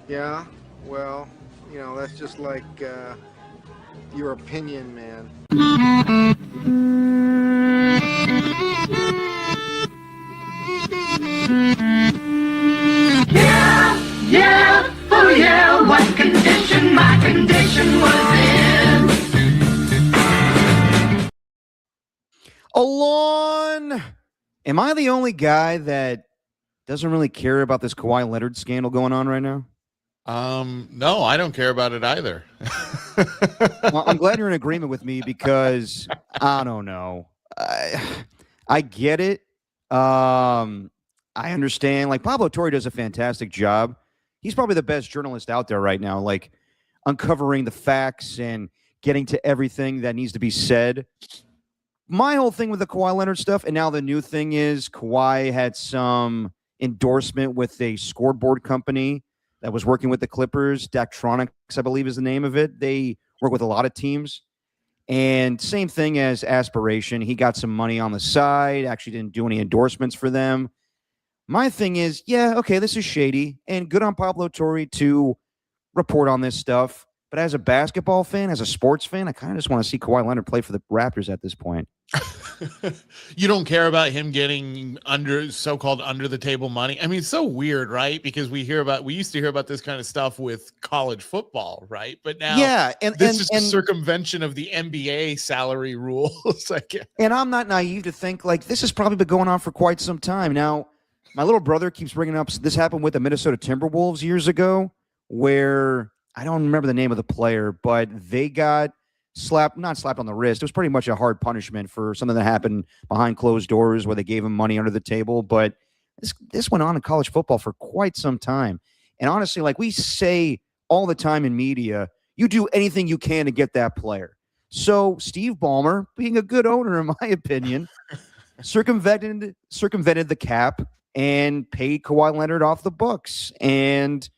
Yeah, well, that's just like your opinion, man. Yeah, yeah, oh yeah, what condition my condition was in. Alon, am I the only guy that doesn't really care about this Kawhi Leonard scandal going on right now? No, I don't care about it either. Well, I'm glad you're in agreement with me because I don't know. I get it. I understand. Like Pablo Torre does a fantastic job. He's probably the best journalist out there right now, like uncovering the facts and getting to everything that needs to be said. My whole thing with the Kawhi Leonard stuff, and now the new thing is Kawhi had some endorsement with a scoreboard company that was working with the Clippers. Daktronics, I believe, is the name of it. They work with a lot of teams. And same thing as Aspiration. He got some money on the side, actually didn't do any endorsements for them. My thing is, yeah, okay, this is shady, and good on Pablo Torre to report on this stuff. But as a basketball fan, as a sports fan, I kind of just want to see Kawhi Leonard play for the Raptors at this point. You don't care about him getting so-called under the table money. I mean, it's so weird, right? Because we used to hear about this kind of stuff with college football, right? But now this is a circumvention of the NBA salary rules. And I'm not naive to think like this has probably been going on for quite some time. Now, my little brother keeps bringing up this happened with the Minnesota Timberwolves years ago where I don't remember the name of the player, but they got not slapped on the wrist. It was pretty much a hard punishment for something that happened behind closed doors where they gave him money under the table. But this went on in college football for quite some time. And honestly, like we say all the time in media, you do anything you can to get that player. So Steve Ballmer, being a good owner, in my opinion, circumvented the cap and paid Kawhi Leonard off the books. And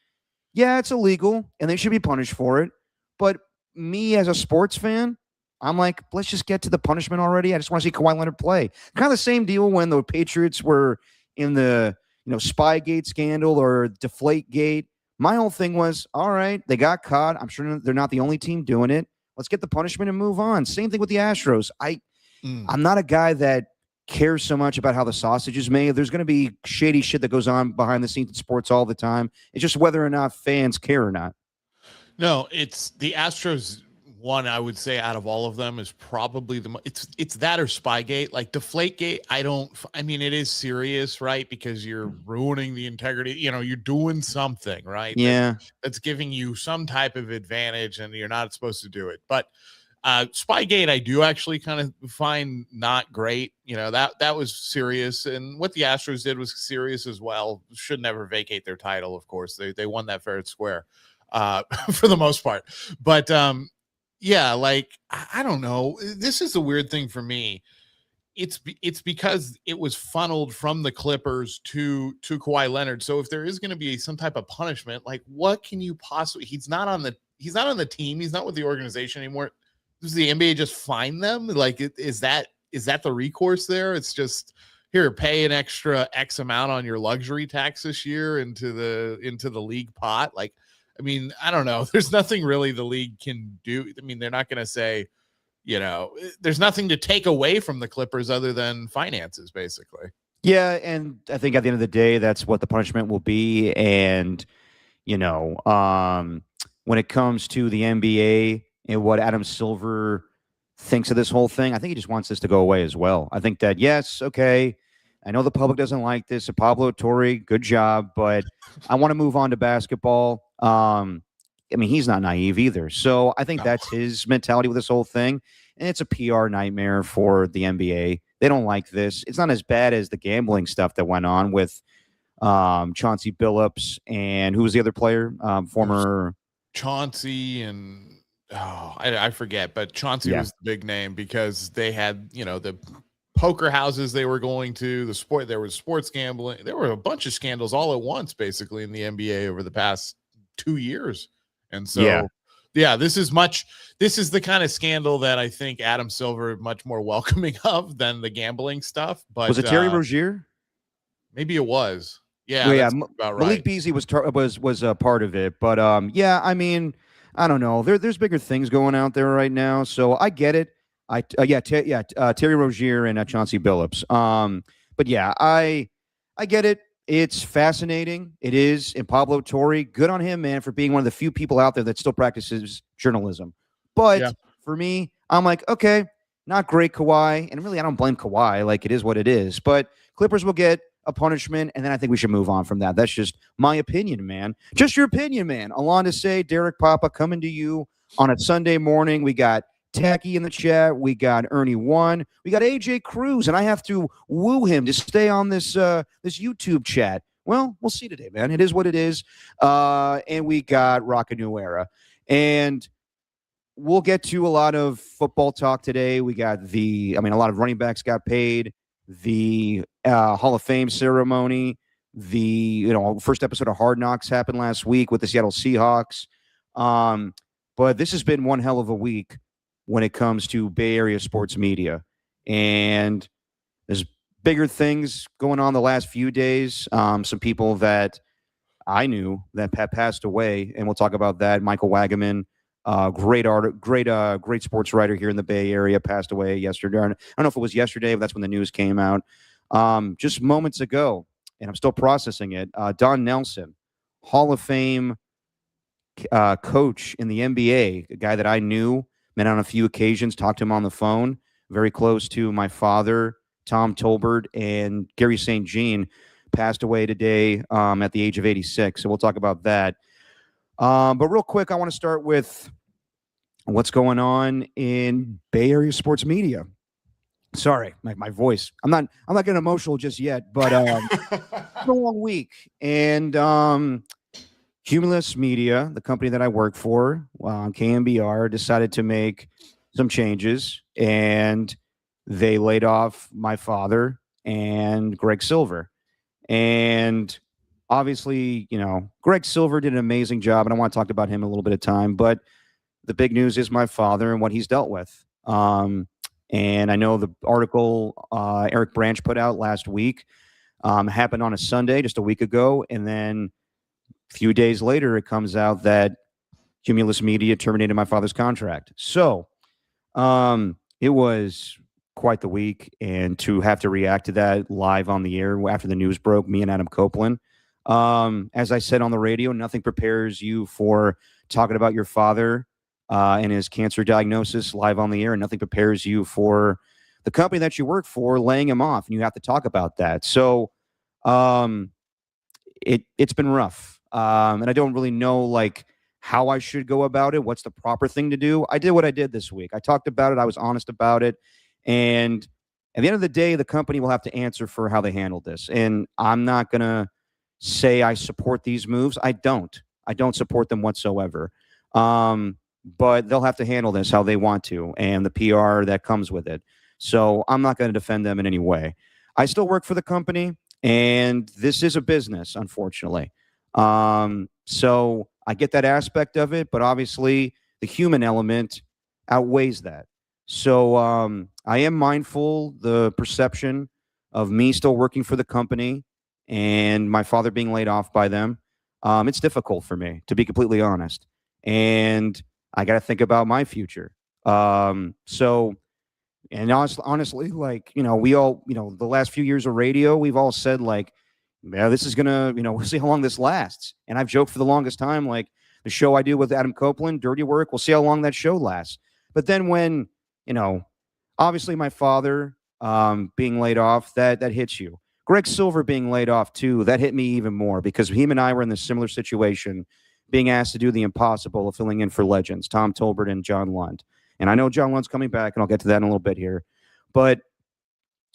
yeah, it's illegal and they should be punished for it. But me as a sports fan, I'm like, let's just get to the punishment already. I just want to see Kawhi Leonard play. Kind of the same deal when the Patriots were in the Spygate scandal or Deflategate. My whole thing was, all right, they got caught. I'm sure they're not the only team doing it. Let's get the punishment and move on. Same thing with the Astros. I'm not a guy that cares so much about how the sausage is made. There's going to be shady shit that goes on behind the scenes in sports all the time. It's just whether or not fans care or not. No, it's the Astros one, I would say out of all of them is probably it's that or Spygate. Like Deflategate, I mean, it is serious, right? Because you're ruining the integrity, you're doing something, right? Yeah. That's giving you some type of advantage and you're not supposed to do it. But Spygate, I do actually kind of find not great. That was serious. And what the Astros did was serious as well. Should never vacate their title, of course. They won that fair and square. For the most part. But yeah, like I don't know. This is a weird thing for me. It's because it was funneled from the Clippers to Kawhi Leonard. So if there is going to be some type of punishment, like what can you possibly? He's not on the team. He's not with the organization anymore. Does the NBA just fine them? Like is that the recourse there? It's just here, pay an extra X amount on your luxury tax this year into the league pot. Like, I mean, I don't know. There's nothing really the league can do. I mean, they're not going to say, there's nothing to take away from the Clippers other than finances, basically. Yeah, and I think at the end of the day, that's what the punishment will be. And, when it comes to the NBA and what Adam Silver thinks of this whole thing, I think he just wants this to go away as well. I think that, yes, okay, I know the public doesn't like this. So Pablo Torre, good job, but I want to move on to basketball. I mean, he's not naive either. So I think that's his mentality with this whole thing. And it's a PR nightmare for the NBA. They don't like this. It's not as bad as the gambling stuff that went on with Chauncey Billups and who was the other player? Former Chauncey and I forget, but Chauncey was the big name because they had, the poker houses they were going to, there was sports gambling. There were a bunch of scandals all at once, basically, in the NBA over the past 2 years. And so, this is the kind of scandal that I think Adam Silver is much more welcoming of than the gambling stuff. But was it Terry Rozier? Maybe it was. Yeah, Well, yeah, that's about right. Malik Beasley was a part of it, but yeah, I mean, I don't know. There's bigger things going out there right now, so I get it. Terry Rozier and Chauncey Billups. But yeah, I get it. It's fascinating. It is. And Pablo Torre, good on him, man, for being one of the few people out there that still practices journalism. Yeah. But for me, I'm like, okay, not great, Kawhi, and really, I don't blame Kawhi. Like, it is what it is. But Clippers will get a punishment, and then I think we should move on from that. That's just my opinion, man. Just your opinion, man. Alon to say, Derek Papa coming to you on a Sunday morning. We got Tacky in the chat. We got Ernie One. We got AJ Cruz, and I have to woo him to stay on this this YouTube chat. Well, we'll see today, man. It is what it is. And we got Rock a New Era, and we'll get to a lot of football talk today. We got a lot of running backs got paid. The Hall of Fame ceremony. The first episode of Hard Knocks happened last week with the Seattle Seahawks. But this has been one hell of a week when it comes to Bay Area sports media. And there's bigger things going on the last few days. Some people that I knew that passed away, and we'll talk about that. Michael Wagaman, great sports writer here in the Bay Area, passed away yesterday. I don't know if it was yesterday, but that's when the news came out. Just moments ago, and I'm still processing it. Don Nelson, Hall of Fame coach in the NBA, a guy that I knew, met on a few occasions, talked to him on the phone, very close to my father, Tom Tolbert, and Gary St. Jean, passed away today at the age of 86. So we'll talk about that. But real quick, I want to start with what's going on in Bay Area sports media. Sorry, my voice. I'm not getting emotional just yet, but it's been a long week. And Cumulus Media, the company that I work for, KMBR, decided to make some changes, and they laid off my father and Greg Silver. And obviously, Greg Silver did an amazing job, and I want to talk about him a little bit of time. But the big news is my father and what he's dealt with. And I know the article Eric Branch put out last week happened on a Sunday, just a week ago, and then a few days later, it comes out that Cumulus Media terminated my father's contract. So it was quite the week, and to have to react to that live on the air after the news broke, me and Adam Copeland. As I said on the radio, nothing prepares you for talking about your father and his cancer diagnosis live on the air, and nothing prepares you for the company that you work for laying him off, and you have to talk about that. So it's been rough. And I don't really know how I should go about it. What's the proper thing to do? I did what I did this week. I talked about it. I was honest about it. And at the end of the day, the company will have to answer for how they handled this. And I'm not going to say I support these moves. I don't support them whatsoever. But they'll have to handle this how they want to, and the PR that comes with it. So I'm not going to defend them in any way. I still work for the company, and this is a business, unfortunately. So I get that aspect of it, but obviously the human element outweighs that. So I am mindful the perception of me still working for the company and my father being laid off by them. It's difficult for me, to be completely honest. And I got to think about my future. And honestly, we all, the last few years of radio, we've all said this is going to, we'll see how long this lasts. And I've joked for the longest time, the show I do with Adam Copeland, Dirty Work, we'll see how long that show lasts. But then when, obviously my father being laid off, that hits you. Greg Silver being laid off too, that hit me even more because him and I were in this similar situation, being asked to do the impossible of filling in for legends, Tom Tolbert and John Lund. And I know John Lund's coming back, and I'll get to that in a little bit here. But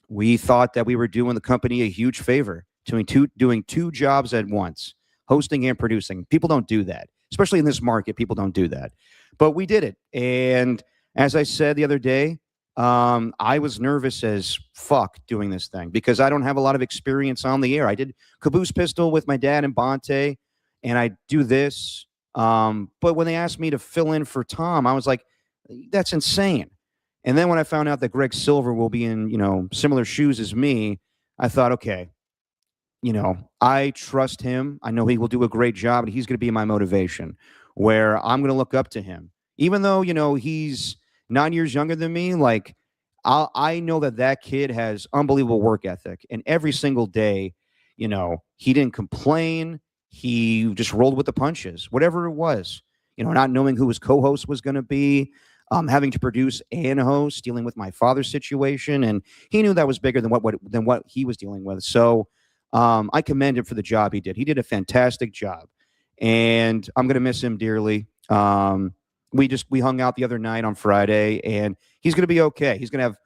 we thought that we were doing the company a huge favor, doing two jobs at once, hosting and producing. People don't do that, especially in this market. People don't do that. But we did it. And as I said the other day, I was nervous as fuck doing this thing because I don't have a lot of experience on the air. I did Caboose Pistol with my dad and Bonte, and I do this. But when they asked me to fill in for Tom, I was like, that's insane. And then when I found out that Greg Silver will be in, similar shoes as me, I thought, okay, I trust him. I know he will do a great job, and he's going to be my motivation. Where I'm going to look up to him, even though he's 9 years younger than me. Like I know that kid has unbelievable work ethic, and every single day, he didn't complain. He just rolled with the punches, whatever it was. Not knowing who his co-host was going to be, having to produce and host, dealing with my father's situation, and he knew that was bigger than what he was dealing with. So I commend him for the job he did. He did a fantastic job, and I'm going to miss him dearly. We hung out the other night on Friday, and he's going to be okay. He's going to have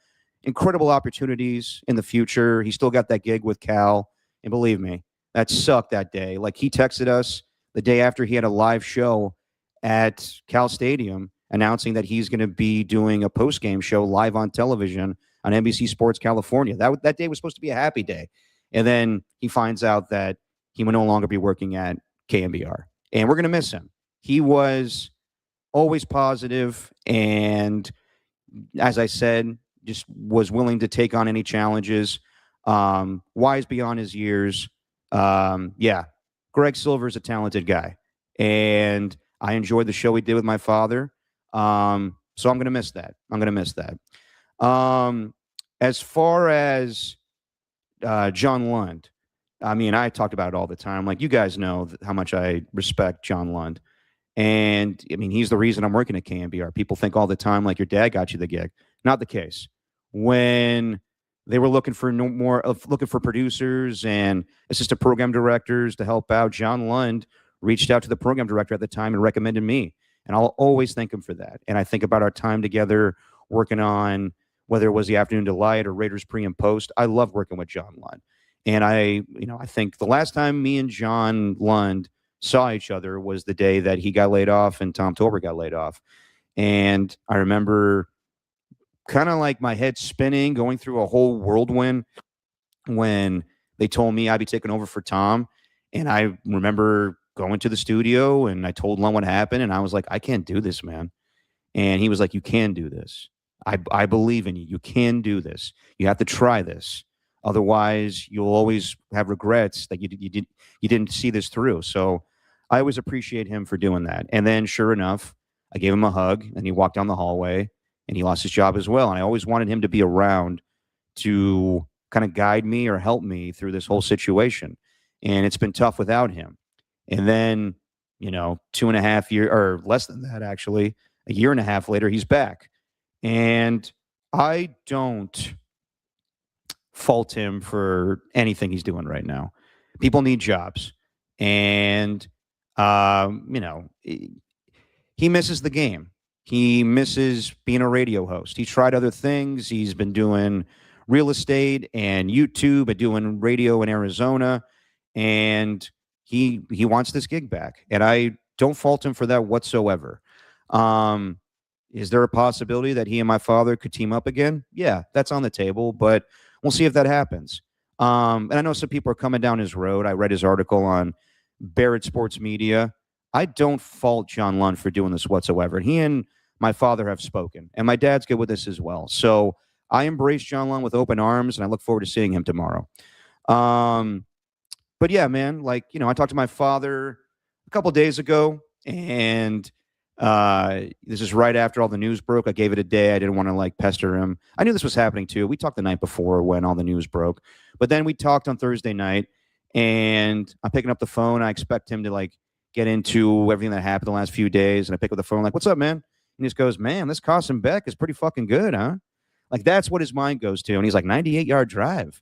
incredible opportunities in the future. He still got that gig with Cal, and believe me, that sucked that day. Like, he texted us the day after he had a live show at Cal Stadium announcing that he's going to be doing a post-game show live on television on NBC Sports California. That day was supposed to be a happy day. And then he finds out that he will no longer be working at KMBR. And we're going to miss him. He was always positive, and as I said, just was willing to take on any challenges. Wise beyond his years. Yeah, Greg Silver is a talented guy, and I enjoyed the show he did with my father. So I'm going to miss that. As far as John Lund, I mean, I talked about it all the time. Like, you guys know how much I respect John Lund. And I mean, he's the reason I'm working at KMBR. People think all the time, like, your dad got you the gig. Not the case. When they were looking for looking for producers and assistant program directors to help out, John Lund reached out to the program director at the time and recommended me. And I'll always thank him for that. And I think about our time together working on whether it was the Afternoon Delight or Raiders pre and post. I love working with John Lund. And I think the last time me and John Lund saw each other was the day that he got laid off and Tom Tolbert got laid off. And I remember kind of like my head spinning, going through a whole whirlwind when they told me I'd be taking over for Tom. And I remember going to the studio and I told Lund what happened. And I was like, I can't do this, man. And he was like, you can do this. I believe in you. You can do this. You have to try this. Otherwise, you'll always have regrets that you didn't see this through. So I always appreciate him for doing that. And then, sure enough, I gave him a hug, and he walked down the hallway, and he lost his job as well. And I always wanted him to be around to kind of guide me or help me through this whole situation. And it's been tough without him. And then, 2.5 years, or less than that, actually, a year and a half later, he's back. And I don't fault him for anything he's doing right now. People need jobs. And, he misses the game. He misses being a radio host. He tried other things. He's been doing real estate and YouTube and doing radio in Arizona. And he wants this gig back. And I don't fault him for that whatsoever. Is there a possibility that he and my father could team up again? Yeah, that's on the table, but we'll see if that happens. And I know some people are coming down his road. I read his article on Barrett Sports Media. I don't fault John Lund for doing this whatsoever. And he and my father have spoken, and my dad's good with this as well. So I embrace John Lund with open arms, and I look forward to seeing him tomorrow. But yeah, man, I talked to my father a couple days ago, and this is right after all the news broke. I gave it a day. I didn't want to pester him. I knew this was happening too. We talked the night before when all the news broke, but then we talked on Thursday night, and I'm picking up the phone. I expect him to get into everything that happened the last few days. And I pick up the phone, what's up, man? And he just goes, man, this Carson Beck is pretty fucking good, huh? That's what his mind goes to. And he's like, 98-yard drive.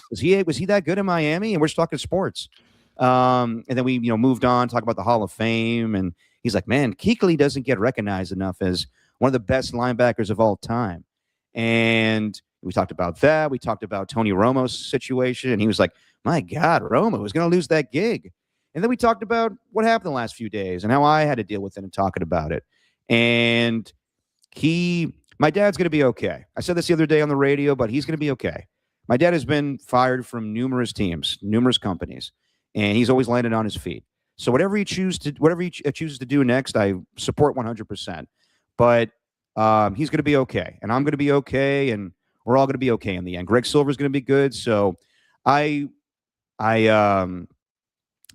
was he that good in Miami? And we're just talking sports. And then we, moved on, talk about the Hall of Fame. And he's like, man, Kuechly doesn't get recognized enough as one of the best linebackers of all time. And we talked about that. We talked about Tony Romo's situation. And he was like, my God, Romo was going to lose that gig. And then we talked about what happened the last few days and how I had to deal with it and talking about it. And my dad's going to be okay. I said this the other day on the radio, but he's going to be okay. My dad has been fired from numerous teams, numerous companies, and he's always landed on his feet. So whatever he chooses to do next, I support 100%. But he's going to be okay, and I'm going to be okay, and we're all going to be okay in the end. Greg Silver's going to be good. So I I am,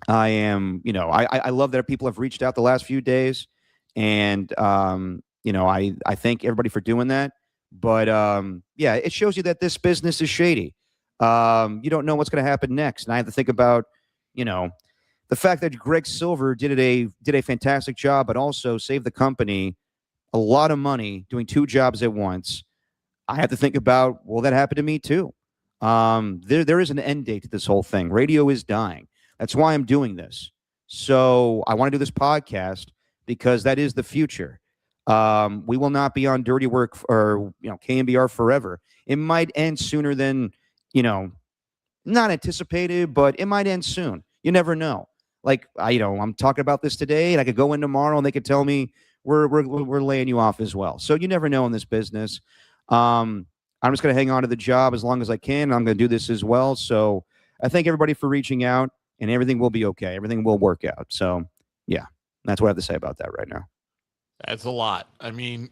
I love that people have reached out the last few days, and I thank everybody for doing that. But yeah, it shows you that this business is shady. You don't know what's going to happen next, and I have to think about, you know, the fact that Greg Silver did a fantastic job, but also saved the company a lot of money doing two jobs at once. I have to think about, will that happen to me too? There is an end date to this whole thing. Radio is dying. That's why I'm doing this. So I want to do this podcast because that is the future. We will not be on Dirty Work or KMBR forever. It might end sooner than not anticipated, but it might end soon. You never know. Like I'm talking about this today, and I could go in tomorrow, and they could tell me we're laying you off as well. So you never know in this business. I'm just going to hang on to the job as long as I can. I'm going to do this as well. So I thank everybody for reaching out, and everything will be okay. Everything will work out. So yeah, that's what I have to say about that right now. That's a lot. I mean,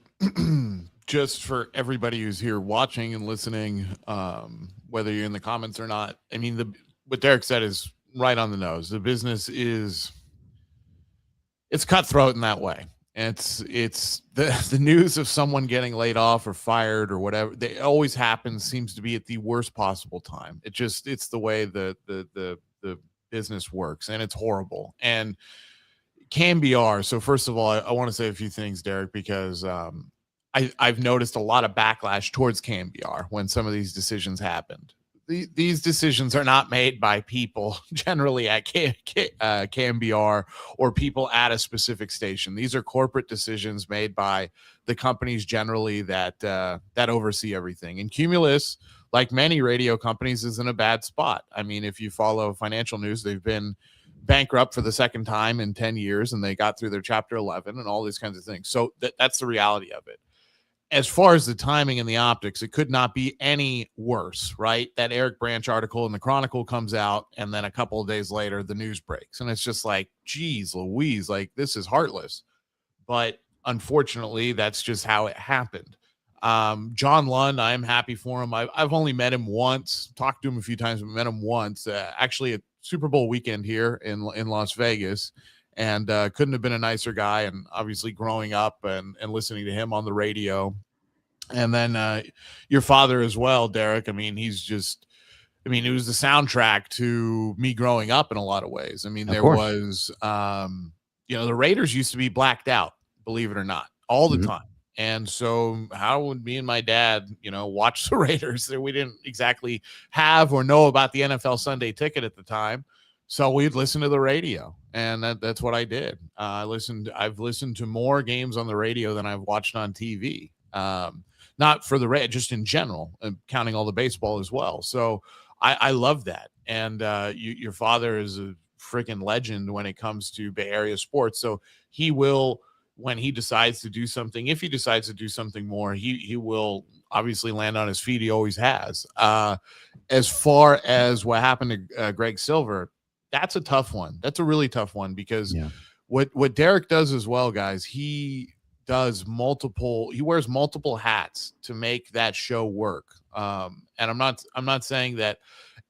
just for everybody who's here watching and listening, whether you're in the comments or not, I mean, what Derek said is right on the nose. The business it's cutthroat in that way. It's the news of someone getting laid off or fired or whatever. They always happens. Seems to be at the worst possible time. It's the way the business works, and it's horrible. And KMBR. So first of all, I want to say a few things, Derek, because I've noticed a lot of backlash towards KMBR when some of these decisions happened. These decisions are not made by people generally at KMBR or people at a specific station. These are corporate decisions made by the companies generally that oversee everything. And Cumulus, like many radio companies, is in a bad spot. I mean, if you follow financial news, they've been bankrupt for the second time in 10 years, and they got through their Chapter 11 and all these kinds of things. So that's the reality of it. As far as the timing and the optics, it could not be any worse, right? That Eric Branch article in the Chronicle comes out, and then a couple of days later, the news breaks. And it's just like, geez, Louise, like, this is heartless. But unfortunately, that's just how it happened. John Lund, I'm happy for him. I've only met him once, talked to him a few times, but met him once, actually at Super Bowl weekend here in Las Vegas. And couldn't have been a nicer guy. And obviously growing up and listening to him on the radio. And then your father as well, Derek. I mean, it was the soundtrack to me growing up in a lot of ways. I mean, there was, the Raiders used to be blacked out, believe it or not, all the time. And so how would me and my dad, watch the Raiders? We didn't exactly have or know about the NFL Sunday Ticket at the time. So we'd listen to the radio, and that's what I did. I've listened to more games on the radio than I've watched on TV. Not for the just in general, counting all the baseball as well. So I love that. And your father is a freaking legend when it comes to Bay Area sports. So he will, when he decides to do something, if he decides to do something more, he will obviously land on his feet. He always has. As far as what happened to Greg Silver, that's a tough one. That's a really tough one because what Derek does as well, guys, he wears multiple hats to make that show work. And I'm not saying that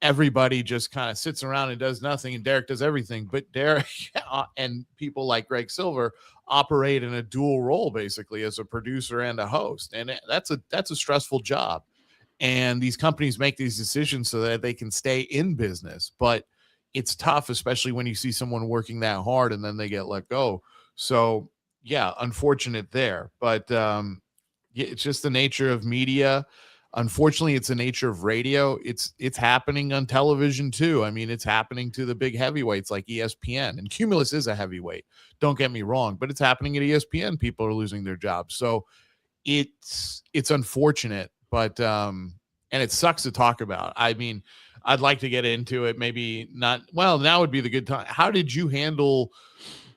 everybody just kind of sits around and does nothing and Derek does everything, but Derek and people like Greg Silver operate in a dual role, basically as a producer and a host. And that's a stressful job. And these companies make these decisions so that they can stay in business, but it's tough, especially when you see someone working that hard and then they get let go. So yeah, unfortunate there, but it's just the nature of media. Unfortunately, it's the nature of radio. It's happening on television too. I mean, it's happening to the big heavyweights like ESPN, and Cumulus is a heavyweight. Don't get me wrong, but it's happening at ESPN. People are losing their jobs. So it's unfortunate, but and it sucks to talk about. I mean, I'd like to get into it. Maybe not. Well, now would be the good time. How did you handle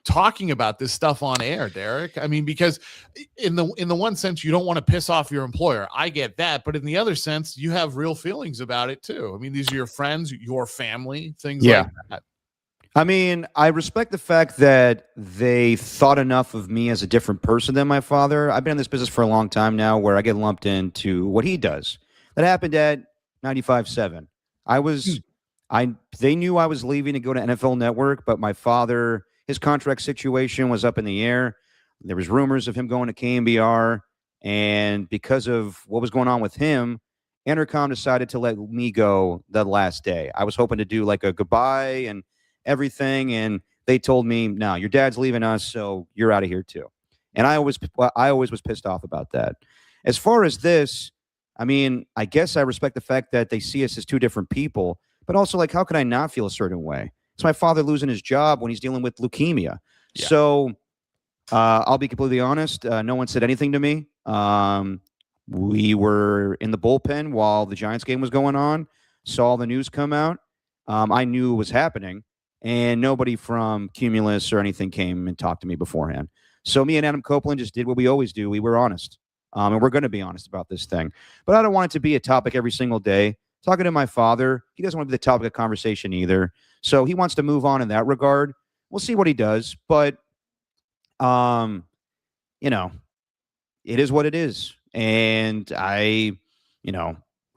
talking about this stuff on air, Derek? I mean, because in the one sense, you don't want to piss off your employer. I get that. But in the other sense, you have real feelings about it too. I mean, these are your friends, your family, things like that. I mean, I respect the fact that they thought enough of me as a different person than my father. I've been in this business for a long time now where I get lumped into what he does. That happened at 95.7. I was They knew I was leaving to go to NFL Network, but my father, his contract situation was up in the air. There was rumors of him going to KMBR, and because of what was going on with him, Entercom decided to let me go the last day. I was hoping to do like a goodbye and everything, and they told me, "No, your dad's leaving us, so you're out of here too." And I always was pissed off about that. As far as this, I mean, I guess I respect the fact that they see us as two different people, but also like, how could I not feel a certain way? It's my father losing his job when he's dealing with leukemia. Yeah. So I'll be completely honest. No one said anything to me. We were in the bullpen while the Giants game was going on, saw the news come out. I knew it was happening, and nobody from Cumulus or anything came and talked to me beforehand. So me and Adam Copeland just did what we always do. We were honest, and we're going to be honest about this thing. But I don't want it to be a topic every single day. Talking to my father, he doesn't want to be the topic of conversation either. So he wants to move on in that regard. We'll see what he does. But, you know, it is what it is. And I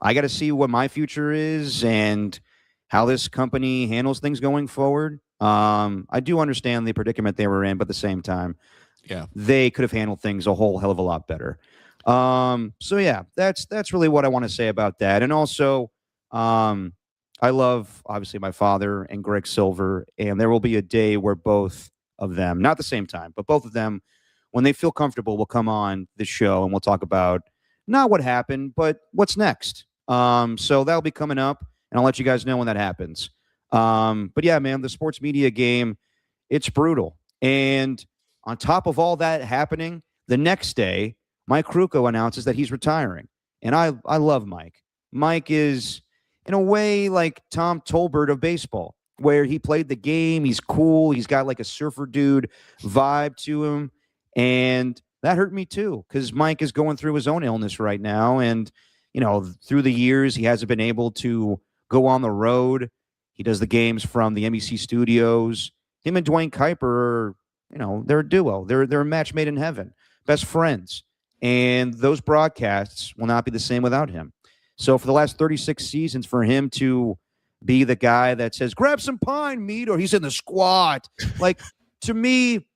got to see what my future is and how this company handles things going forward. I do understand the predicament they were in, but at the same time, Yeah. they could have handled things a whole hell of a lot better. So yeah, that's really what I want to say about that. And also, I love obviously my father and Greg Silver, and there will be a day where both of them, not the same time, but both of them, when they feel comfortable, will come on the show and we'll talk about not what happened, but what's next. So that'll be coming up, and I'll let you guys know when that happens. But yeah, man, the sports media game, it's brutal. And on top of all that happening, the next day, Mike Krukow announces that he's retiring. And I love Mike. Mike is, in a way, like Tom Tolbert of baseball, where he played the game. He's cool. He's got like a surfer dude vibe to him. And that hurt me too, because Mike is going through his own illness right now. And, you know, through the years, he hasn't been able to go on the road. He does the games from the MEC studios. Him and Dwayne Kuiper are, you know, they're a duo. They're a match made in heaven, best friends. And those broadcasts will not be the same without him. So for the last 36 seasons, for him to be the guy that says, grab some pine meat, or he's in the squat, like, to me,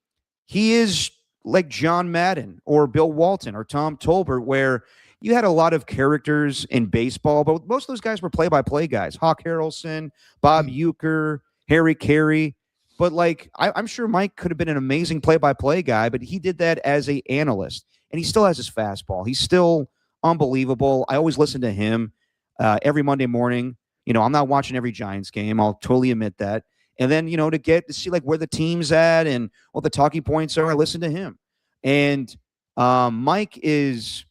he is like John Madden or Bill Walton or Tom Tolbert, where you had a lot of characters in baseball, but most of those guys were play-by-play guys. Hawk Harrelson, Bob Uecker, Harry Carey. But like, I'm sure Mike could have been an amazing play-by-play guy, but he did that as an analyst, and he still has his fastball. He's still unbelievable. I always listen to him every Monday morning. You know, I'm not watching every Giants game. I'll totally admit that. And then, you know, to get to see like where the team's at and what the talking points are, I listen to him. And Mike is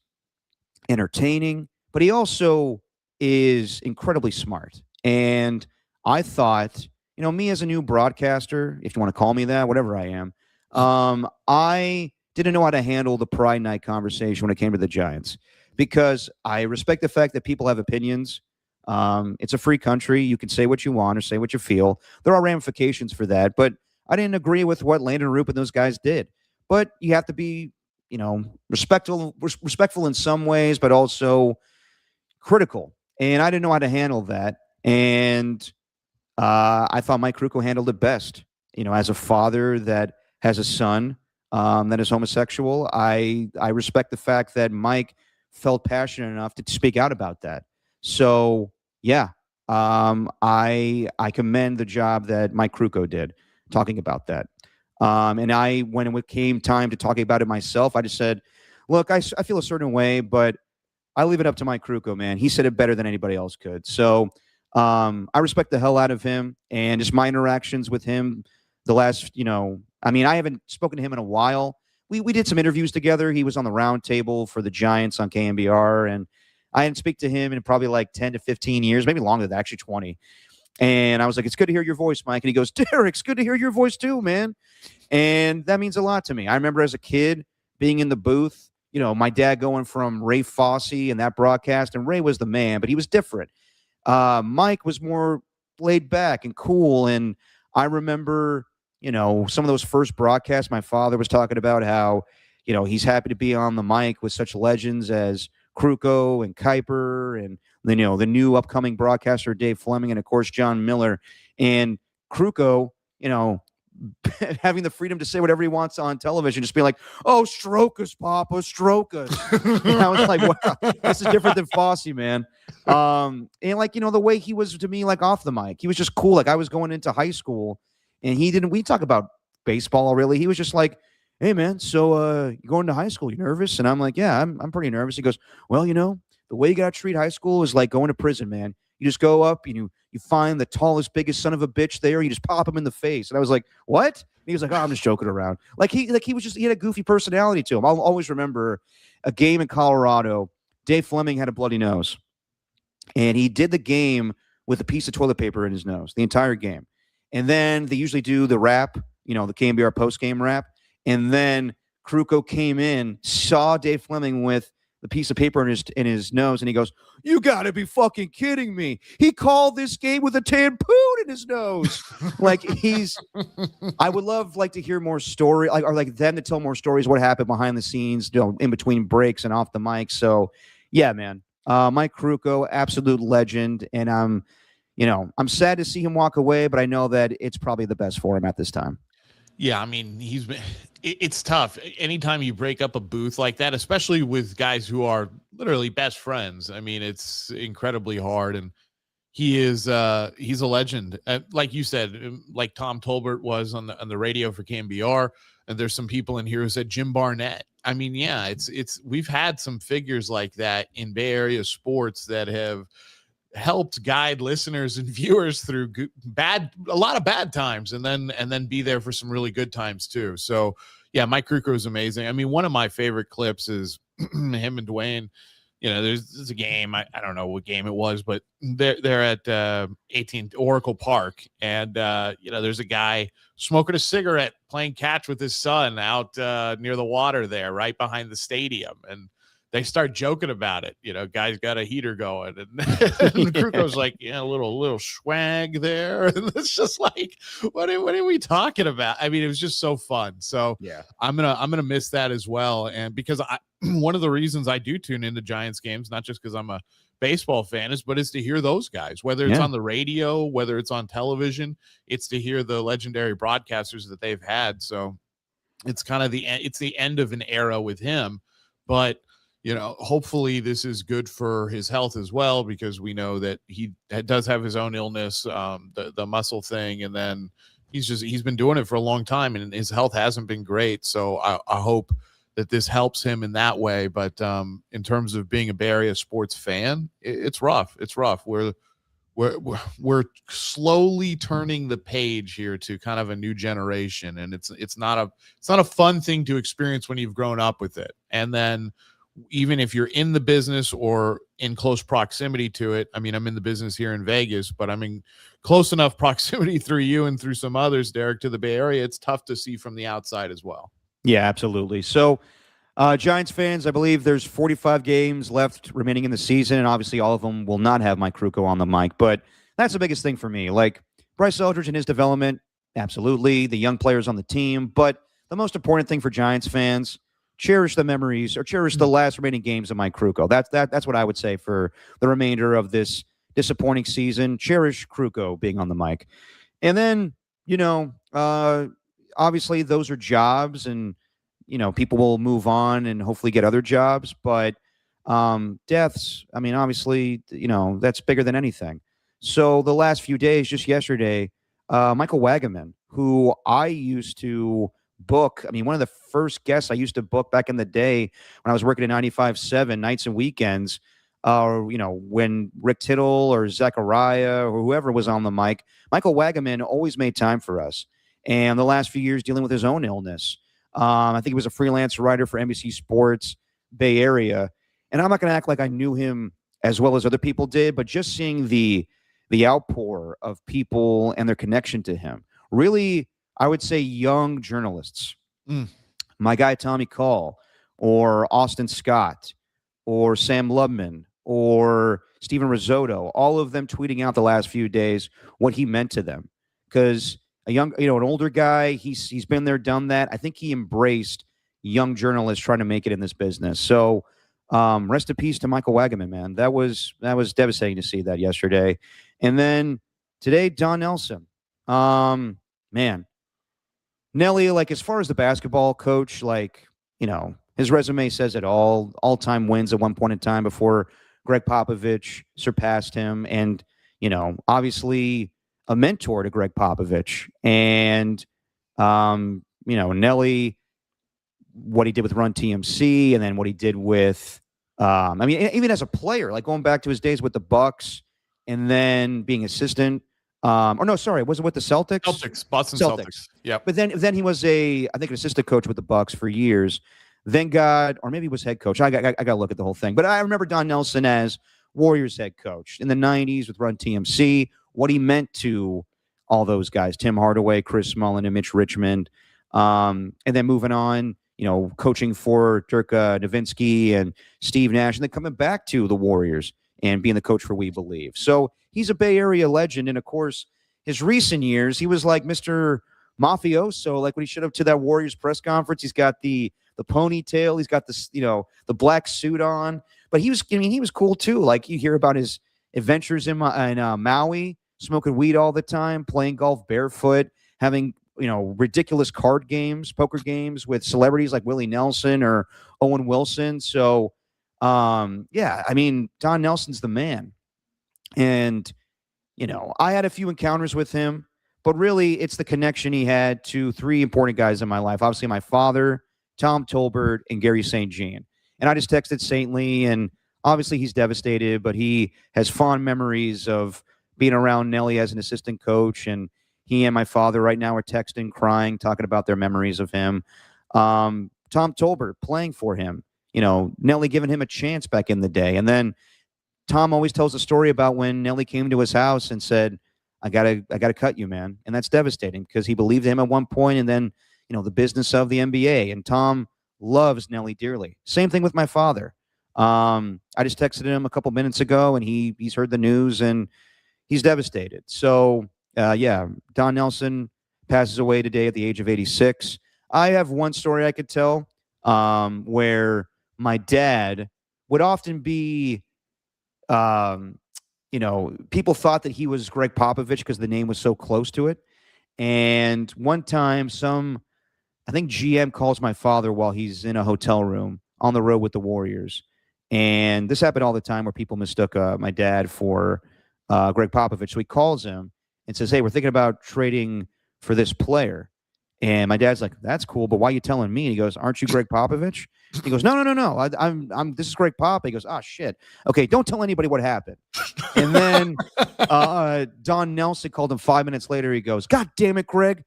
entertaining, but he also is incredibly smart. And I thought, you know, me as a new broadcaster, if you want to call me that, whatever I am, I didn't know how to handle the Pride Night conversation when it came to the Giants, because I respect the fact that people have opinions. It's a free country. You can say what you want or say what you feel. There are ramifications for that, but I didn't agree with what Landon Roop and those guys did. But you have to be, you know, respectful in some ways, but also critical. And I didn't know how to handle that. And I thought Mike Krukow handled it best. You know, as a father that has a son that is homosexual, I respect the fact that Mike felt passionate enough to speak out about that. So yeah, I commend the job that Mike Krukow did talking about that. And when it came time to talking about it myself, I just said, look, I feel a certain way, but I leave it up to Mike Krukow, man. He said it better than anybody else could. So I respect the hell out of him, and just my interactions with him the last, you know, I mean, I haven't spoken to him in a while. We did some interviews together. He was on the round table for the Giants on KMBR, and I didn't speak to him in probably like 10 to 15 years, maybe longer than that, actually 20. And I was like, it's good to hear your voice, Mike. And he goes, Derek, it's good to hear your voice too, man. And that means a lot to me. I remember as a kid being in the booth, you know, my dad going from Ray Fosse and that broadcast, and Ray was the man, but he was different. Mike was more laid back and cool. And I remember, you know, some of those first broadcasts, my father was talking about how, you know, he's happy to be on the mic with such legends as Krukow and Kuiper and then the new upcoming broadcaster Dave Fleming, and of course John Miller and Kruko, having the freedom to say whatever he wants on television, just being like, "Oh, stroke us, Papa, stroke us." And I was like, "Wow, this is different than Fosse, man." And the way he was to me, like off the mic, he was just cool. Like I was going into high school, and we talk about baseball really. He was just like, "Hey, man, so you going to high school? You nervous?" And I'm like, "Yeah, I'm pretty nervous." He goes, "Well, the way you got to treat high school is like going to prison, man. You just go up and you find the tallest, biggest son of a bitch there. You just pop him in the face." And I was like, "What?" And he was like, "Oh, I'm just joking around." He had a goofy personality to him. I'll always remember a game in Colorado. Dave Fleming had a bloody nose, and he did the game with a piece of toilet paper in his nose the entire game. And then they usually do the rap, the KMBR post game rap. And then Kruko came in, saw Dave Fleming with the piece of paper in his nose, and he goes, "You got to be fucking kidding me. He called this game with a tampon in his nose." I would love to hear more story, or them to tell more stories, what happened behind the scenes, in between breaks and off the mic. So yeah, man, Mike Kruko, absolute legend. And I'm sad to see him walk away, but I know that it's probably the best for him at this time. Yeah, I mean, it's tough. Anytime you break up a booth like that, especially with guys who are literally best friends, I mean, it's incredibly hard. And he's a legend. Like you said, like Tom Tolbert was on the radio for KMBR, and there's some people in here who said Jim Barnett. I mean, yeah, we've had some figures like that in Bay Area sports that have helped guide listeners and viewers through a lot of bad times, and then be there for some really good times too. So yeah, Mike Kruko is amazing. I mean, one of my favorite clips is him and Dwayne. There's a game, I don't know what game it was, but they're at 18 Oracle Park, and there's a guy smoking a cigarette playing catch with his son out near the water there, right behind the stadium, and they start joking about it. Guy's got a heater going, and Kruko's like, "Yeah, a little swag there." And it's just like, what are we talking about? I mean, it was just so fun. So yeah, I'm gonna miss that as well. And because one of the reasons I do tune into Giants games, not just because I'm a baseball fan, is to hear those guys, whether it's on the radio, whether it's on television, it's to hear the legendary broadcasters that they've had. So it's kind of the end of an era with him, but hopefully this is good for his health as well, because we know that he does have his own illness, the muscle thing. And then he's been doing it for a long time, and his health hasn't been great. So I hope that this helps him in that way. But in terms of being a Bay Area sports fan, it's rough. It's rough. We're slowly turning the page here to kind of a new generation. And it's not a fun thing to experience when you've grown up with it. And then, even if you're in the business or in close proximity to it, I mean, I'm in the business here in Vegas, but I'm in close enough proximity through you and through some others, Derek, to the Bay Area. It's tough to see from the outside as well. Yeah, absolutely. So Giants fans, I believe there's 45 games left remaining in the season, and obviously all of them will not have Mike Kruko on the mic, but that's the biggest thing for me. Like Bryce Eldridge and his development, absolutely. The young players on the team, but the most important thing for Giants fans, cherish the memories, or cherish the last remaining games of Mike Kruko. That's what I would say for the remainder of this disappointing season. Cherish Kruko being on the mic. And then, obviously those are jobs, and, people will move on and hopefully get other jobs. But deaths, I mean, obviously, that's bigger than anything. So the last few days, just yesterday, Michael Wagaman, who I used to book. I mean, one of the first guests I used to book back in the day when I was working at 95.7 nights and weekends, when Rick Tittle or Zachariah or whoever was on the mic, Michael Wagaman always made time for us. And the last few years dealing with his own illness. I think he was a freelance writer for NBC Sports Bay Area. And I'm not going to act like I knew him as well as other people did, but just seeing the outpour of people and their connection to him, really, I would say young journalists, my guy Tommy Call, or Austin Scott, or Sam Lubman, or Steven Risotto, all of them tweeting out the last few days what he meant to them. Because an older guy, he's been there, done that. I think he embraced young journalists trying to make it in this business. So Rest in peace to Michael Wagaman, man. That was devastating to see that yesterday. And then today, Don Nelson. Man, Nelly, like as far as the basketball coach, like, his resume says it all-time wins at one point in time before Greg Popovich surpassed him. And, obviously a mentor to Greg Popovich. And, Nelly, what he did with Run TMC, and then what he did with, even as a player, like going back to his days with the Bucks, and then being assistant. Or no, sorry, was it with the Celtics? Celtics, Boston Celtics. Yep. But then he was I think an assistant coach with the Bucks for years. Then or maybe he was head coach. I got to look at the whole thing. But I remember Don Nelson as Warriors head coach in the 90s with Run TMC, what he meant to all those guys, Tim Hardaway, Chris Mullin, and Mitch Richmond. And then moving on, coaching for Dirk Nowitzki and Steve Nash, and then coming back to the Warriors and being the coach for We Believe. So he's a Bay Area legend. And of course, his recent years, he was like Mr. Mafioso, like when he showed up to that Warriors press conference. He's got the ponytail, he's got this, the black suit on. But he was cool too. Like you hear about his adventures in Maui, smoking weed all the time, playing golf barefoot, having ridiculous poker games with celebrities like Willie Nelson or Owen Wilson. So, Don Nelson's the man. And, I had a few encounters with him, but really it's the connection he had to three important guys in my life. Obviously, my father, Tom Tolbert, and Gary St. Jean. And I just texted Saintly, and obviously he's devastated, but he has fond memories of being around Nelly as an assistant coach. And he and my father right now are texting, crying, talking about their memories of him. Tom Tolbert playing for him, Nelly giving him a chance back in the day. And then Tom always tells a story about when Nelly came to his house and said, I gotta cut you, man. And that's devastating because he believed him at one point, and then, the business of the NBA. And Tom loves Nelly dearly. Same thing with my father. I just texted him a couple minutes ago, and he's heard the news and he's devastated. So, Don Nelson passes away today at the age of 86. I have one story I could tell where my dad would often be, people thought that he was Greg Popovich because the name was so close to it. And one time I think GM calls my father while he's in a hotel room on the road with the Warriors. And this happened all the time where people mistook my dad for Greg Popovich. So he calls him and says, hey, we're thinking about trading for this player. And my dad's like, that's cool, but why are you telling me? And he goes, aren't you Greg Popovich? He goes, no. I'm this is Greg Pop. He goes, shit. Okay, don't tell anybody what happened. And then Don Nelson called him 5 minutes later. He goes, God damn it, Greg.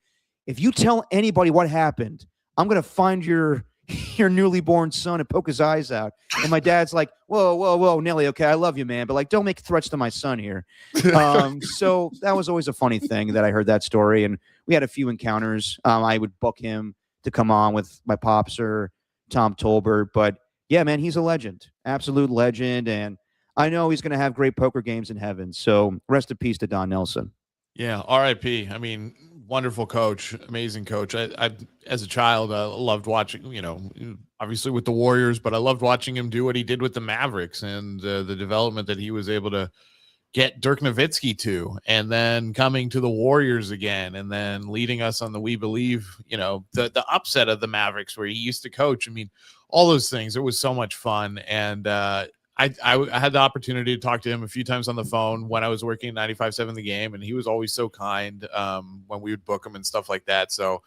If you tell anybody what happened, I'm going to find your newly born son and poke his eyes out. And my dad's like, whoa, Nelly, okay, I love you, man, but like, don't make threats to my son here. So that was always a funny thing that I heard that story. And we had a few encounters. I would book him to come on with my pops or Tom Tolbert. But yeah, man, he's a legend, absolute legend. And I know he's going to have great poker games in heaven. So rest in peace to Don Nelson. Yeah, R.I.P. I mean, wonderful coach, amazing coach. I as a child, loved watching, obviously with the Warriors, but I loved watching him do what he did with the Mavericks and the development that he was able to get Dirk Nowitzki to, and then coming to the Warriors again, and then leading us on the We Believe, the upset of the Mavericks where he used to coach. I mean, all those things. It was so much fun. And I had the opportunity to talk to him a few times on the phone when I was working at 95.7 The Game, and he was always so kind when we would book him and stuff like that. So,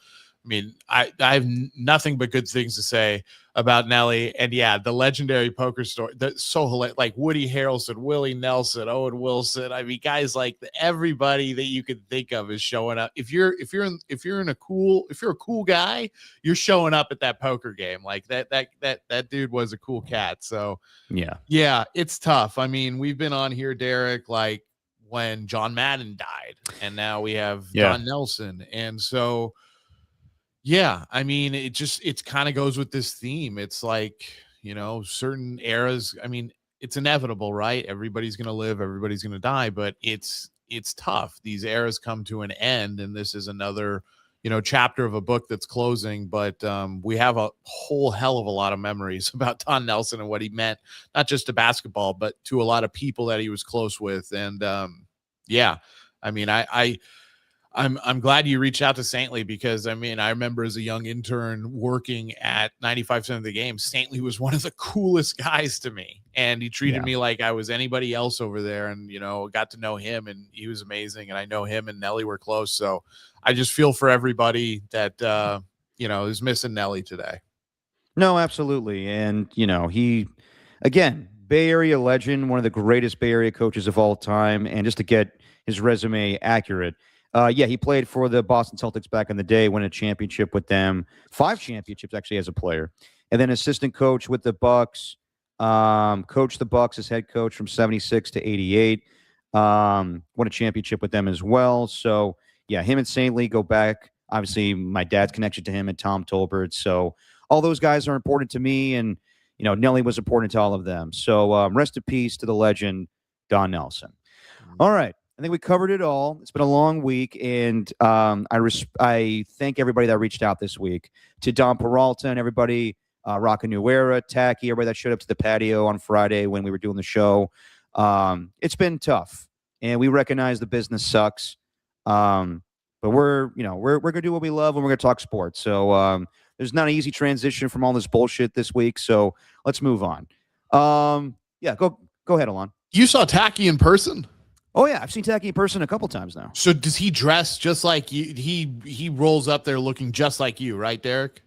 I mean, I have nothing but good things to say about Nelly. And yeah, the legendary poker story, that's so hilarious. Like Woody Harrelson, Willie Nelson, Owen Wilson. I mean, guys like everybody that you could think of is showing up. If you're a cool guy, you're showing up at that poker game. Like that dude was a cool cat. So yeah, it's tough. I mean, we've been on here, Derek, like when John Madden died, and now we have Don Nelson. And so, yeah, I mean, it kind of goes with this theme. It's like, certain eras. I mean, it's inevitable, right? Everybody's going to live, everybody's going to die, but it's tough. These eras come to an end, and this is another, chapter of a book that's closing, but we have a whole hell of a lot of memories about Don Nelson and what he meant, not just to basketball, but to a lot of people that he was close with. And yeah, I mean, I'm glad you reached out to Saintly, because I remember as a young intern working at 95% of the games, Saintly was one of the coolest guys to me, and he treated me like I was anybody else over there, and got to know him, and he was amazing, and I know him and Nelly were close. So I just feel for everybody that is missing Nelly today. No, absolutely. And he, again, Bay Area legend, one of the greatest Bay Area coaches of all time. And just to get his resume accurate, he played for the Boston Celtics back in the day, won a championship with them, 5 championships actually as a player, and then assistant coach with the Bucks, coached the Bucks as head coach from 76 to 88, won a championship with them as well. So yeah, him and Saintly go back. Obviously, my dad's connection to him and Tom Tolbert. So all those guys are important to me, and Nelly was important to all of them. So rest in peace to the legend Don Nelson. All right. I think we covered it all. It's been a long week, and I thank everybody that reached out this week. To Don Peralta and everybody, Rocca New Era, Tacky, everybody that showed up to the patio on Friday when we were doing the show. It's been tough, and we recognize the business sucks. But we're gonna do what we love, and we're gonna talk sports. So there's not an easy transition from all this bullshit this week. So let's move on. Go ahead, Alon. You saw Tacky in person? Oh yeah, I've seen Tacky in person a couple times now. So does he dress just like you? He rolls up there looking just like you, right, Derek?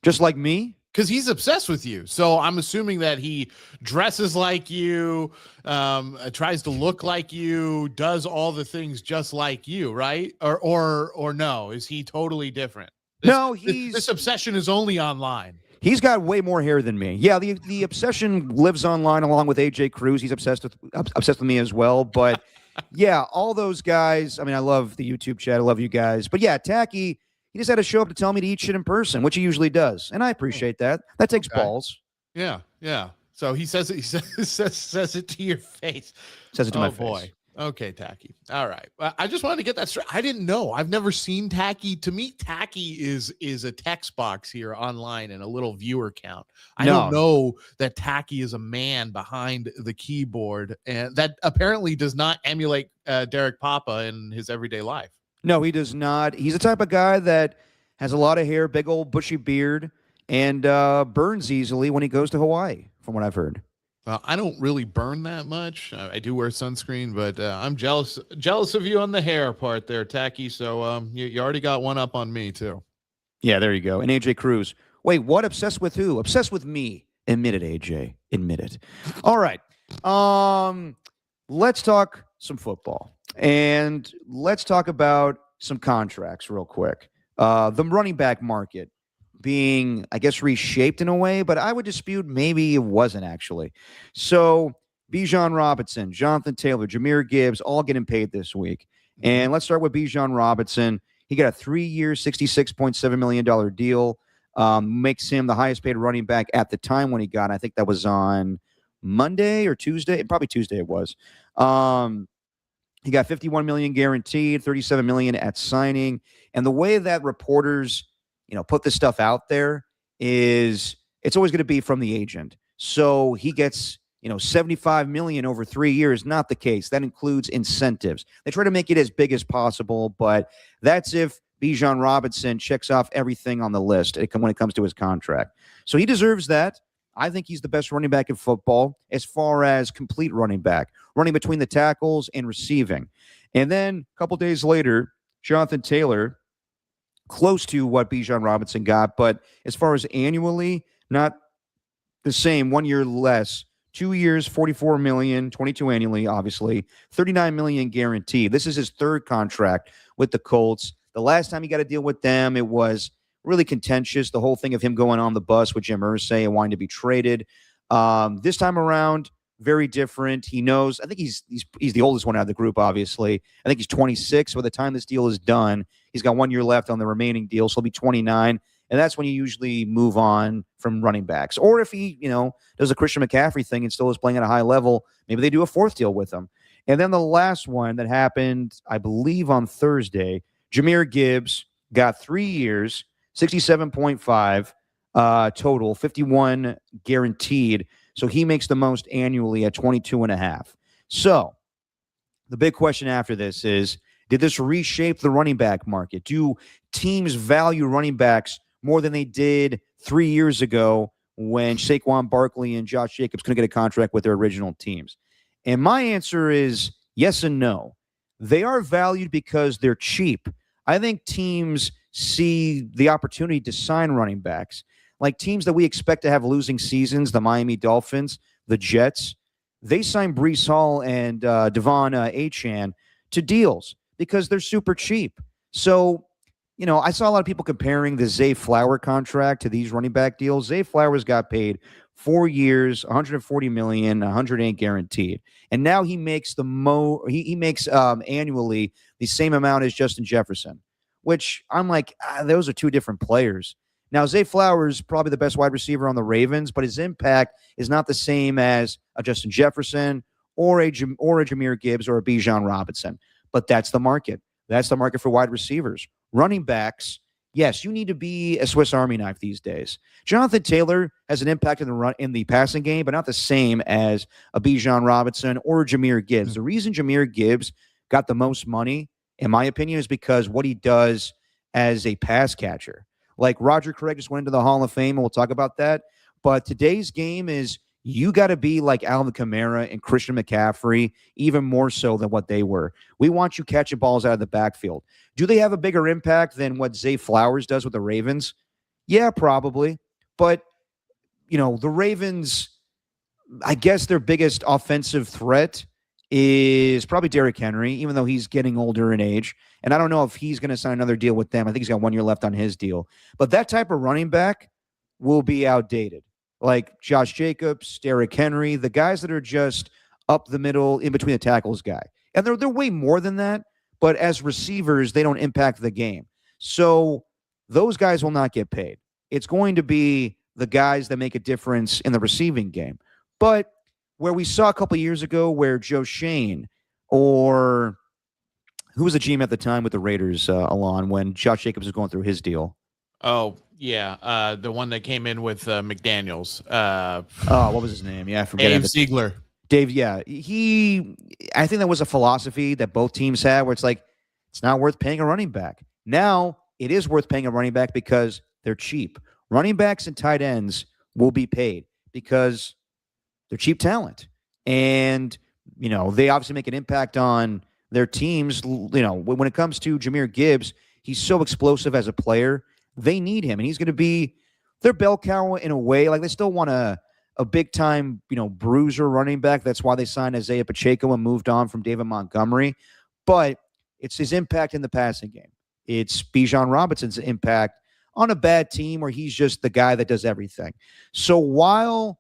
Just like me? Because he's obsessed with you. So I'm assuming that he dresses like you, tries to look like you, does all the things just like you, right? Or no? Is he totally different? This obsession is only online. He's got way more hair than me. Yeah, the obsession lives online along with AJ Cruz. He's obsessed with me as well. But yeah, all those guys. I love the YouTube chat. I love you guys. But yeah, Tacky, he just had to show up to tell me to eat shit in person, which he usually does, and I appreciate that. That takes balls. Yeah. So he says it. He says it to your face. Says it to my face. Boy. Okay, Tacky. All right. I just wanted to get that straight. I didn't know. I've never seen Tacky. To me, Tacky is a text box here online and a little viewer count. I don't know that Tacky is a man behind the keyboard, and that apparently does not emulate Derek Papa in his everyday life. No, he does not. He's the type of guy that has a lot of hair, big old bushy beard, and burns easily when he goes to Hawaii, from what I've heard. I don't really burn that much. I do wear sunscreen, but I'm jealous of you on the hair part there, Tacky. So you already got one up on me too. Yeah, there you go. And AJ Cruz. Wait, what? Obsessed with who? Obsessed with me. Admit it, AJ. Admit it. All right. Let's talk some football. And let's talk about some contracts real quick. The running back market being, I guess, reshaped in a way, but I would dispute maybe it wasn't actually. So Bijan Robinson, Jonathan Taylor, Jahmyr Gibbs, all getting paid this week. And let's start with Bijan Robinson. He got a 3-year, $66.7 million deal. Makes him the highest paid running back at the time when he got, I think that was on Monday or Tuesday. Probably Tuesday it was. He got $51 million guaranteed, $37 million at signing. And the way that reporters put this stuff out there is it's always going to be from the agent. So he gets, $75 million over 3 years. Not the case. That includes incentives. They try to make it as big as possible, but that's if Bijan Robinson checks off everything on the list when it comes to his contract. So he deserves that. I think he's the best running back in football as far as complete running back, running between the tackles and receiving. And then a couple days later, Jonathan Taylor, close to what Bijan Robinson got, but as far as annually, not the same, 1 year less, 2 years, $44 million, 22 annually, obviously, $39 million guaranteed. This is his third contract with the Colts. The last time he got a deal with them, it was really contentious, the whole thing of him going on the bus with Jim Irsay and wanting to be traded. This time around, very different. He knows, I think he's the oldest one out of the group, obviously. I think he's 26. By the time this deal is done, he's got 1 year left on the remaining deal, so he'll be 29. And that's when you usually move on from running backs. Or if he, does a Christian McCaffrey thing and still is playing at a high level, maybe they do a fourth deal with him. And then the last one that happened, I believe on Thursday, Jahmyr Gibbs got 3 years, 67.5 total, 51 guaranteed. So he makes the most annually at 22.5. So the big question after this is, did this reshape the running back market? Do teams value running backs more than they did 3 years ago when Saquon Barkley and Josh Jacobs couldn't get a contract with their original teams? And my answer is yes and no. They are valued because they're cheap. I think teams see the opportunity to sign running backs. Like teams that we expect to have losing seasons, the Miami Dolphins, the Jets, they signed Brees Hall and Devon Achane to deals because they're super cheap. So, I saw a lot of people comparing the Zay Flower contract to these running back deals. Zay Flowers got paid 4 years, $140 million, 108 guaranteed, and now he makes he makes annually the same amount as Justin Jefferson, which I'm like, those are two different players. Now, Zay Flowers probably the best wide receiver on the Ravens, but his impact is not the same as a Justin Jefferson or a Jahmyr Gibbs or a Bijan Robinson. But that's the market. That's the market for wide receivers. Running backs, yes, you need to be a Swiss Army knife these days. Jonathan Taylor has an impact in the passing game, but not the same as a Bijan Robinson or a Jahmyr Gibbs. Mm-hmm. The reason Jahmyr Gibbs got the most money, in my opinion, is because what he does as a pass catcher. Like Roger Craig just went into the Hall of Fame, and we'll talk about that. But today's game is you got to be like Alvin Kamara and Christian McCaffrey, even more so than what they were. We want you catching balls out of the backfield. Do they have a bigger impact than what Zay Flowers does with the Ravens? Yeah, probably. But, the Ravens, I guess their biggest offensive threat is probably Derrick Henry, even though he's getting older in age. And I don't know if he's going to sign another deal with them. I think he's got 1 year left on his deal. But that type of running back will be outdated. Like Josh Jacobs, Derrick Henry, the guys that are just up the middle, in between the tackles guy. And they're way more than that. But as receivers, they don't impact the game. So those guys will not get paid. It's going to be the guys that make a difference in the receiving game. But where we saw a couple of years ago where Joe Shane or who was the GM at the time with the Raiders, Alon, when Josh Jacobs was going through his deal? Oh, yeah. The one that came in with McDaniels. What was his name? Yeah, I forget. Dave Ziegler. Dave, yeah. I think that was a philosophy that both teams had where it's like, it's not worth paying a running back. Now it is worth paying a running back because they're cheap. Running backs and tight ends will be paid because they're cheap talent. And, they obviously make an impact on their teams. When it comes to Jahmyr Gibbs, he's so explosive as a player. They need him, and he's going to be their bell cow in a way. Like they still want a big-time, bruiser running back. That's why they signed Isaiah Pacheco and moved on from David Montgomery. But it's his impact in the passing game. It's Bijan Robinson's impact on a bad team where he's just the guy that does everything. So while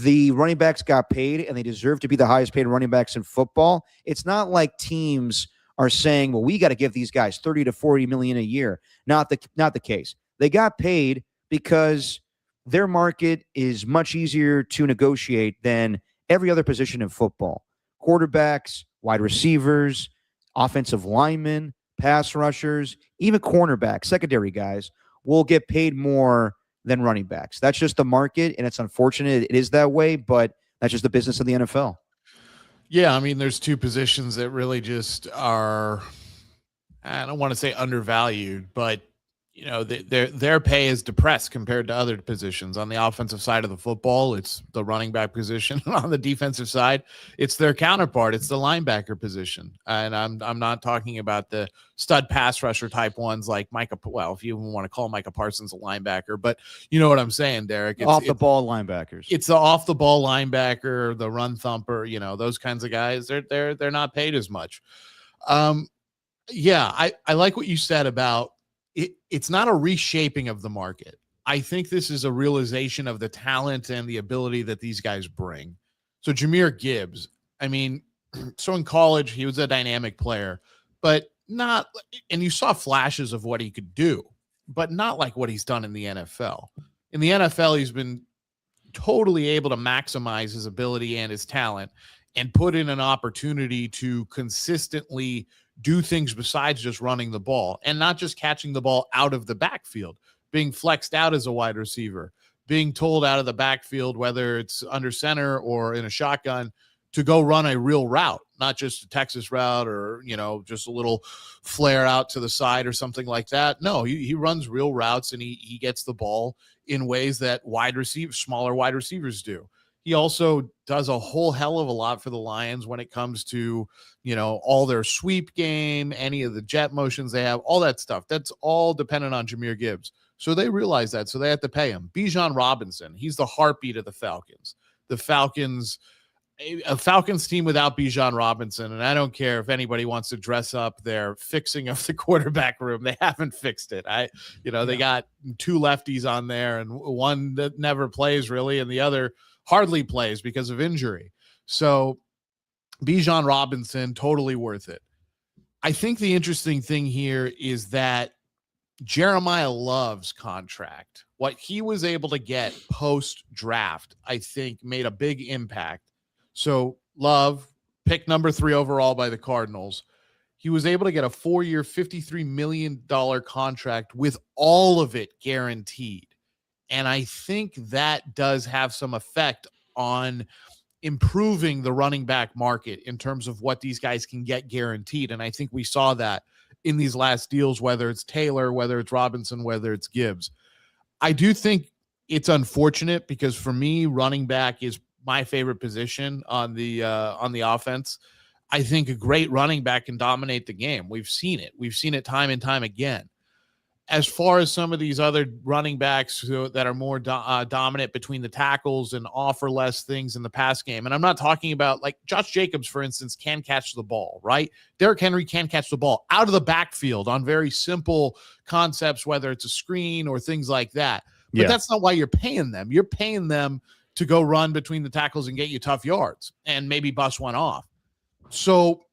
the running backs got paid and they deserve to be the highest paid running backs in football, it's not like teams are saying, well, we got to give these guys 30 to 40 million a year. Not the case. They got paid because their market is much easier to negotiate than every other position in football. Quarterbacks, wide receivers, offensive linemen, pass rushers, even cornerbacks, secondary guys will get paid more than running backs. That's just the market, and it's unfortunate it is that way, but that's just the business of the NFL. Yeah, I mean, there's two positions that really just are, I don't want to say undervalued, but their pay is depressed compared to other positions. On the offensive side of the football, it's the running back position. On the defensive side, it's their counterpart. It's the linebacker position. And I'm not talking about the stud pass rusher type ones like Micah. Well, if you even want to call Micah Parsons a linebacker, but you know what I'm saying, Derek. It's off the ball linebackers. It's the off the ball linebacker, the run thumper. Those kinds of guys. They're not paid as much. Yeah, I like what you said about. It's not a reshaping of the market. I think this is a realization of the talent and the ability that these guys bring. So Jahmyr Gibbs, I mean, so in college, he was a dynamic player, but not, and you saw flashes of what he could do, but not like what he's done in the NFL. In the NFL, he's been totally able to maximize his ability and his talent and put in an opportunity to consistently do things besides just running the ball, and not just catching the ball out of the backfield, being flexed out as a wide receiver, being told out of the backfield, whether it's under center or in a shotgun, to go run a real route, not just a Texas route or, just a little flare out to the side or something like that. No, he runs real routes, and he gets the ball in ways that smaller wide receivers do. He also does a whole hell of a lot for the Lions when it comes to, all their sweep game, any of the jet motions they have, all that stuff. That's all dependent on Jahmyr Gibbs. So they realize that, so they have to pay him. Bijan Robinson, he's the heartbeat of the Falcons. A Falcons team without Bijan Robinson, and I don't care if anybody wants to dress up their fixing of the quarterback room, they haven't fixed it. They got two lefties on there, and one that never plays really, and the other hardly plays because of injury. So Bijan Robinson, totally worth it. I think the interesting thing here is that Jeremiah Love's contract, what he was able to get post-draft, I think made a big impact. So Love, pick number 3 overall by the Cardinals, he was able to get a 4-year, $53 million contract with all of it guaranteed. And I think that does have some effect on improving the running back market in terms of what these guys can get guaranteed. And I think we saw that in these last deals, whether it's Taylor, whether it's Robinson, whether it's Gibbs. I do think it's unfortunate because for me, running back is my favorite position on the offense. I think a great running back can dominate the game. We've seen it. We've seen it time and time again. As far as some of these other running backs that are more dominant between the tackles and offer less things in the pass game, and I'm not talking about like Josh Jacobs, for instance, can catch the ball, right? Derrick Henry can catch the ball out of the backfield on very simple concepts, whether it's a screen or things like that. But that's not why you're paying them. You're paying them to go run between the tackles and get you tough yards and maybe bust one off. So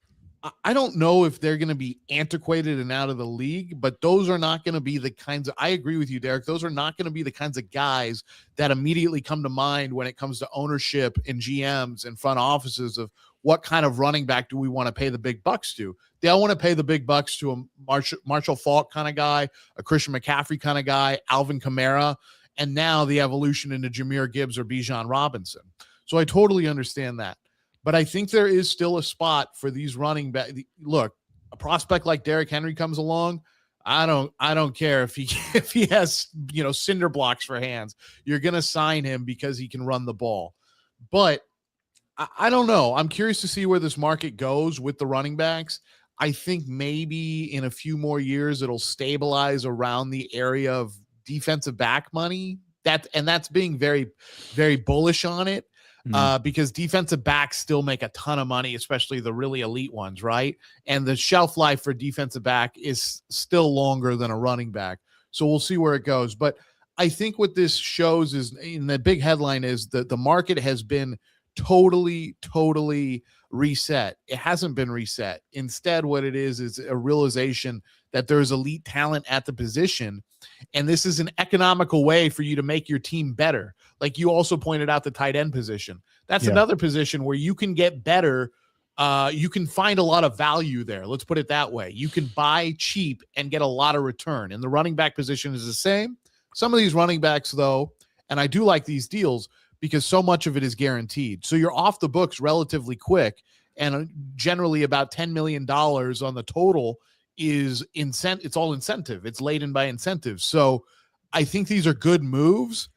I don't know if they're going to be antiquated and out of the league, but those are not going to be the kinds of, I agree with you, Derek. Those are not going to be the kinds of guys that immediately come to mind when it comes to ownership and GMs and front offices of what kind of running back do we want to pay the big bucks to. They all want to pay the big bucks to a Marshall Faulk kind of guy, a Christian McCaffrey kind of guy, Alvin Kamara, and now the evolution into Jahmyr Gibbs or Bijan Robinson. So I totally understand that. But I think there is still a spot for these running back. Look, a prospect like Derrick Henry comes along. I don't care if he has cinder blocks for hands. You're gonna sign him because he can run the ball. But I don't know. I'm curious to see where this market goes with the running backs. I think maybe in a few more years it'll stabilize around the area of defensive back money. That's being very, very bullish on it. Because defensive backs still make a ton of money, especially the really elite ones, right? And the shelf life for defensive back is still longer than a running back. So we'll see where it goes. But I think what this shows is, in the big headline, is that the market has been totally reset. It hasn't been reset. Instead, what it is a realization that there's elite talent at the position. And this is an economical way for you to make your team better. Like you also pointed out, the tight end position. That's another position where you can get better. You can find a lot of value there. Let's put it that way. You can buy cheap and get a lot of return. And the running back position is the same. Some of these running backs, though, and I do like these deals because so much of it is guaranteed. So you're off the books relatively quick. And generally about $10 million on the total is it's all incentive. It's laden by incentives. So I think these are good moves.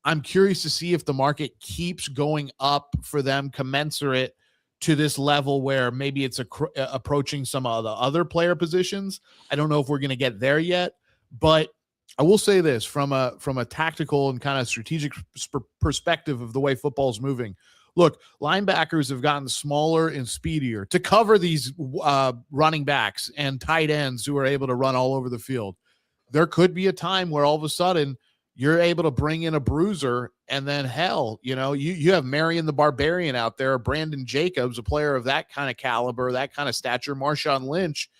I'm curious to see if the market keeps going up for them commensurate to this level where maybe it's approaching some of the other player positions. I don't know if we're going to get there yet, but I will say this from a tactical and kind of strategic perspective of the way football is moving. Look, linebackers have gotten smaller and speedier to cover these running backs and tight ends who are able to run all over the field. There could be a time where all of a sudden you're able to bring in a bruiser, and then hell, you have Marion the Barbarian out there, Brandon Jacobs, a player of that kind of caliber, that kind of stature, Marshawn Lynch,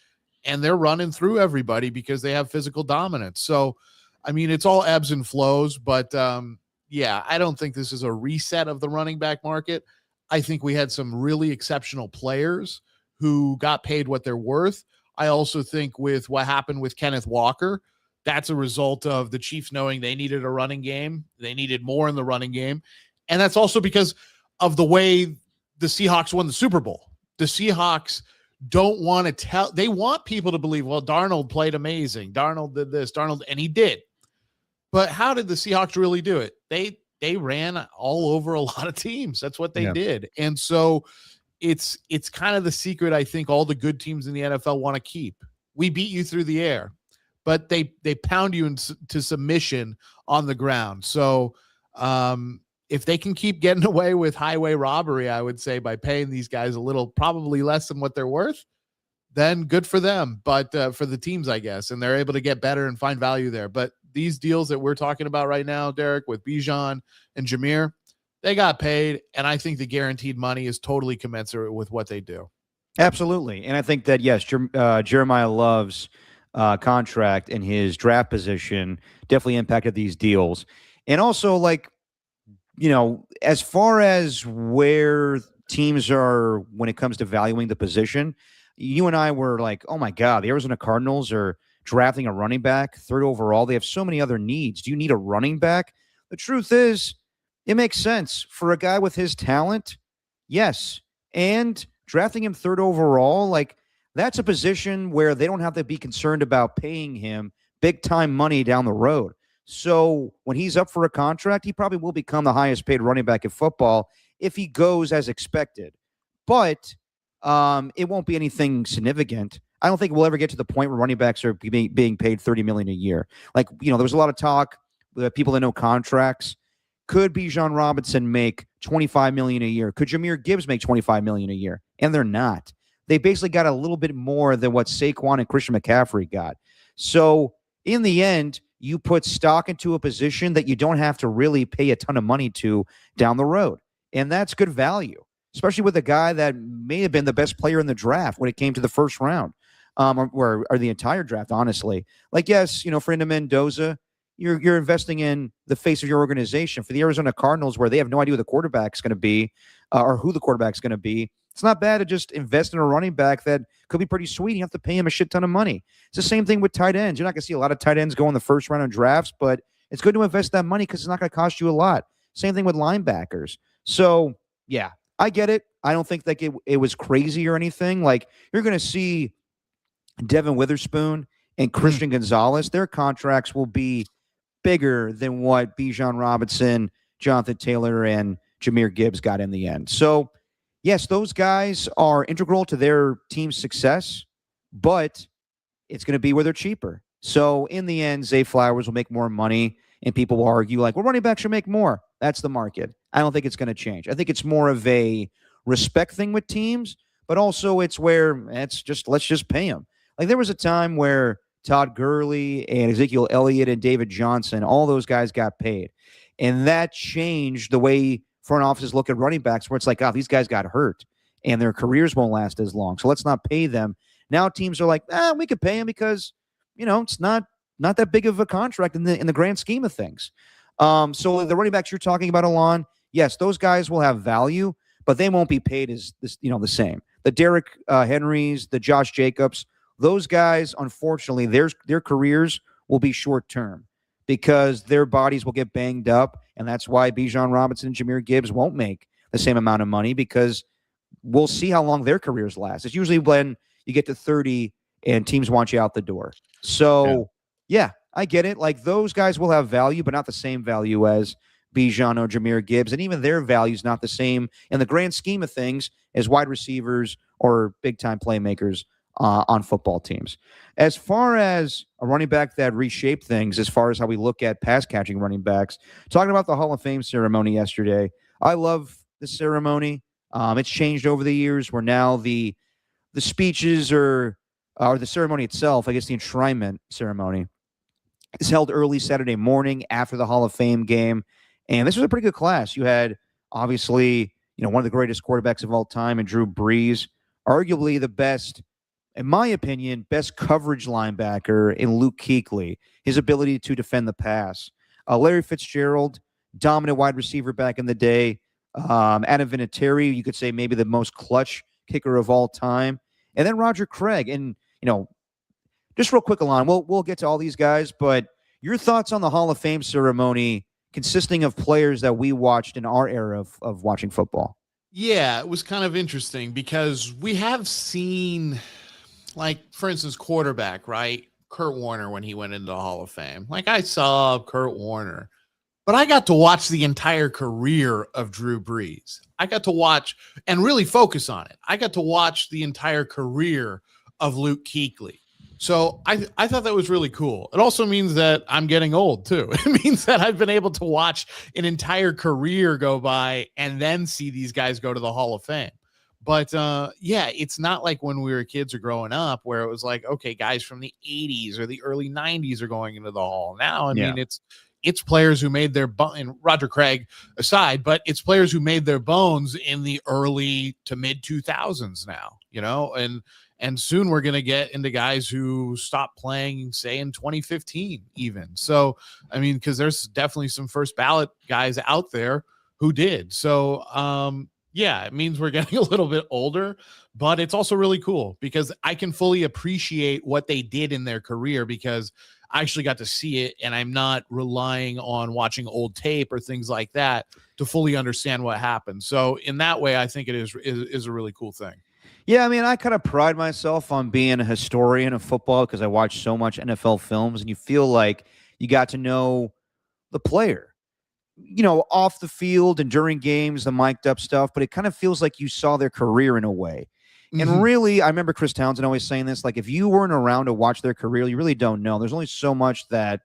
and they're running through everybody because they have physical dominance. So, I mean, it's all ebbs and flows, but I don't think this is a reset of the running back market. I think we had some really exceptional players who got paid what they're worth. I also think with what happened with Kenneth Walker, that's a result of the Chiefs knowing they needed a running game. They needed more in the running game. And that's also because of the way the Seahawks won the Super Bowl. The Seahawks don't want to tell, they want people to believe, well, Darnold played amazing. Darnold did this, and he did. But how did the Seahawks really do it? They ran all over a lot of teams. That's what they did. And so it's kind of the secret I think all the good teams in the NFL want to keep. We beat you through the air, but they pound you into submission on the ground. So if they can keep getting away with highway robbery, I would say by paying these guys a little, probably less than what they're worth, then good for them. But for the teams, I guess, and they're able to get better and find value there. But these deals that we're talking about right now, Derek, with Bijan and Jameer, they got paid, and I think the guaranteed money is totally commensurate with what they do. Absolutely. And I think that, yes, Jeremiah Love's contract and his draft position definitely impacted these deals. And also, like, you know, as far as where teams are when it comes to valuing the position, you and I were like, oh, my God, the Arizona Cardinals are drafting a running back, third overall. They have so many other needs. Do you need a running back? The truth is, it makes sense for a guy with his talent. Yes. And drafting him third overall, like, that's a position where they don't have to be concerned about paying him big time money down the road. So when he's up for a contract, he probably will become the highest paid running back in football if he goes as expected. But it won't be anything significant. I don't think we'll ever get to the point where running backs are being paid $30 million a year. Like, you know, there was a lot of talk with people that know contracts. Could Bijan Robinson make $25 million a year? Could Jahmyr Gibbs make $25 million a year? And they're not. They basically got a little bit more than what Saquon and Christian McCaffrey got. So in the end, you put stock into a position that you don't have to really pay a ton of money to down the road. And that's good value, especially with a guy that may have been the best player in the draft when it came to the first round, or the entire draft, honestly. Like, yes, you know, Fernando Mendoza, you're investing in the face of your organization. For the Arizona Cardinals, where they have no idea who the quarterback's going to be or who the quarterback's going to be, it's not bad to just invest in a running back that could be pretty sweet. You have to pay him a shit ton of money. It's the same thing with tight ends. You're not going to see a lot of tight ends go in the first round of drafts, but it's good to invest that money because it's not going to cost you a lot. Same thing with linebackers. So, yeah, I get it. I don't think like it was crazy or anything. Like, you're going to see Devin Witherspoon and Christian Gonzalez, their contracts will be bigger than what Bijan Robinson, Jonathan Taylor, and Jahmyr Gibbs got in the end. So, yes, those guys are integral to their team's success, but it's going to be where they're cheaper. So, in the end, Zay Flowers will make more money, and people will argue like, well, running backs should make more. That's the market. I don't think it's going to change. I think it's more of a respect thing with teams, but also it's where let's just pay them. Like, there was a time where Todd Gurley and Ezekiel Elliott and David Johnson, all those guys got paid. And that changed the way front offices look at running backs, where it's like, oh, these guys got hurt and their careers won't last as long, so let's not pay them. Now teams are like, we could pay him because, you know, it's not that big of a contract in the grand scheme of things. So the running backs you're talking about, Alon, yes, those guys will have value, but they won't be paid as this, you know, the same. The Derrick Henrys, the Josh Jacobs, those guys, unfortunately, their careers will be short term because their bodies will get banged up, and that's why Bijan Robinson and Jahmyr Gibbs won't make the same amount of money, because we'll see how long their careers last. It's usually when you get to 30 and teams want you out the door. So, yeah, I get it. Like, those guys will have value, but not the same value as Bijan or Jahmyr Gibbs, and even their value is not the same in the grand scheme of things as wide receivers or big-time playmakers on football teams. As far as a running back that reshaped things, as far as how we look at pass-catching running backs, talking about the Hall of Fame ceremony yesterday, I love the ceremony. It's changed over the years, where now the speeches or the ceremony itself, I guess the enshrinement ceremony, is held early Saturday morning after the Hall of Fame game. And this was a pretty good class. You had, obviously, you know, one of the greatest quarterbacks of all time, and Drew Brees, arguably the best, in my opinion, best coverage linebacker in Luke Kuechly, his ability to defend the pass. Larry Fitzgerald, dominant wide receiver back in the day. Adam Vinatieri, you could say maybe the most clutch kicker of all time. And then Roger Craig. And, just real quick, Alon, we'll get to all these guys, but your thoughts on the Hall of Fame ceremony consisting of players that we watched in our era of watching football. Yeah, it was kind of interesting because we have seen, like, for instance, quarterback, right? Kurt Warner when he went into the Hall of Fame. Like, I saw Kurt Warner, but I got to watch the entire career of Drew Brees. I got to watch and really focus on it. I got to watch the entire career of Luke Kuechly. So I thought that was really cool. It also means that I'm getting old too. It means that I've been able to watch an entire career go by and then see these guys go to the Hall of Fame. But yeah, it's not like when we were kids or growing up where it was like, okay, guys from the 80s or the early 90s are going into the Hall. Now, I mean, it's players who made their and Roger Craig aside, but it's players who made their bones in the early to mid 2000s now, and soon we're going to get into guys who stopped playing, say, in 2015 even. So, I mean, because there's definitely some first ballot guys out there who did. So, yeah, it means we're getting a little bit older, but it's also really cool because I can fully appreciate what they did in their career because I actually got to see it, and I'm not relying on watching old tape or things like that to fully understand what happened. So in that way, I think it is a really cool thing. Yeah, I mean, I kind of pride myself on being a historian of football because I watch so much NFL films, and you feel like you got to know the player, off the field and during games, the mic'd up stuff, but it kind of feels like you saw their career in a way. Mm-hmm. And really, I remember Chris Townsend always saying this, like, if you weren't around to watch their career, you really don't know. There's only so much that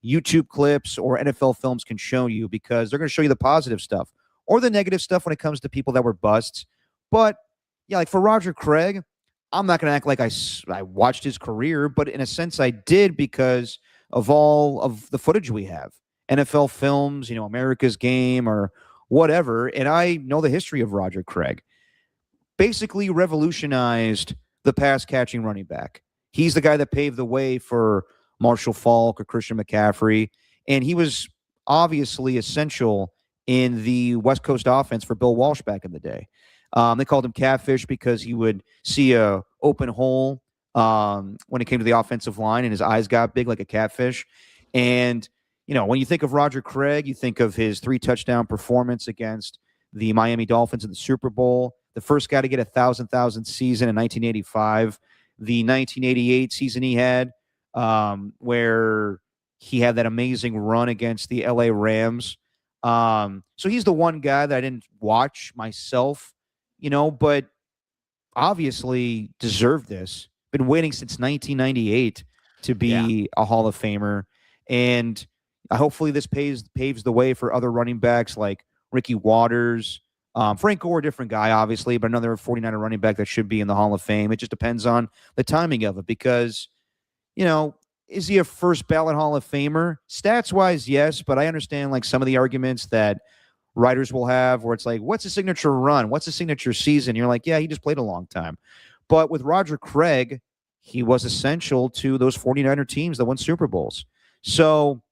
YouTube clips or NFL films can show you because they're going to show you the positive stuff or the negative stuff when it comes to people that were busts. But yeah, like for Roger Craig, I'm not going to act like I watched his career, but in a sense I did because of all of the footage we have. NFL films, America's Game or whatever, and I know the history of Roger Craig. Basically revolutionized the pass-catching running back. He's the guy that paved the way for Marshall Faulk or Christian McCaffrey, and he was obviously essential in the West Coast offense for Bill Walsh back in the day. They called him Catfish because he would see a open hole when it came to the offensive line, and his eyes got big like a catfish. And, when you think of Roger Craig, you think of his 3-touchdown performance against the Miami Dolphins in the Super Bowl, the first guy to get 1,000 season in 1985, the 1988 season he had where he had that amazing run against the LA Rams. So he's the one guy that I didn't watch myself, but obviously deserved this. Been waiting since 1998 to be a Hall of Famer. And hopefully this paves the way for other running backs like Ricky Waters. Frank Gore, a different guy, obviously, but another 49er running back that should be in the Hall of Fame. It just depends on the timing of it because, is he a first ballot Hall of Famer? Stats-wise, yes, but I understand like some of the arguments that writers will have where it's like, what's a signature run? What's a signature season? You're like, yeah, he just played a long time. But with Roger Craig, he was essential to those 49er teams that won Super Bowls. So,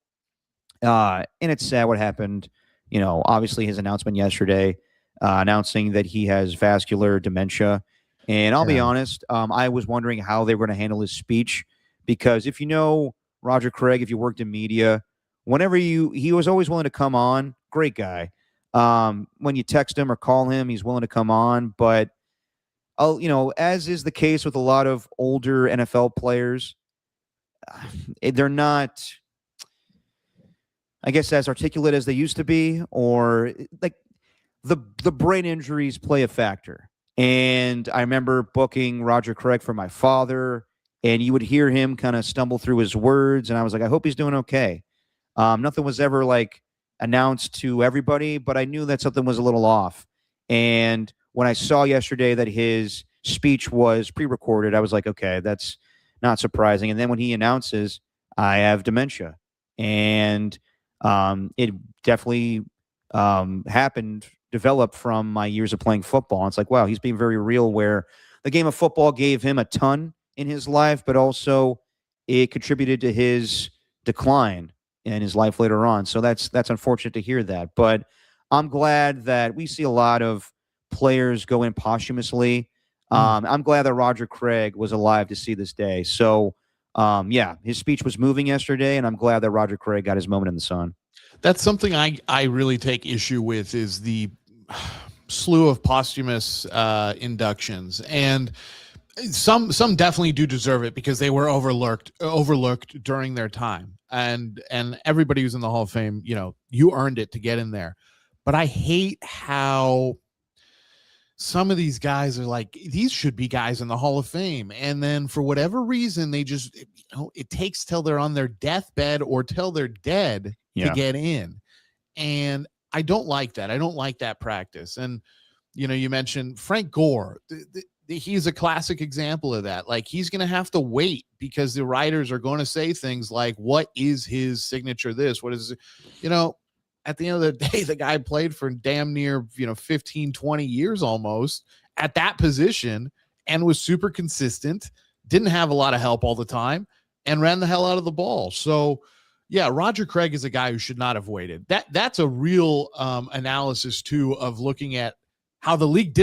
and it's sad what happened. Obviously his announcement yesterday, announcing that he has vascular dementia. And I'll be honest, I was wondering how they were going to handle his speech because if you know Roger Craig, if you worked in media, he was always willing to come on. Great guy. When you text him or call him, he's willing to come on. But, as is the case with a lot of older NFL players, they're not, I guess, as articulate as they used to be, or like the brain injuries play a factor. And I remember booking Roger Craig for my father, and you would hear him kind of stumble through his words. And I was like, I hope he's doing okay. Nothing was ever like announced to everybody, but I knew that something was a little off. And when I saw yesterday that his speech was pre-recorded, I was like, okay, that's not surprising. And then when he announces, I have dementia, and it definitely developed from my years of playing football. And it's like, wow, he's being very real where the game of football gave him a ton in his life, but also it contributed to his decline in his life later on. So that's unfortunate to hear that. But I'm glad that we see a lot of players go in posthumously. I'm glad that Roger Craig was alive to see this day. So, yeah, his speech was moving yesterday, and I'm glad that Roger Craig got his moment in the sun. That's something I really take issue with is the slew of posthumous inductions, and some definitely do deserve it because they were overlooked during their time, and everybody who's in the Hall of Fame, you earned it to get in there. But I hate how some of these guys are like, these should be guys in the Hall of Fame, and then for whatever reason they just, it takes till they're on their deathbed or till they're dead to get in. And I don't like that. I don't like that practice. And you mentioned Frank Gore. He's a classic example of that. Like, he's going to have to wait because the writers are going to say things like, what is his signature? What is, at the end of the day, the guy played for damn near, 15, 20 years almost at that position and was super consistent, didn't have a lot of help all the time, and ran the hell out of the ball. So, yeah, Roger Craig is a guy who should not have waited. That's a real analysis, too, of looking at how the league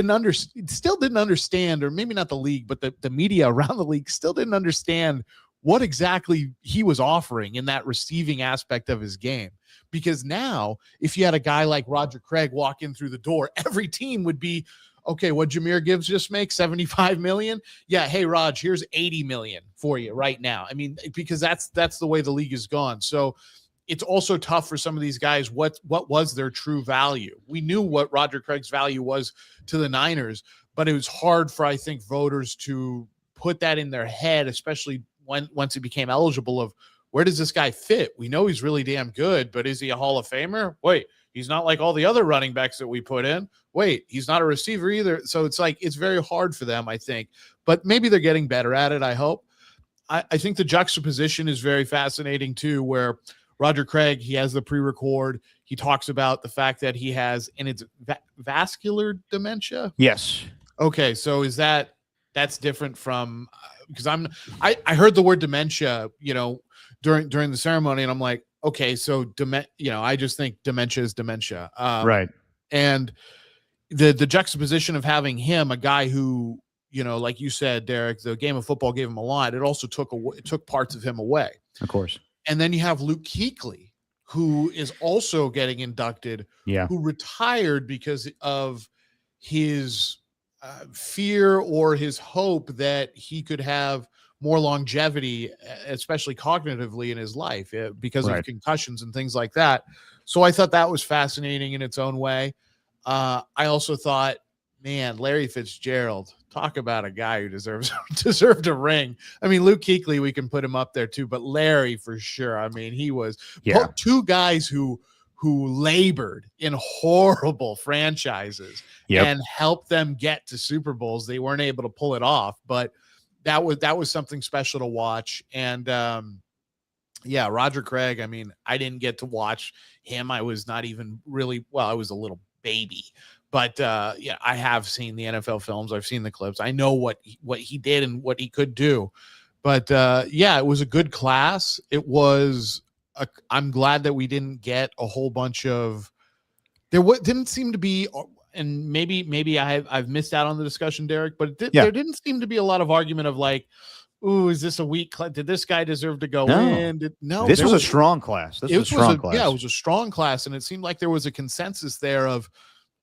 still didn't understand, or maybe not the league, but the media around the league still didn't understand what exactly he was offering in that receiving aspect of his game. Because now, if you had a guy like Roger Craig walk in through the door, every team would be, okay, what Jahmyr Gibbs just make, $75 million? Yeah, hey, Raj, here's $80 million for you right now. I mean, because that's the way the league has gone. So it's also tough for some of these guys. What was their true value? We knew what Roger Craig's value was to the Niners, but it was hard for, I think, voters to put that in their head, especially once he became eligible, of where does this guy fit? We know he's really damn good, but is he a Hall of Famer? Wait, he's not like all the other running backs that we put in. Wait, he's not a receiver either. So it's like, it's very hard for them, I think, but maybe they're getting better at it. I hope. I think the juxtaposition is very fascinating too, where Roger Craig, he has the pre-record. He talks about the fact that he has, and it's vascular dementia. Yes. Okay. So that's different from, because I heard the word dementia, during the ceremony, and I'm like, okay, so I just think dementia is dementia. Right. And the juxtaposition of having him, a guy who, like you said, Derek, the game of football gave him a lot. It also took parts of him away. Of course. And then you have Luke Kuechly, who is also getting inducted, who retired because of his fear or his hope that he could have more longevity, especially cognitively, in his life because of concussions and things like that. So I thought that was fascinating in its own way. I also thought, man, Larry Fitzgerald, talk about a guy who deserved a ring. I mean, Luke Kuechly, we can put him up there too, but Larry for sure. I mean, he was two guys who labored in horrible franchises and helped them get to Super Bowls. They weren't able to pull it off, but that was something special to watch. And Roger Craig, I mean, I didn't get to watch him. I was not even really, I was a little baby, but I have seen the NFL films. I've seen the clips. I know what he did and what he could do. But it was a good class. I'm glad that we didn't get a whole bunch of, didn't seem to be, and maybe I've missed out on the discussion, Derek, but there didn't seem to be a lot of argument of like, ooh, is this a weak class? Did this guy deserve to go in? This was a strong class. This was a strong class. Yeah, it was a strong class, and it seemed like there was a consensus there of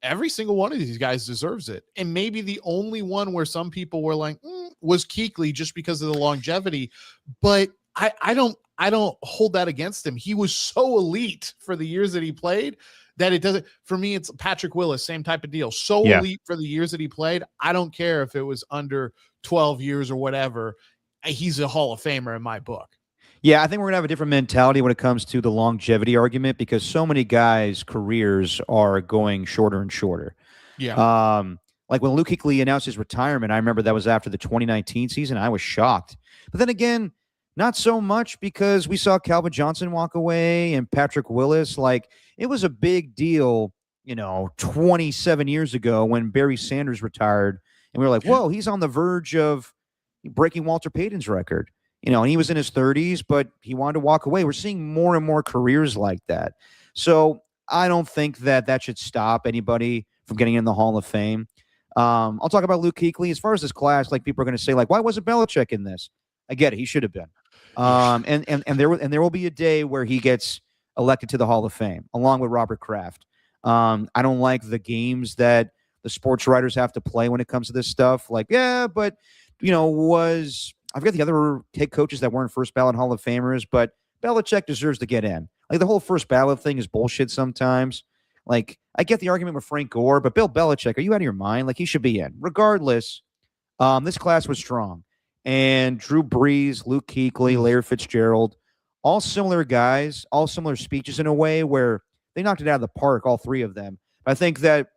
every single one of these guys deserves it. And maybe the only one where some people were like, was Kuechly, just because of the longevity. But I don't hold that against him. He was so elite for the years that he played that it doesn't, for me, it's Patrick Willis, same type of deal. So elite for the years that he played. I don't care if it was under 12 years or whatever. He's a Hall of Famer in my book. Yeah, I think we're going to have a different mentality when it comes to the longevity argument, because so many guys' careers are going shorter and shorter. Yeah. Like when Luke Kuechly announced his retirement, I remember that was after the 2019 season. I was shocked. But then again, not so much, because we saw Calvin Johnson walk away and Patrick Willis. Like, it was a big deal, 27 years ago when Barry Sanders retired. And we were like, whoa, he's on the verge of breaking Walter Payton's record. And he was in his 30s, but he wanted to walk away. We're seeing more and more careers like that. So I don't think that should stop anybody from getting in the Hall of Fame. I'll talk about Luke Kuechly. As far as this class, like people are going to say, like, why wasn't Belichick in this? I get it. He should have been. And there will be a day where he gets elected to the Hall of Fame along with Robert Kraft. I don't like the games that the sports writers have to play when it comes to this stuff. Like, yeah, but I forget the other head coaches that weren't first ballot Hall of Famers, but Belichick deserves to get in. Like the whole first ballot thing is bullshit sometimes. Like I get the argument with Frank Gore, but Bill Belichick, are you out of your mind? Like he should be in. Regardless, this class was strong. And Drew Brees, Luke Kuechly, Larry Fitzgerald, all similar guys, all similar speeches in a way where they knocked it out of the park, all three of them. I think that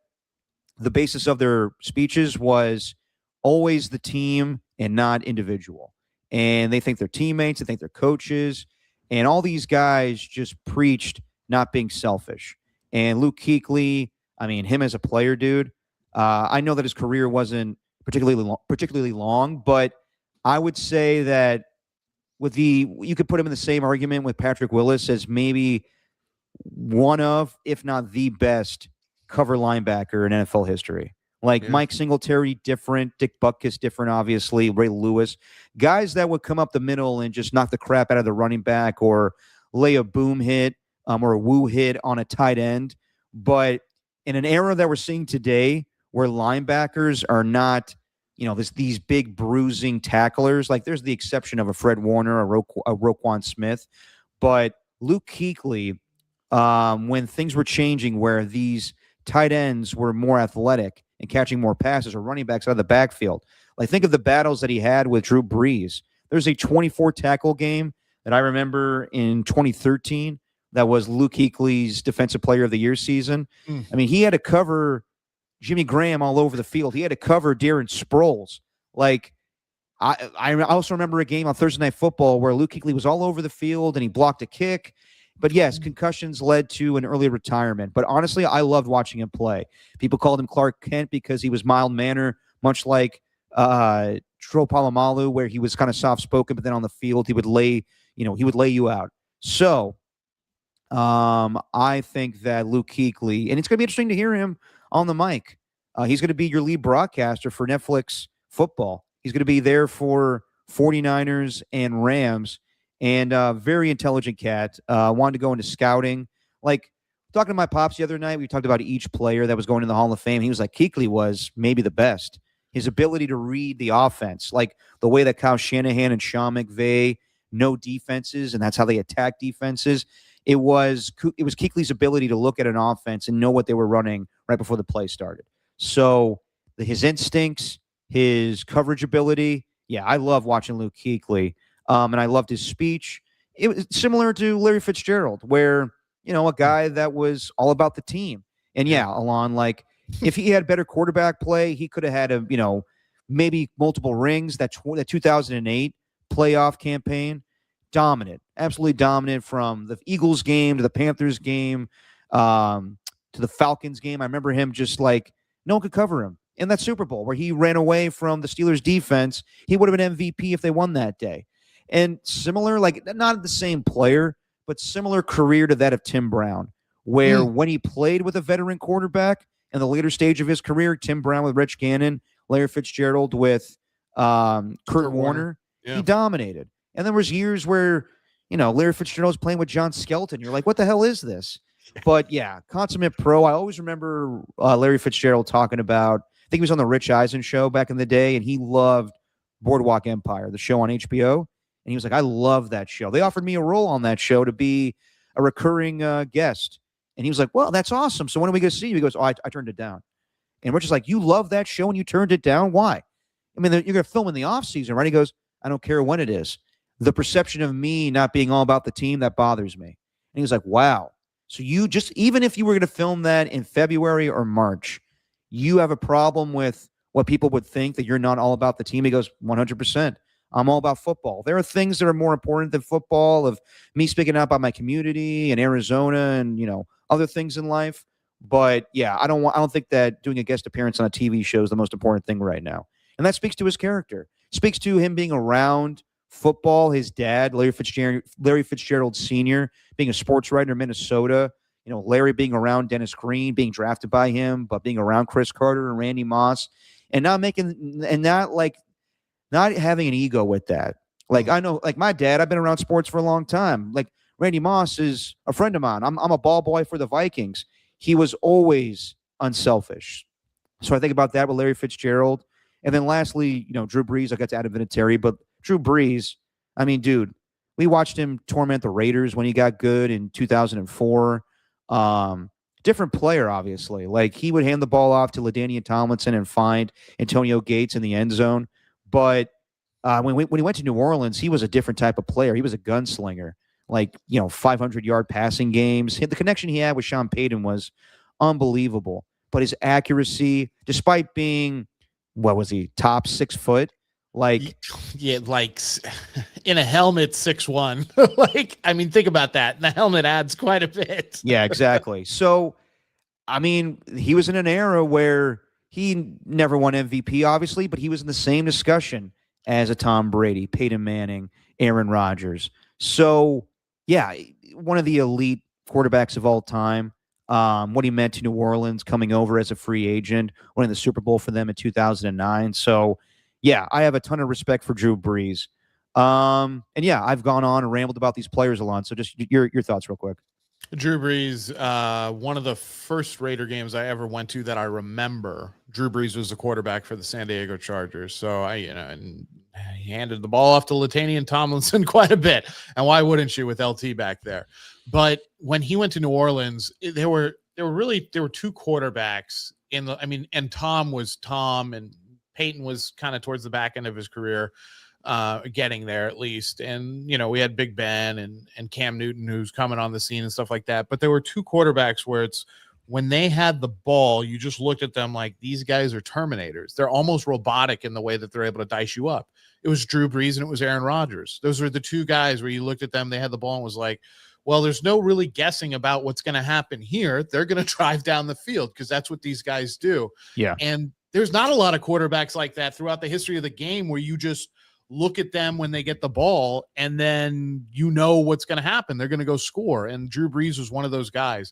the basis of their speeches was always the team and not individual. And they think they're teammates, they think they're coaches, and all these guys just preached not being selfish. And Luke Kuechly, I mean, him as a player, dude, I know that his career wasn't particularly long, but I would say that you could put him in the same argument with Patrick Willis as maybe one of, if not the best cover linebacker in NFL history. Like Mike Singletary, different. Dick Butkus, different, obviously. Ray Lewis. Guys that would come up the middle and just knock the crap out of the running back or lay a boom hit or a woo hit on a tight end. But in an era that we're seeing today where linebackers are not, these big bruising tacklers, like there's the exception of a Fred Warner, a Roquan Smith. But Luke Kuechly, when things were changing where these tight ends were more athletic and catching more passes or running backs out of the backfield. Like think of the battles that he had with Drew Brees. There's a 24 tackle game that I remember in 2013 that was Luke Kuechly's Defensive Player of the Year season. I mean, he had to cover Jimmy Graham all over the field. He had to cover Darren Sproles. Like I also remember a game on Thursday Night Football where Luke Kuechly was all over the field and he blocked a kick. But yes, concussions led to an early retirement. But honestly, I loved watching him play. People called him Clark Kent because he was mild-mannered, much like Tro Palomalu, where he was kind of soft-spoken, but then on the field he would lay you out. So I think that Luke Kuechly, and it's going to be interesting to hear him on the mic. He's going to be your lead broadcaster for Netflix football. He's going to be there for 49ers and Rams. And very intelligent cat. Wanted to go into scouting. Like talking to my pops the other night, we talked about each player that was going in the Hall of Fame. He was like, Kuechly was maybe the best. His ability to read the offense, like the way that Kyle Shanahan and Sean McVay know defenses, and that's how they attack defenses. It was Kuechly's ability to look at an offense and know what they were running right before the play started. So his instincts, his coverage ability. Yeah, I love watching Luke Kuechly. And I loved his speech. It was similar to Larry Fitzgerald, where, a guy that was all about the team. And Alon, like if he had better quarterback play, he could have had maybe multiple rings. That 2008 playoff campaign, dominant, absolutely dominant from the Eagles game to the Panthers game, to the Falcons game. I remember him just like no one could cover him in that Super Bowl where he ran away from the Steelers defense. He would have been MVP if they won that day. And similar, like not the same player, but similar career to that of Tim Brown, where when he played with a veteran quarterback in the later stage of his career, Tim Brown with Rich Gannon, Larry Fitzgerald with Kurt Warner, he dominated. And there was years where, Larry Fitzgerald was playing with John Skelton. You're like, what the hell is this? But yeah, consummate pro. I always remember Larry Fitzgerald talking about, I think he was on the Rich Eisen show back in the day, and he loved Boardwalk Empire, the show on HBO. And he was like, I love that show. They offered me a role on that show to be a recurring guest. And he was like, well, that's awesome. So when are we going to see you? He goes, I turned it down. And Rich is like, you love that show and you turned it down? Why? I mean, you're going to film in the off season, right? He goes, I don't care when it is. The perception of me not being all about the team, that bothers me. And he was like, wow. So you just, even if you were going to film that in February or March, you have a problem with what people would think that you're not all about the team? He goes, 100%. I'm all about football. There are things that are more important than football, of me speaking out about my community and Arizona and, other things in life. But yeah, I don't think that doing a guest appearance on a TV show is the most important thing right now. And that speaks to his character. Speaks to him being around football. His dad, Larry Fitzgerald Sr., being a sports writer in Minnesota, Larry being around Dennis Green, being drafted by him, but being around Chris Carter and Randy Moss, and not having an ego with that. Like, I know, like my dad, I've been around sports for a long time. Like, Randy Moss is a friend of mine. I'm a ball boy for the Vikings. He was always unselfish. So I think about that with Larry Fitzgerald. And then lastly, Drew Brees. I got to add Vinatieri, but Drew Brees, I mean, dude, we watched him torment the Raiders when he got good in 2004. Different player, obviously. Like, he would hand the ball off to LaDainian Tomlinson and find Antonio Gates in the end zone. But when he went to New Orleans, he was a different type of player. He was a gunslinger. Like, 500-yard passing games. The connection he had with Sean Payton was unbelievable. But his accuracy, despite being, what was he, top 6 foot? Like, yeah, like in a helmet, 6'1". Like, I mean, think about that. And the helmet adds quite a bit. Yeah, exactly. So, I mean, he was in an era where he never won MVP, obviously, but he was in the same discussion as a Tom Brady, Peyton Manning, Aaron Rodgers. So, yeah, one of the elite quarterbacks of all time. What he meant to New Orleans coming over as a free agent, winning the Super Bowl for them in 2009. So, yeah, I have a ton of respect for Drew Brees. And yeah, I've gone on and rambled about these players a lot. So just your thoughts real quick. Drew Brees, one of the first Raider games I ever went to that I remember, Drew Brees was the quarterback for the San Diego Chargers. So and he handed the ball off to LaDainian Tomlinson quite a bit. And why wouldn't you with LT back there? But when he went to New Orleans, there were two quarterbacks and Tom was Tom, and Peyton was kind of towards the back end of his career, getting there at least. And, we had Big Ben and Cam Newton, who's coming on the scene and stuff like that. But there were two quarterbacks where it's, when they had the ball, you just looked at them like, these guys are Terminators. They're almost robotic in the way that they're able to dice you up. It was Drew Brees and it was Aaron Rodgers. Those were the two guys where you looked at them, they had the ball and was like, well, there's no really guessing about what's going to happen here. They're going to drive down the field because that's what these guys do. Yeah. And there's not a lot of quarterbacks like that throughout the history of the game where you just look at them when they get the ball and then what's going to happen. They're going to go score. And Drew Brees was one of those guys.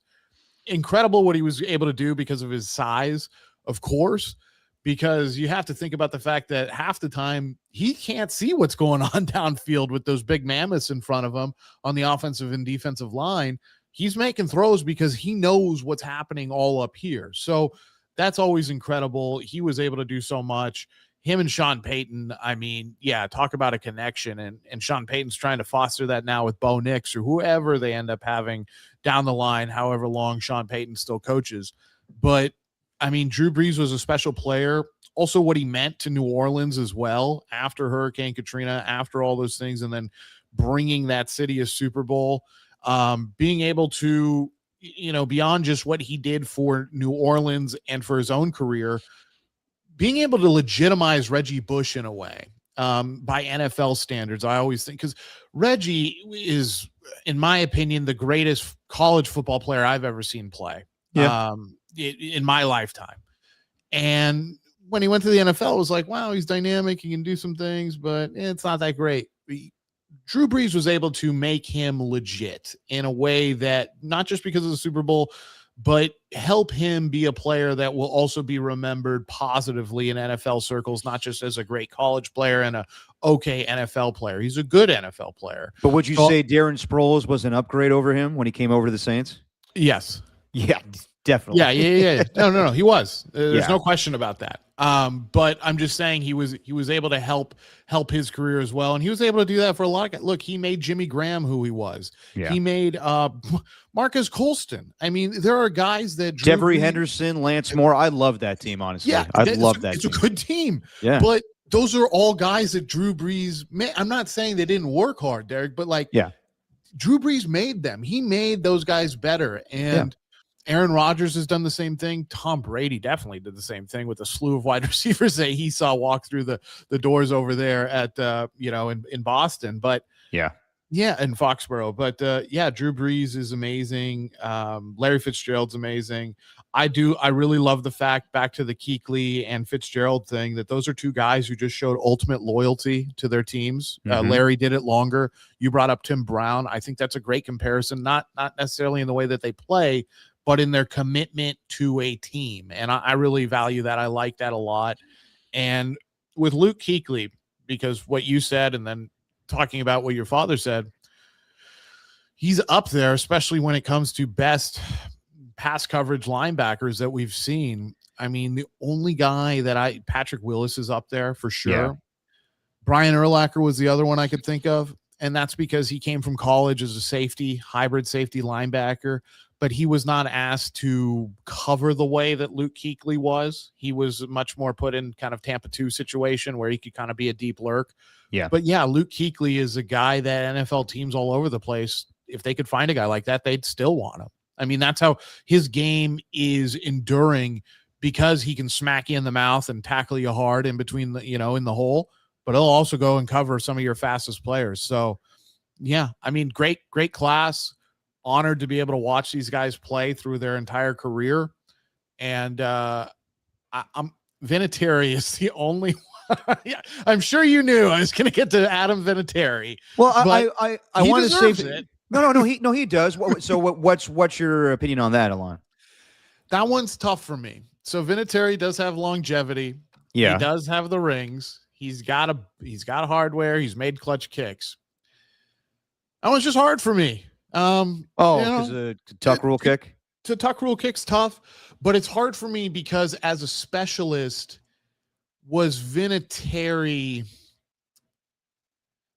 Incredible what he was able to do because of his size, of course, because you have to think about the fact that half the time he can't see what's going on downfield with those big mammoths in front of him on the offensive and defensive line. He's making throws because he knows what's happening all up here. So that's always incredible. He was able to do so much. Him and Sean Payton, I mean, yeah, talk about a connection. And Sean Payton's trying to foster that now with Bo Nix or whoever they end up having down the line, however long Sean Payton still coaches. But, I mean, Drew Brees was a special player. Also what he meant to New Orleans as well after Hurricane Katrina, after all those things, and then bringing that city a Super Bowl, being able to, beyond just what he did for New Orleans and for his own career, being able to legitimize Reggie Bush in a way, by NFL standards. I always think, because Reggie is, in my opinion, the greatest college football player I've ever seen play. Yeah. In my lifetime. And when he went to the NFL, it was like, wow, he's dynamic. He can do some things, but it's not that great. Drew Brees was able to make him legit in a way that, not just because of the Super Bowl, but help him be a player that will also be remembered positively in NFL circles, not just as a great college player and a okay NFL player. He's a good NFL player. But would you say Darren Sproles was an upgrade over him when he came over to the Saints? Yes. Yeah, definitely. Yeah. No. He was. There's no question about that. But I'm just saying he was able to help his career as well, and he was able to do that for a lot of guys. Look, he made Jimmy Graham who he was. Yeah. He made Marcus Colston. I mean, there are guys that Devery Henderson, Lance Moore. I love that team, honestly. Yeah, I love that. It's team. A good team. Yeah, but those are all guys that Drew Brees made. I'm not saying they didn't work hard, Derek, but Drew Brees made them. He made those guys better, and Aaron Rodgers has done the same thing. Tom Brady definitely did the same thing with a slew of wide receivers that he saw walk through the doors over there at in Boston. But Yeah, in Foxborough. But yeah, Drew Brees is amazing. Larry Fitzgerald's amazing. I really love the fact, back to the Kuechly and Fitzgerald thing, that those are two guys who just showed ultimate loyalty to their teams. Larry did it longer. You brought up Tim Brown. I think that's a great comparison, not necessarily in the way that they play, but in their commitment to a team. And I really value that. I like that a lot. And with Luke Kuechly, because what you said, and then talking about what your father said, he's up there, especially when it comes to best pass coverage linebackers that we've seen. I mean, the only guy that Patrick Willis is up there for sure. Yeah. Brian Urlacher was the other one I could think of. And that's because he came from college as a safety, hybrid safety linebacker, but he was not asked to cover the way that Luke Kuechly was. He was much more put in kind of Tampa 2 situation where he could kind of be a deep lurk. Yeah. But yeah, Luke Kuechly is a guy that NFL teams all over the place, if they could find a guy like that, they'd still want him. I mean, that's how his game is enduring, because he can smack you in the mouth and tackle you hard in between the, in the hole, but he'll also go and cover some of your fastest players. So yeah, I mean, great class. Honored to be able to watch these guys play through their entire career. And I'm Vinatieri is the only one. Yeah, I'm sure you knew I was going to get to Adam Vinatieri. Well, I want to say it. No, he does. What's your opinion on that, Alon? That one's tough for me. So Vinatieri does have longevity. Yeah. He does have the rings. He's got hardware. He's made clutch kicks. That one's just hard for me. Because a tuck rule kick? To tuck rule kick's tough, but it's hard for me because as a specialist, was Vinatieri.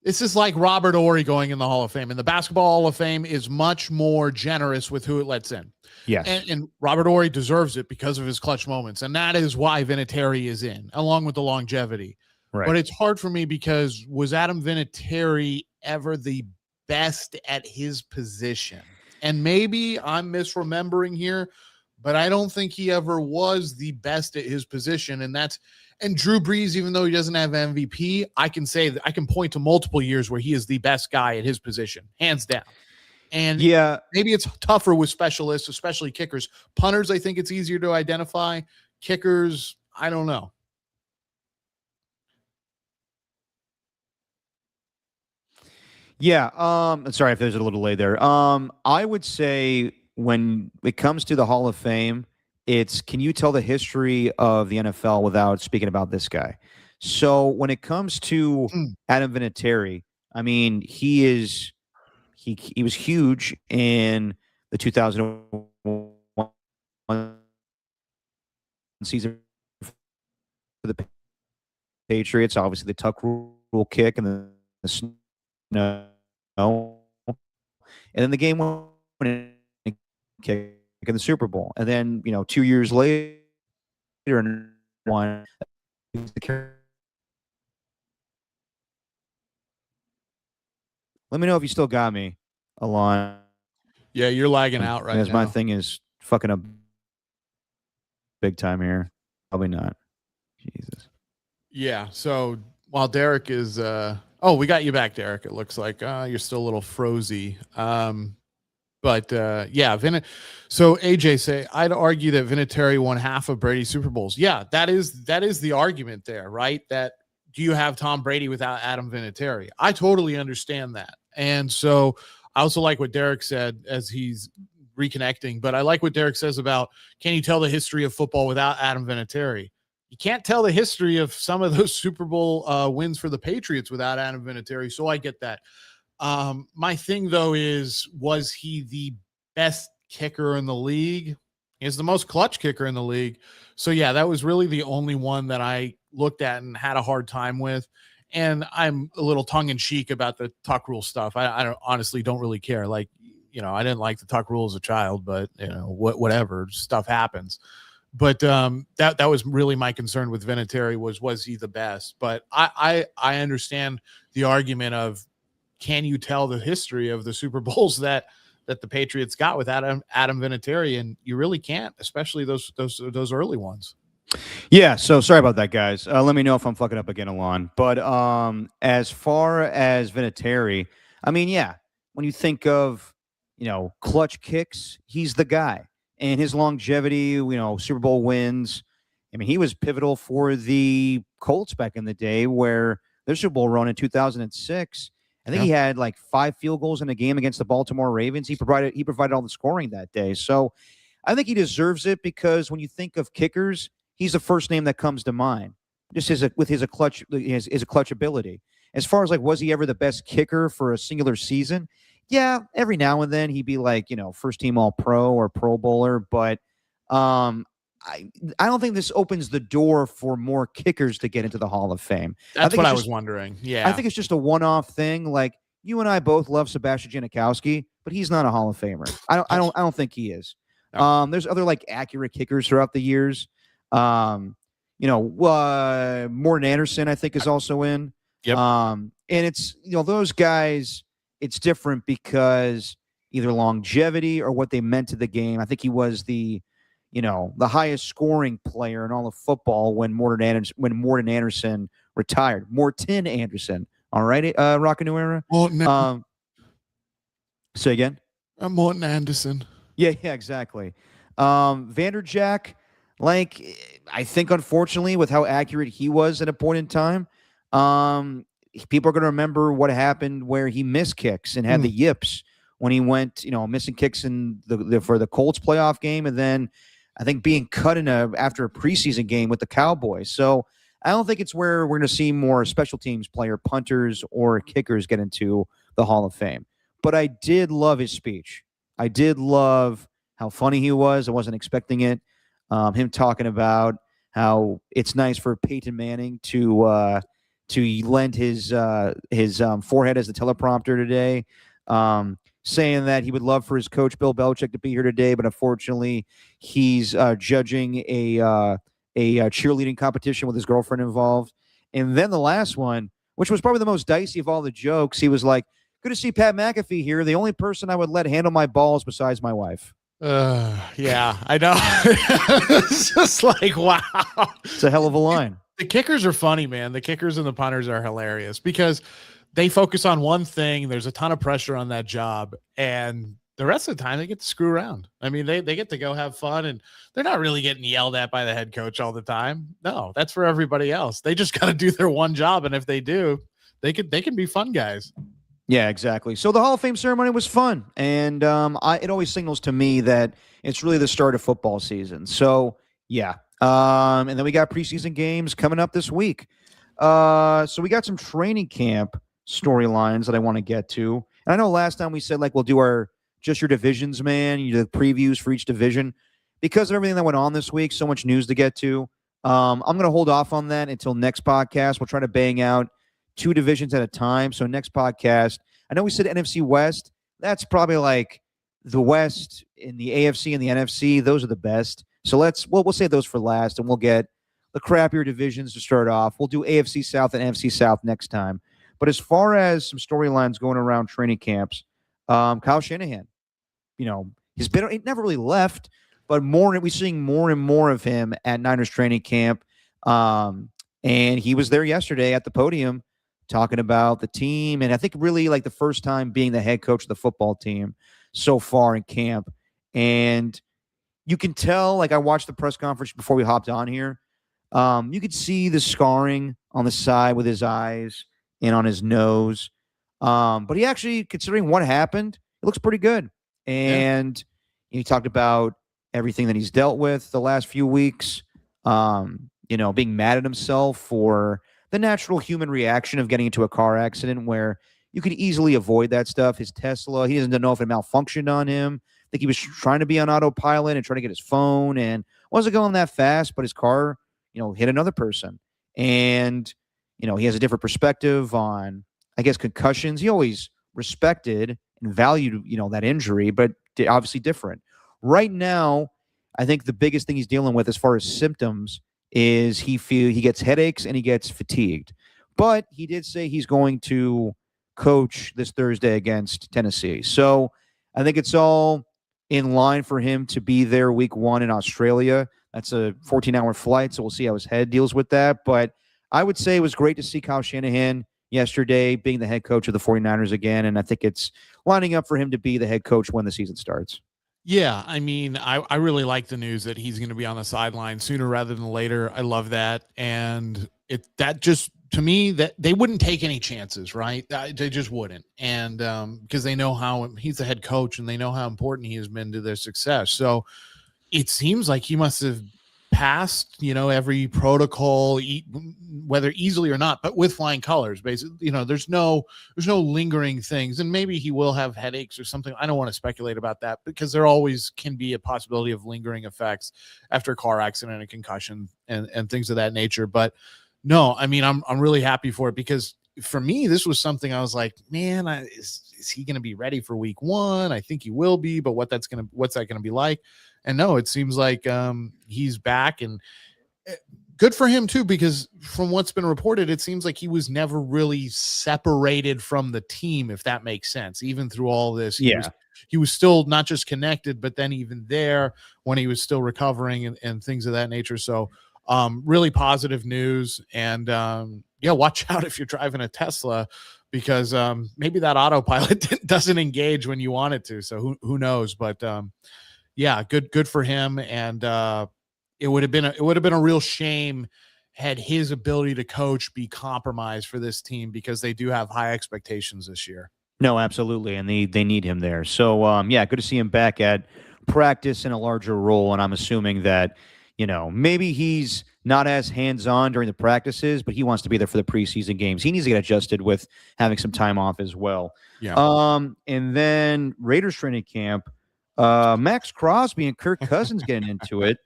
This is like Robert Horry going in the Hall of Fame. And the Basketball Hall of Fame is much more generous with who it lets in. Yes. And Robert Horry deserves it because of his clutch moments. And that is why Vinatieri is in, along with the longevity. Right. But it's hard for me because was Adam Vinatieri ever the best at his position? And maybe I'm misremembering here, but I don't think he ever was the best at his position. And Drew Brees, even though he doesn't have MVP, I can say that I can point to multiple years where he is the best guy at his position, hands down. And yeah, maybe it's tougher with specialists, especially kickers. Punters, I think it's easier to identify. Kickers, I don't know. Yeah. Sorry if there's a little delay there. I would say when it comes to the Hall of Fame, it's, can you tell the history of the NFL without speaking about this guy? So when it comes to Adam Vinatieri, I mean, he was huge in the 2001 season for the Patriots. Obviously, the tuck rule kick and the snow, and then the game winning kick in the Super Bowl, and then 2 years later, and one. Let me know if you still got me, Alon. Yeah, you're lagging out right now. My thing is fucking up big time here. Probably not. Jesus. Yeah. So while Derek is, we got you back, Derek. It looks like you're still a little frozy. But yeah, so AJ say, I'd argue that Vinatieri won half of Brady's Super Bowls. Yeah, that is the argument there, right? That do you have Tom Brady without Adam Vinatieri? I totally understand that. And so I also like what Derek said as he's reconnecting, but I like what Derek says about, can you tell the history of football without Adam Vinatieri? You can't tell the history of some of those Super Bowl wins for the Patriots without Adam Vinatieri. So I get that. My thing though is, was he the best kicker in the league? He's the most clutch kicker in the league. So yeah, that was really the only one that I looked at and had a hard time with. And I'm a little tongue in cheek about the tuck rule stuff. I honestly don't really care. Like, I didn't like the tuck rule as a child, but whatever, stuff happens. But that was really my concern with Vinatieri, was he the best? But I understand the argument of, can you tell the history of the Super Bowls that the Patriots got with Adam Vinatieri? And you really can't, especially those early ones. Yeah, so sorry about that, guys. Let me know if I'm fucking up again, Alon. But as far as Vinatieri, I mean, yeah, when you think of, clutch kicks, he's the guy. And his longevity, Super Bowl wins. I mean, he was pivotal for the Colts back in the day where their Super Bowl run in 2006. I think Yeah. he had like 5 field goals in a game against the Baltimore Ravens. He provided all the scoring that day. So I think he deserves it because when you think of kickers, he's the first name that comes to mind. Just with his clutch ability. As far as like, was he ever the best kicker for a singular season? Yeah, every now and then he'd be like, first team All Pro or Pro Bowler, but um, I don't think this opens the door for more kickers to get into the Hall of Fame. That's think what it's I was just- wondering. Yeah. I think it's just a one-off thing. Like you and I both love Sebastian Janikowski, but he's not a Hall of Famer. I don't think he is. No. There's other like accurate kickers throughout the years. Morton Anderson, I think, is also in. Yep. And it's those guys. It's different because either longevity or what they meant to the game. I think he was the highest scoring player in all of football when Morton Anderson retired. Morton Anderson. All right, Rock New Era. Morton, Say again. Morton Anderson. Yeah, exactly. Vanderjack, like I think unfortunately with how accurate he was at a point in time, people are going to remember what happened where he missed kicks and had the yips when he went, missing kicks in for the Colts playoff game, and then I think being cut after a preseason game with the Cowboys. So I don't think it's where we're going to see more special teams player, punters or kickers get into the Hall of Fame. But I did love his speech. I did love how funny he was. I wasn't expecting it. Him talking about how it's nice for Peyton Manning to lend his forehead as the teleprompter today, saying that he would love for his coach Bill Belichick to be here today, but unfortunately he's judging a cheerleading competition with his girlfriend involved. And then the last one, which was probably the most dicey of all the jokes, he was like, "Good to see Pat McAfee here. The only person I would let handle my balls besides my wife." Yeah, I know. It's just like, wow. It's a hell of a line. The kickers are funny, man. The kickers and the punters are hilarious because they focus on one thing. There's a ton of pressure on that job, and the rest of the time they get to screw around. I mean, they get to go have fun, and they're not really getting yelled at by the head coach all the time. No, that's for everybody else. They just got to do their one job, and if they do, they can be fun guys. Yeah, exactly. So the Hall of Fame ceremony was fun, and it always signals to me that it's really the start of football season. So yeah, and then we got preseason games coming up this week. So we got some training camp storylines that I want to get to. And I know last time we said like we'll do our just your divisions, man. You do the previews for each division because of everything that went on this week. So much news to get to. I'm going to hold off on that until next podcast. We'll try to bang out 2 divisions at a time. So next podcast, I know we said NFC West. That's probably like the West in the AFC and the NFC. Those are the best. So we'll save those for last, and we'll get the crappier divisions to start off. We'll do AFC South and NFC South next time. But as far as some storylines going around training camps, Kyle Shanahan, he never really left, but we're seeing more and more of him at Niners training camp. And he was there yesterday at the podium talking about the team. And I think really like the first time being the head coach of the football team so far in camp. And you can tell, like I watched the press conference before we hopped on here. You could see the scarring on the side with his eyes and on his nose. But he actually, considering what happened, it looks pretty good. And he talked about everything that he's dealt with the last few weeks, being mad at himself for the natural human reaction of getting into a car accident where you could easily avoid that stuff. His Tesla, he doesn't know if it malfunctioned on him. I think he was trying to be on autopilot and trying to get his phone and wasn't going that fast, but his car, hit another person. And, he has a different perspective on, I guess, concussions. He always respected and valued, that injury, but obviously different. Right now, I think the biggest thing he's dealing with as far as symptoms is he gets headaches and he gets fatigued. But he did say he's going to coach this Thursday against Tennessee. So I think it's all in line for him to be there week 1 in Australia. That's a 14-hour flight, so we'll see how his head deals with that. But I would say it was great to see Kyle Shanahan yesterday, being the head coach of the 49ers again. And I think it's lining up for him to be the head coach when the season starts. Yeah, I mean, I really like the news that he's going to be on the sideline sooner rather than later. I love that, and that just to me that they wouldn't take any chances, right? They just wouldn't, and because they know how he's the head coach and they know how important he has been to their success. So it seems like he must have passed, every protocol, whether easily or not, but with flying colors. Basically, there's no lingering things, and maybe he will have headaches or something. I don't want to speculate about that because there always can be a possibility of lingering effects after a car accident, and concussion, and things of that nature. But no, I mean, I'm really happy for it because for me, this was something I was like, man, is he going to be ready for week 1? I think he will be, but what's that going to be like? And no, it seems like he's back, and good for him too, because from what's been reported, it seems like he was never really separated from the team, if that makes sense. Even through all this, he was still not just connected, but then even there when he was still recovering and things of that nature. So really positive news. And watch out if you're driving a Tesla, because maybe that autopilot doesn't engage when you want it to. So who knows? But yeah, good for him. And it would have been a real shame had his ability to coach be compromised for this team, because they do have high expectations this year. No, absolutely, and they need him there. So good to see him back at practice in a larger role. And I'm assuming that maybe he's not as hands-on during the practices, but he wants to be there for the preseason games. He needs to get adjusted with having some time off as well. Yeah. And then Raiders training camp. Max Crosby and Kirk Cousins getting into it.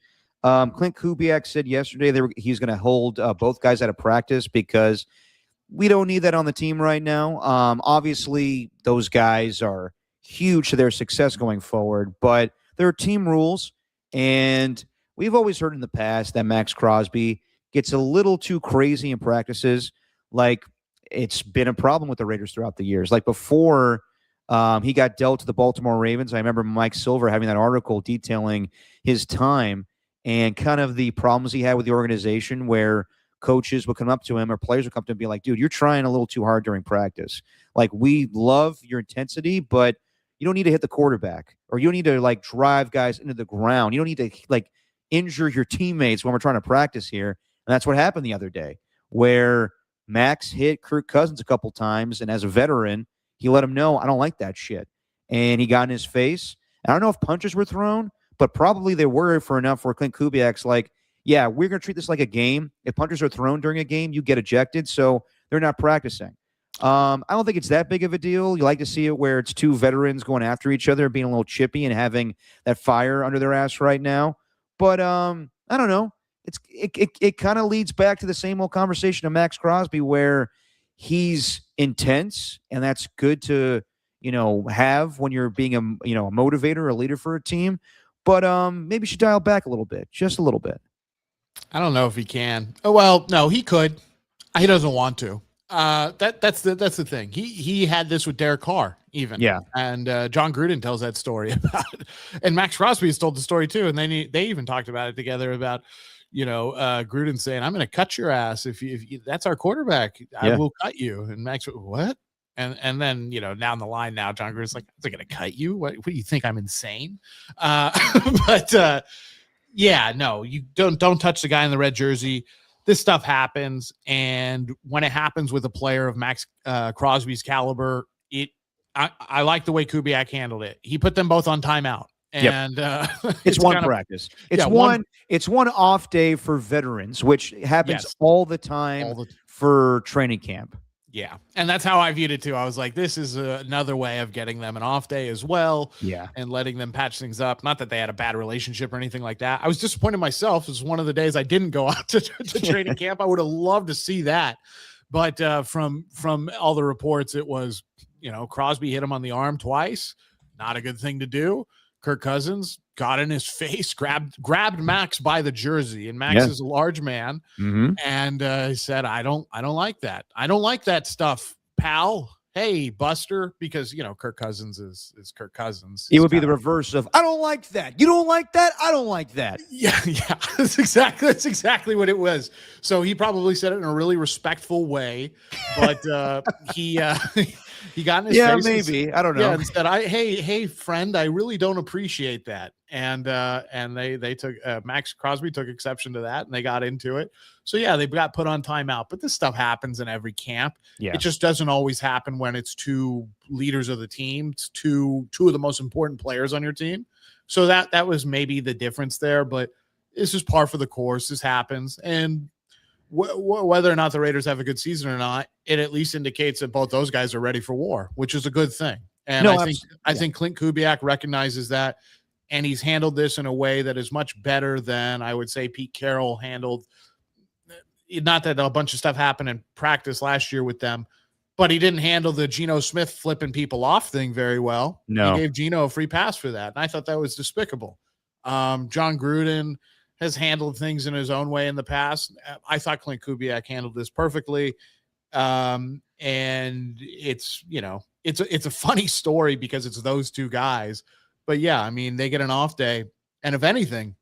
Clint Kubiak said yesterday he's going to hold both guys out of practice because we don't need that on the team right now. Obviously, those guys are huge to their success going forward, but there are team rules, and we've always heard in the past that Max Crosby gets a little too crazy in practices. Like, it's been a problem with the Raiders throughout the years. Like before he got dealt to the Baltimore Ravens, I remember Mike Silver having that article detailing his time and kind of the problems he had with the organization, where coaches would come up to him or players would come up to him and be like, dude, you're trying a little too hard during practice. Like, we love your intensity, but you don't need to hit the quarterback, or you don't need to drive guys into the ground. You don't need to injure your teammates when we're trying to practice here. And that's what happened the other day, where Max hit Kirk Cousins a couple times, and as a veteran, he let him know, I don't like that shit. And he got in his face. I don't know if punches were thrown, but probably they were for enough where Clint Kubiak's like, yeah, we're going to treat this like a game. If punches are thrown during a game, you get ejected. So they're not practicing. I don't think it's that big of a deal. You like to see it where it's two veterans going after each other, being a little chippy and having that fire under their ass right now. But I don't know. It kind of leads back to the same old conversation of Max Crosby, where he's intense, and that's good to have when you're being a motivator, a leader for a team. But maybe you should dial back a little bit, just a little bit. I don't know if he can. Oh, well, no, he could. He doesn't want to. That's the thing. He had this with Derek Carr even. Yeah. And John Gruden tells that story about it. And Max Crosby has told the story too. And they even talked about it together about, Gruden saying, I'm going to cut your ass. If you that's our quarterback, I will cut you. And Max, what? And then, down the line now, John Gruden's like, I'm going to cut you. What do you think? I'm insane. But yeah, no, you don't touch the guy in the red jersey. This stuff happens, and when it happens with a player of Max Crosby's caliber, I like the way Kubiak handled it. He put them both on timeout, and it's one practice. It's one off day for veterans, which happens all the time for training camp. Yeah, and that's how I viewed it too. I was like, this is another way of getting them an off day as well, and letting them patch things up. Not that they had a bad relationship or anything like that. I was disappointed myself. It was one of the days I didn't go out to training camp. I would have loved to see that, but from all the reports, it was Crosby hit him on the arm twice. Not a good thing to do. Kirk Cousins got in his face, grabbed Max by the jersey, and Max is a large man, and he said, "I don't like that. I don't like that stuff, pal." hey, Buster, because, Kirk Cousins is Kirk Cousins. It He's would be the kinda- reverse of, I don't like that. You don't like that? I don't like that. Yeah, yeah. That's exactly what it was. So he probably said it in a really respectful way, but he he got in his Yeah, face. maybe. I don't know. Yeah, and said, hey, friend, I really don't appreciate that. And they took Max Crosby took exception to that, and they got into it. So yeah, they got put on timeout. But this stuff happens in every camp. Yeah. It just doesn't always happen when it's two leaders of the team, it's two of the most important players on your team. So that was maybe the difference there, but this is par for the course. This happens, and whether or not the Raiders have a good season or not, it at least indicates that both those guys are ready for war, which is a good thing. And No, I think Clint Kubiak recognizes that, and he's handled this in a way that is much better than I would say Pete Carroll handled. Not that a bunch of stuff happened in practice last year with them, but he didn't handle the Geno Smith flipping people off thing very well. No. He gave Geno a free pass for that, and I thought that was despicable. John Gruden has handled things in his own way in the past. I thought Clint Kubiak handled this perfectly. And it's, it's a funny story because it's those two guys. But yeah, I mean, they get an off day. And if anything,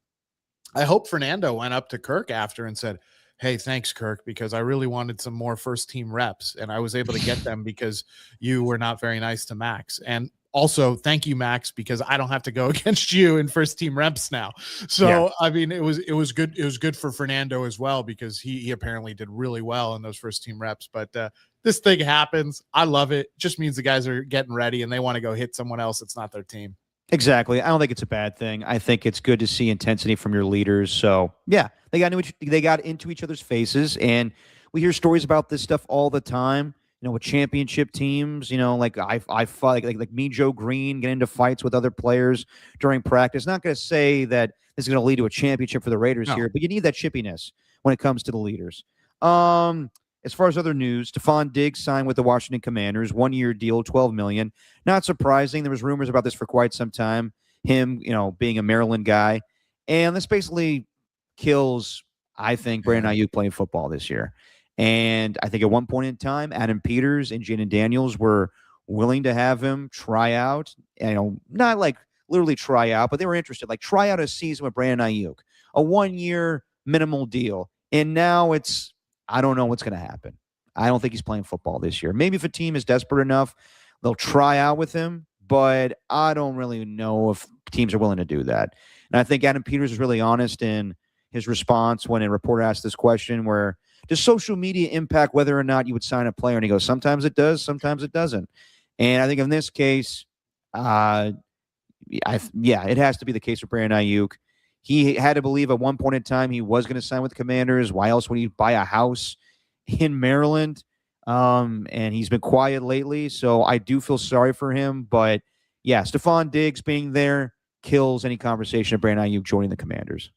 I hope Fernando went up to Kirk after and said, hey, thanks, Kirk, because I really wanted some more first team reps, and I was able to get them because you were not very nice to Max. And also, thank you, Max, because I don't have to go against you in first team reps now. So, yeah. I mean, it was good. It was good for Fernando as well, because he apparently did really well in those first team reps. But this thing happens. I love it. Just means the guys are getting ready and they want to go hit someone else. It's not their team. Exactly. I don't think it's a bad thing. I think it's good to see intensity from your leaders. So, yeah, they got into each other's faces, and we hear stories about this stuff all the time. With championship teams, like I fought like me, Joe Green, get into fights with other players during practice. Not going to say that this is going to lead to a championship for the Raiders here, but you need that chippiness when it comes to the leaders. As far as other news, Stephon Diggs signed with the Washington Commanders, 1-year deal, $12 million. Not surprising. There was rumors about this for quite some time. Him, being a Maryland guy, and this basically kills, I think, Brandon Ayuk playing football this year. And I think at one point in time, Adam Peters and Jaden Daniels were willing to have him try out. Not like literally try out, but they were interested. Like try out a season with Brandon Ayuk, a 1-year minimal deal. And now I don't know what's going to happen. I don't think he's playing football this year. Maybe if a team is desperate enough, they'll try out with him, but I don't really know if teams are willing to do that. And I think Adam Peters is really honest in his response when a reporter asked this question, where does social media impact whether or not you would sign a player? And he goes, sometimes it does, sometimes it doesn't. And I think in this case, it has to be the case with Brandon Ayuk. He had to believe at one point in time he was going to sign with the Commanders. Why else would he buy a house in Maryland? And he's been quiet lately, so I do feel sorry for him. But, yeah, Stephon Diggs being there kills any conversation of Brandon Ayuk joining the Commanders.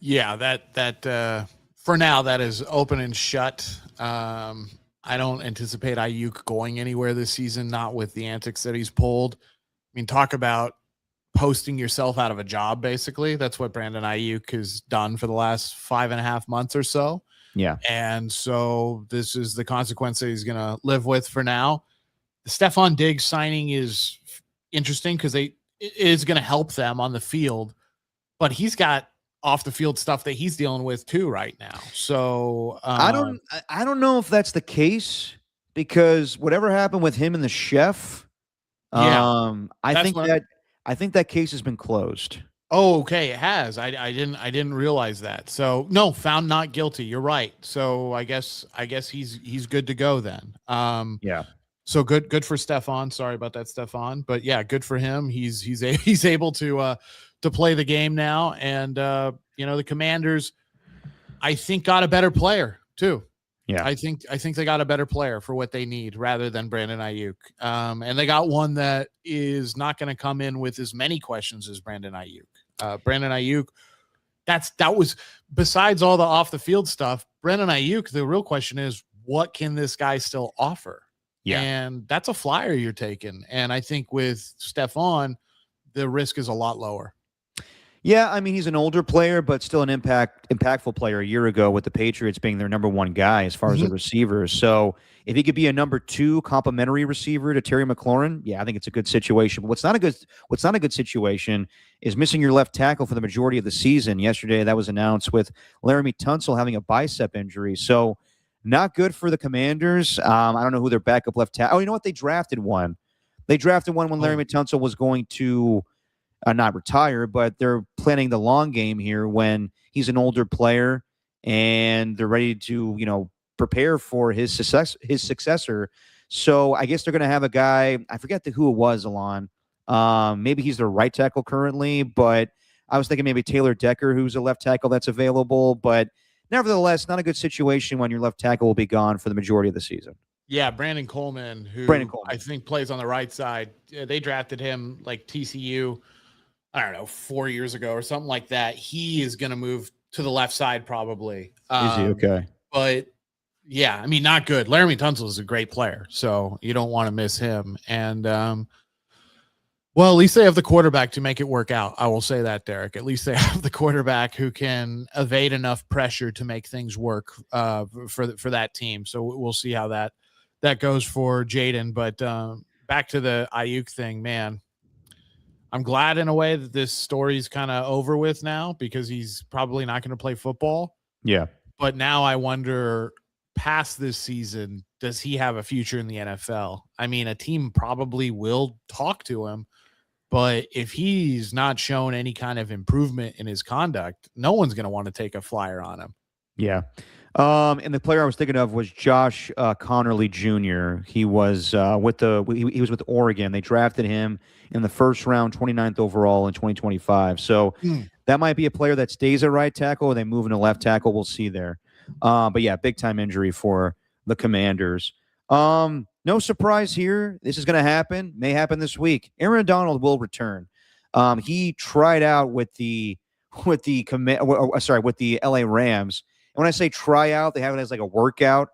Yeah, that for now, that is open and shut. I don't anticipate Ayuk going anywhere this season, not with the antics that he's pulled. I mean, talk about posting yourself out of a job, basically. That's what Brandon Ayuk has done for the last 5.5 months or so. Yeah. And so this is the consequence that he's going to live with for now. The Stephon Diggs signing is interesting because it is going to help them on the field, but he's got off the field stuff that he's dealing with too right now. So I don't know if that's the case, because whatever happened with him and the chef, I think that case has been closed. Oh, okay. It has. I didn't realize that. So no, found not guilty. You're right. So I guess he's good to go then. Yeah. So good for Stephon. Sorry about that, Stephon. But yeah, good for him. He's able to play the game now. And the Commanders, I think, got a better player too. Yeah. I think they got a better player for what they need rather than Brandon Ayuk. And they got one that is not going to come in with as many questions as Brandon Ayuk. Brandon Ayuk, that was, besides all the off the field stuff, Brandon Ayuk, the real question is, what can this guy still offer? Yeah. And that's a flyer you're taking. And I think with Stephon, the risk is a lot lower. Yeah, I mean he's an older player, but still an impactful player. A year ago, with the Patriots being their number one guy as far as the receivers. So if he could be a number two complementary receiver to Terry McLaurin, yeah, I think it's a good situation. But what's not a good situation is missing your left tackle for the majority of the season. Yesterday, that was announced with Laramie Tunsil having a bicep injury. So not good for the Commanders. I don't know who their backup left tackle. Oh, you know what? They drafted one. They drafted one when Laramie Tunsil was going to not retire, but they're planning the long game here when he's an older player and they're ready to, prepare for his successor. So I guess they're going to have a guy. I forget who it was, Alon. Maybe he's the right tackle currently, but I was thinking maybe Taylor Decker, who's a left tackle that's available. But nevertheless, not a good situation when your left tackle will be gone for the majority of the season. Yeah, Brandon Coleman, I think plays on the right side. They drafted him like TCU, I don't know, 4 years ago or something like that. He is going to move to the left side probably. Is he? Okay. But yeah, I mean, not good. Laramie Tunsil is a great player, so you don't want to miss him. And well, at least they have the quarterback to make it work out. I will say that, Derek. At least they have the quarterback who can evade enough pressure to make things work for that team. So we'll see how that goes for Jaden. But back to the Ayuk thing, man. I'm glad in a way that this story's kind of over with now because he's probably not going to play football. Yeah. But now I wonder, past this season, does he have a future in the NFL? I mean, a team probably will talk to him, but if he's not shown any kind of improvement in his conduct, no one's going to want to take a flyer on him. Yeah. And the player I was thinking of was Josh Connerly Jr. He was he was with Oregon. They drafted him in the first round, 29th overall in 2025. So that might be a player that stays at right tackle or they move into left tackle. We'll see there. But yeah, big time injury for the Commanders. No surprise here. This is going to happen. May happen this week. Aaron Donald will return. He tried out with the LA Rams. And when I say try out, they have it as like a workout.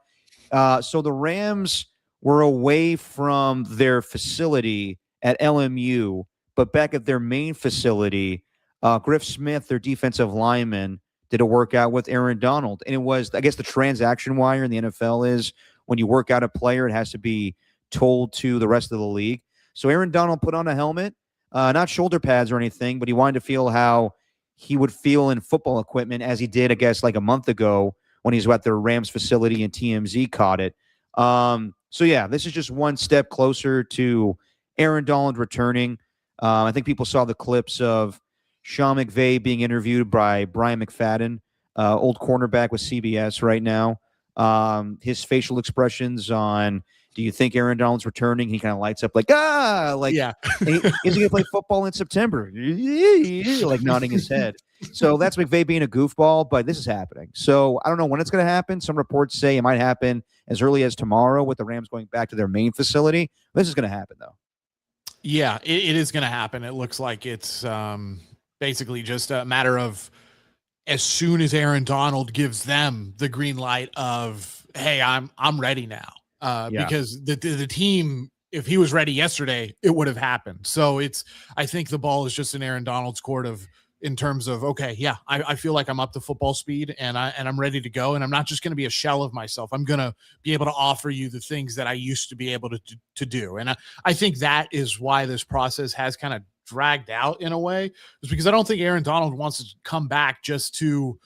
So the Rams were away from their facility at LMU, but back at their main facility, Griff Smith, their defensive lineman, did a workout with Aaron Donald. And it was, I guess the transaction wire in the NFL is when you work out a player, it has to be told to the rest of the league. So Aaron Donald put on a helmet, not shoulder pads or anything, but he wanted to feel how he would feel in football equipment as he did, I guess, like a month ago when he was at the Rams facility and TMZ caught it. So yeah, this is just one step closer to Aaron Donald returning. I think people saw the clips of Sean McVay being interviewed by Brian McFadden, old cornerback with CBS right now. His facial expressions on, do you think Aaron Donald's returning? He kind of lights up Yeah. Is he going to play football in September? Like nodding his head. So that's McVay being a goofball, but this is happening. So I don't know when it's going to happen. Some reports say it might happen as early as tomorrow with the Rams going back to their main facility. This is going to happen, though. Yeah, it is going to happen. It looks like it's basically just a matter of as soon as Aaron Donald gives them the green light of, hey, I'm ready now. Because the team, if he was ready yesterday, it would have happened. So I think the ball is just in Aaron Donald's court in terms of, okay, yeah, I feel like I'm up to football speed and I'm ready to go. And I'm not just going to be a shell of myself. I'm going to be able to offer you the things that I used to be able to do. And I think that is why this process has kind of dragged out in a way, is because I don't think Aaron Donald wants to come back just to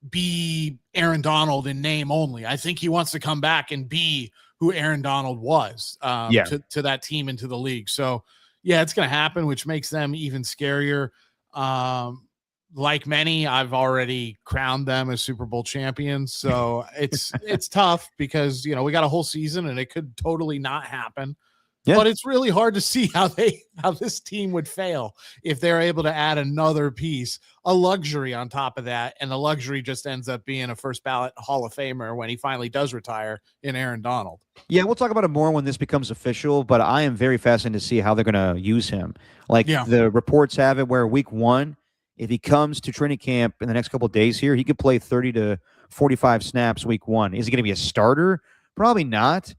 be Aaron Donald in name only. I think he wants to come back and be who Aaron Donald was to that team and to the league. So yeah, it's going to happen, which makes them even scarier. Like many, I've already crowned them as Super Bowl champions. So it's tough because, we got a whole season and it could totally not happen. Yeah. But it's really hard to see how this team would fail if they're able to add another piece, a luxury on top of that, and the luxury just ends up being a first ballot Hall of Famer when he finally does retire in Aaron Donald. Yeah, we'll talk about it more when this becomes official, but I am very fascinated to see how they're going to use him. The reports have it where week 1, if he comes to training camp in the next couple of days here, he could play 30 to 45 snaps week 1. Is he going to be a starter? Probably not.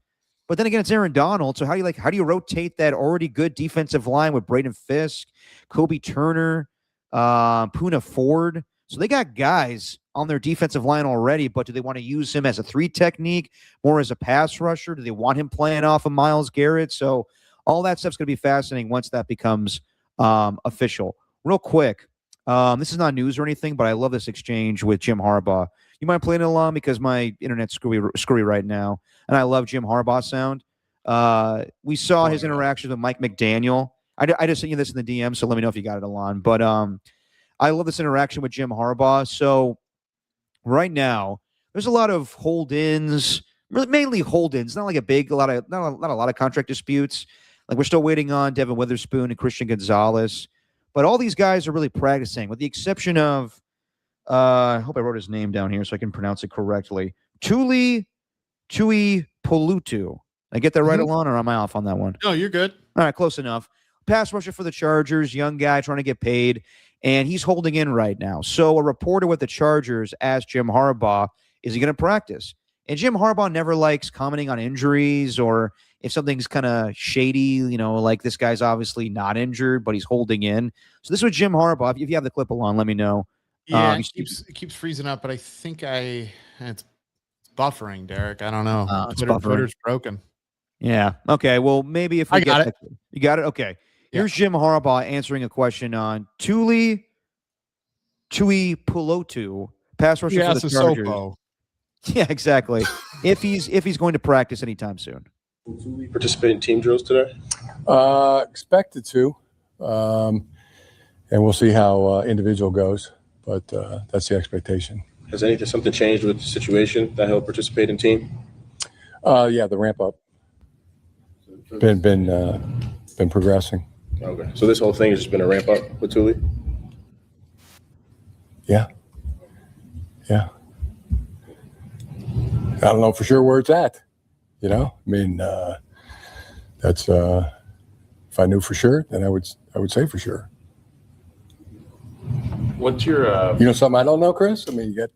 But then again, it's Aaron Donald. So how do you rotate that already good defensive line with Braden Fisk, Kobe Turner, Puna Ford. So they got guys on their defensive line already, but do they want to use him as a 3 technique, more as a pass rusher? Do they want him playing off of Myles Garrett? So all that stuff's going to be fascinating once that becomes official. Real quick, this is not news or anything, but I love this exchange with Jim Harbaugh. You mind playing it along because my internet's screwy right now, and I love Jim Harbaugh sound. We saw his interaction with Mike McDaniel. I just sent you this in the DM, so let me know if you got it, Alon. But I love this interaction with Jim Harbaugh. So right now, there's a lot of hold-ins, mainly hold-ins. Not like not a lot of contract disputes. Like we're still waiting on Devin Witherspoon and Christian Gonzalez, but all these guys are really practicing, with the exception of I hope I wrote his name down here so I can pronounce it correctly. Tuli Polutu. I get that right, Alon, or am I off on that one? No, you're good. All right, close enough. Pass rusher for the Chargers, young guy trying to get paid, and he's holding in right now. So a reporter with the Chargers asked Jim Harbaugh, is he going to practice? And Jim Harbaugh never likes commenting on injuries or if something's kind of shady, like this guy's obviously not injured, but he's holding in. So this was Jim Harbaugh. If you have the clip along, let me know. Yeah, it keeps freezing up, but I think it's buffering, Derek. I don't know. Twitter's broken. Yeah. Okay. Well, maybe if we got it. You got it? Okay. Here's Jim Harbaugh answering a question on Tuli Pulotu, pass rusher for the Chargers. Yeah, exactly. if he's going to practice anytime soon. Will Tuli participate in team drills today? Expected to, and we'll see how individual goes. But that's the expectation. Has something changed with the situation that he'll participate in team? Yeah, the ramp up. Been progressing. Okay, so this whole thing has just been a ramp up with Tuli? Yeah. I don't know for sure where it's at. That's if I knew for sure, then I would say for sure. What's your something I don't know, Chris? I mean, you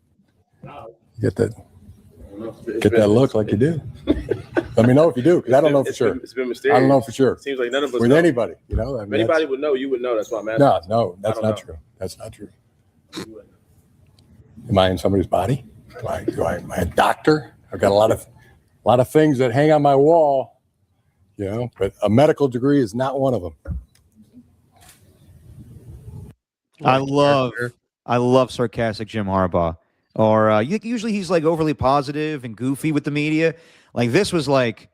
get that look like you do. Let me know if you do, because I don't know for sure. It's been mysterious. I don't know for sure. Seems like none of us with know. Anybody, If anybody would know, you would know. That's why I'm asking. No, that's not true. That's not true. Am I in somebody's body? Am I a doctor? I've got a lot of things that hang on my wall, but a medical degree is not one of them. I love sarcastic Jim Harbaugh. Or usually he's like overly positive and goofy with the media. Like this was like,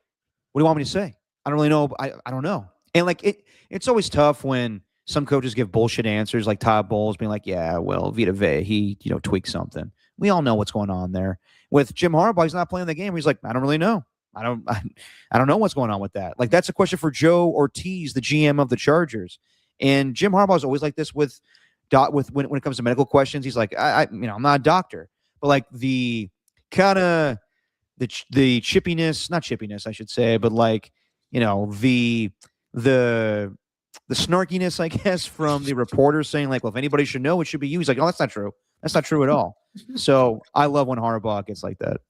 what do you want me to say? I don't really know. I don't know. And like it's always tough when some coaches give bullshit answers, like Todd Bowles being like, yeah, well, Vita Vea, he tweaked something. We all know what's going on there. With Jim Harbaugh, he's not playing the game. He's like, I don't really know. I don't know what's going on with that. Like that's a question for Joe Ortiz, the GM of the Chargers. And Jim Harbaugh is always like this when it comes to medical questions. He's like, I'm not a doctor, but like the kind of the chippiness, not chippiness, I should say, but like, the snarkiness, I guess, from the reporter saying like, well, if anybody should know, it should be you. He's like, oh, that's not true. That's not true at all. So I love when Harbaugh gets like that.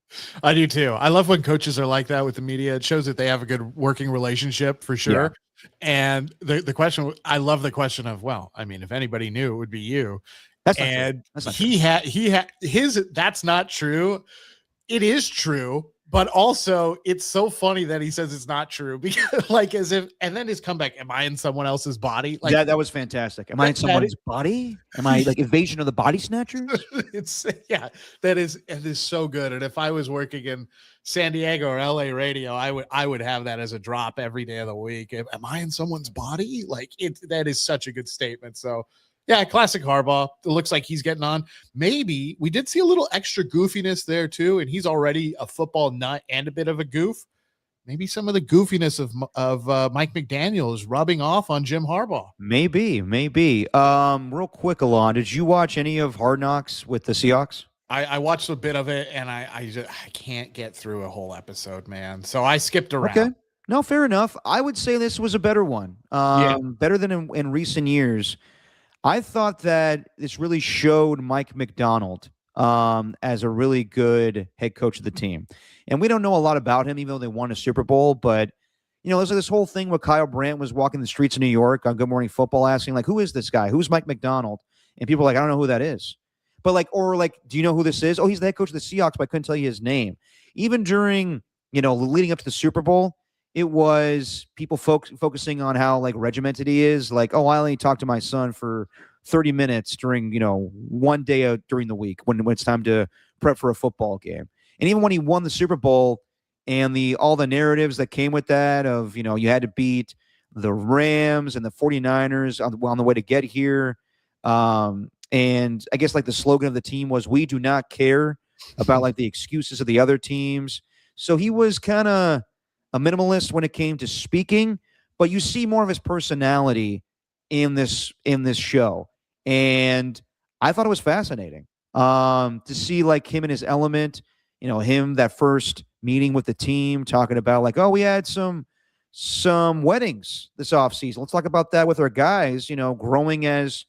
I do too. I love when coaches are like that with the media. It shows that they have a good working relationship for sure. Yeah. And the question, I love the question of, well, I mean, if anybody knew, it would be you. That's not true. That's not true. That's not true. It is true. But also, it's so funny that he says it's not true because, like, as if, and then his comeback, am I in someone else's body? Like that was fantastic. Am I in someone's body? Am I like Invasion of the Body Snatchers? It is so good. And if I was working in San Diego or LA radio, I would have that as a drop every day of the week. Am I in someone's body? Like that is such a good statement. So. Yeah, classic Harbaugh. It looks like he's getting on. Maybe we did see a little extra goofiness there too, and he's already a football nut and a bit of a goof. Maybe some of the goofiness of Mike McDaniel is rubbing off on Jim Harbaugh. Maybe. Real quick, Alon, did you watch any of Hard Knocks with the Seahawks? I watched a bit of it, and I can't get through a whole episode, man. So I skipped around. Okay. No, fair enough. I would say this was a better one. Better than in recent years. I thought that this really showed Mike Macdonald as a really good head coach of the team. And we don't know a lot about him, even though they won a Super Bowl. But, there's like this whole thing where Kyle Brandt was walking the streets of New York on Good Morning Football asking, like, who is this guy? Who's Mike Macdonald? And people are like, I don't know who that is. But like, or like, do you know who this is? Oh, he's the head coach of the Seahawks, but I couldn't tell you his name. Even during, leading up to the Super Bowl, it was people focusing on how like regimented he is. Like, oh, I only talked to my son for 30 minutes during, one day during the week when it's time to prep for a football game. And even when he won the Super Bowl and all the narratives that came with that of, you had to beat the Rams and the 49ers on the way to get here. And I guess like the slogan of the team was, we do not care about like the excuses of the other teams. So he was kind of a minimalist when it came to speaking, but you see more of his personality in this show. And I thought it was fascinating to see like him in his element, him that first meeting with the team talking about like, oh, we had some weddings this offseason. Let's talk about that with our guys, growing as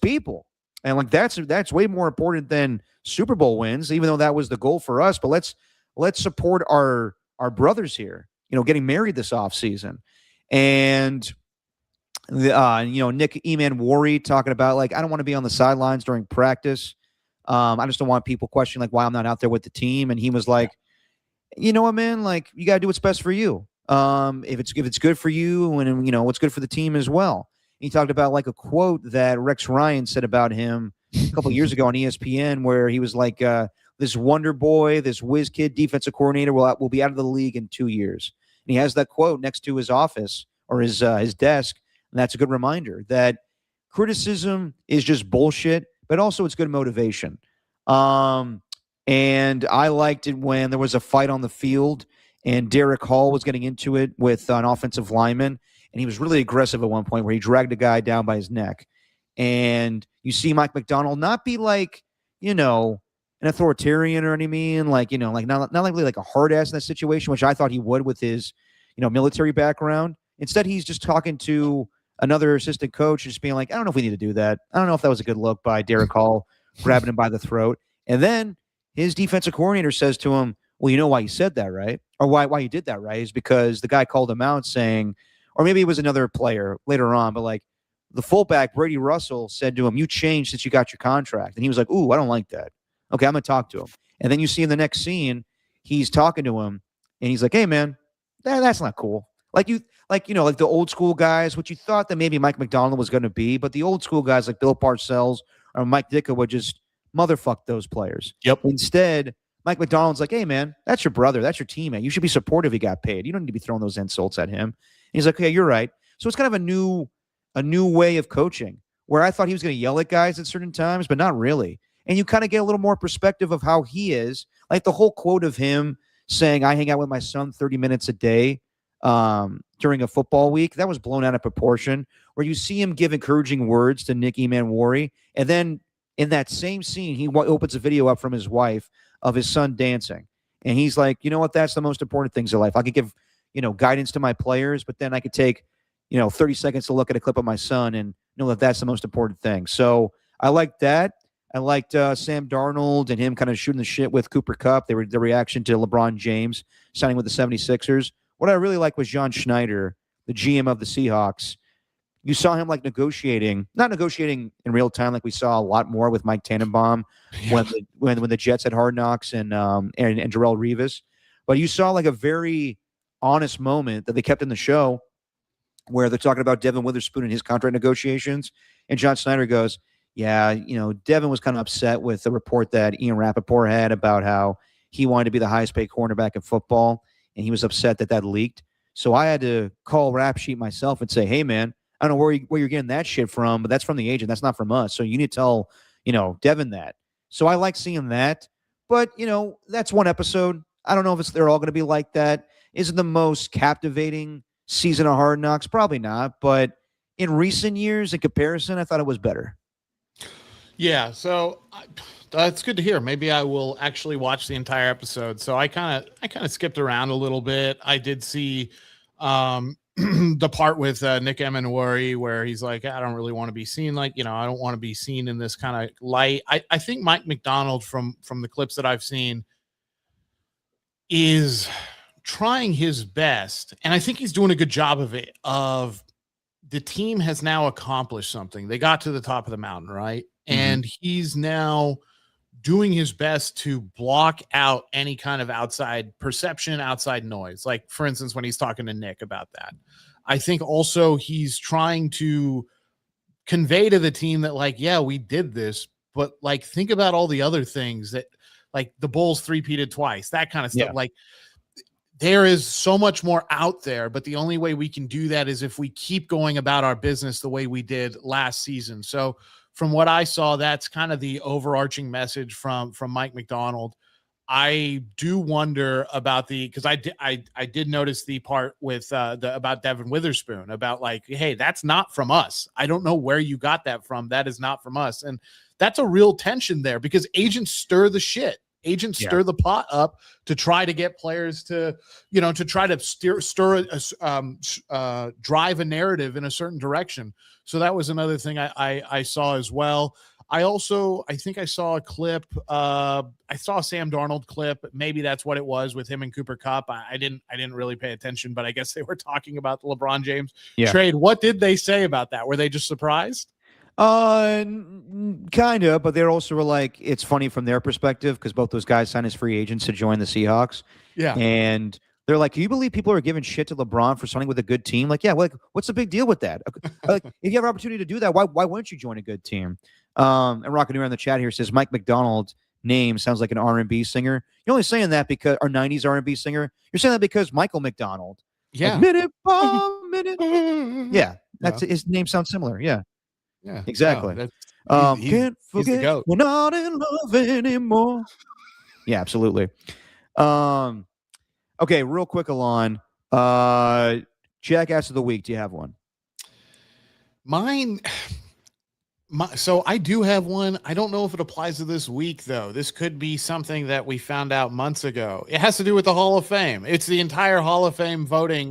people. And like that's way more important than Super Bowl wins, even though that was the goal for us. But let's support our brothers here, getting married this offseason. And Nick Eman-Wari talking about like, I don't want to be on the sidelines during practice. I just don't want people questioning like why I'm not out there with the team. And he was like, you know what, man, like you got to do what's best for you. If it's good for you and what's good for the team as well. He talked about like a quote that Rex Ryan said about him a couple of years ago on ESPN, where he was like, this wonder boy, this whiz kid defensive coordinator will be out of the league in 2 years. And he has that quote next to his office or his desk. And that's a good reminder that criticism is just bullshit, but also it's good motivation. And I liked it when there was a fight on the field and Derek Hall was getting into it with an offensive lineman. And he was really aggressive at one point where he dragged a guy down by his neck. And you see Mike McDonald not be like, an authoritarian or anything, like, like not really like a hard ass in that situation, which I thought he would with his, military background. Instead, he's just talking to another assistant coach, just being like, I don't know if we need to do that. I don't know if that was a good look by Derek Hall, grabbing him by the throat. And then his defensive coordinator says to him, well, you know why you said that, right? Or why you did that, right? Is because the guy called him out saying, or maybe it was another player later on, but like the fullback, Brady Russell, said to him, you changed since you got your contract. And he was like, ooh, I don't like that. Okay, I'm going to talk to him. And then you see in the next scene, he's talking to him and he's like, hey, man, that's not cool. Like the old school guys, which you thought that maybe Mike McDonald was going to be, but the old school guys like Bill Parcells or Mike Ditka would just motherfuck those players. Yep. Instead, Mike McDonald's like, hey, man, that's your brother. That's your teammate. You should be supportive he got paid. You don't need to be throwing those insults at him. And he's like, okay, you're right. So it's kind of a new way of coaching where I thought he was going to yell at guys at certain times, but not really. And you kind of get a little more perspective of how he is. Like the whole quote of him saying, I hang out with my son 30 minutes a day during a football week, that was blown out of proportion, where you see him give encouraging words to Nick Eman-Wari. And then in that same scene, he opens a video up from his wife of his son dancing. And he's like, you know what? That's the most important things in life. I could give, guidance to my players, but then I could take, 30 seconds to look at a clip of my son and know that that's the most important thing. So I liked that. I liked Sam Darnold and him kind of shooting the shit with Cooper Kupp. The reaction to LeBron James signing with the 76ers. What I really liked was John Schneider, the GM of the Seahawks. You saw him like not negotiating in real time like we saw a lot more with Mike Tannenbaum when the Jets had Hard Knocks and Darrelle Revis. But you saw like a very honest moment that they kept in the show where they're talking about Devin Witherspoon and his contract negotiations. And John Schneider goes, yeah, Devin was kind of upset with the report that Ian Rappaport had about how he wanted to be the highest paid cornerback in football. And he was upset that leaked. So I had to call Rap Sheet myself and say, hey, man, I don't know where you're getting that shit from, but that's from the agent. That's not from us. So you need to tell, Devin that. So I like seeing that. But, that's one episode. I don't know if they're all going to be like that. Is it the most captivating season of Hard Knocks? Probably not. But in recent years, in comparison, I thought it was better. Yeah. So that's good to hear. Maybe I will actually watch the entire episode. So I kind of skipped around a little bit. I did see the part with Nick Eman-Wari where he's like, I don't really want to be seen like, I don't want to be seen in this kind of light. I think Mike McDonald from the clips that I've seen is trying his best. And I think he's doing a good job of it. The team has now accomplished something. They got to the top of the mountain, right? and he's now doing his best to block out any kind of outside perception, outside noise. Like, for instance, when he's talking to Nick about that. I think also he's trying to convey to the team that, like, yeah, we did this, but like, think about all the other things that, like, the Bulls three-peated twice, that kind of stuff. Yeah. Like, there is so much more out there, but the only way we can do that is if we keep going about our business the way we did last season. So from what I saw, that's kind of the overarching message from Mike McDonald. I do wonder about because I did notice the part with about Devin Witherspoon about, like, hey, that's not from us. I don't know where you got that from. That is not from us. And that's a real tension there, because agents stir the shit. Agents stir the pot up to try to get players to, to try to drive a narrative in a certain direction. So that was another thing I saw as well. I think I saw a clip. I saw a Sam Darnold clip. Maybe that's what it was with him and Cooper Kupp. I didn't really pay attention, but I guess they were talking about the LeBron James trade. What did they say about that? Were they just surprised? Kind of, but they're also like, it's funny from their perspective because both those guys signed as free agents to join the Seahawks. Yeah. And they're like, can you believe people are giving shit to LeBron for signing with a good team? Like, yeah, like, what's the big deal with that? Like, if you have an opportunity to do that, why wouldn't you join a good team? And Rocketeer in the chat here says Mike McDonald's name sounds like an R&B singer. You're only saying that because, or 90s R&B singer. You're saying that because Michael McDonald. Yeah. Like, minute by minute. Yeah. That's his name sounds similar. Yeah. Yeah, exactly. Can't forget we're not in love anymore. Yeah, absolutely. Okay, real quick, Alon. Jackass of the week. Do you have one? So I do have one. I don't know if it applies to this week, though. This could be something that we found out months ago. It has to do with the Hall of Fame. It's the entire Hall of Fame voting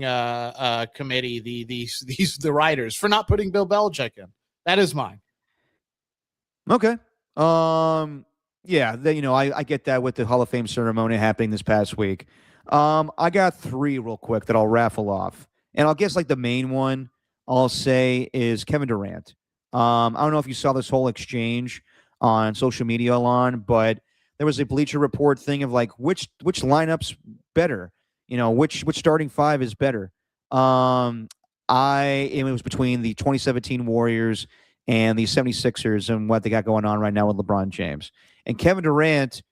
committee, the writers, for not putting Bill Belichick in. That is mine. Okay. Yeah, I get that with the Hall of Fame ceremony happening this past week. I got three real quick that I'll raffle off. And I'll guess like the main one I'll say is Kevin Durant. I don't know if you saw this whole exchange on social media, Alon, but there was a Bleacher Report thing of like which lineup's better, which starting five is better. It was between the 2017 Warriors and the 76ers and what they got going on right now with LeBron James. And Kevin Durant,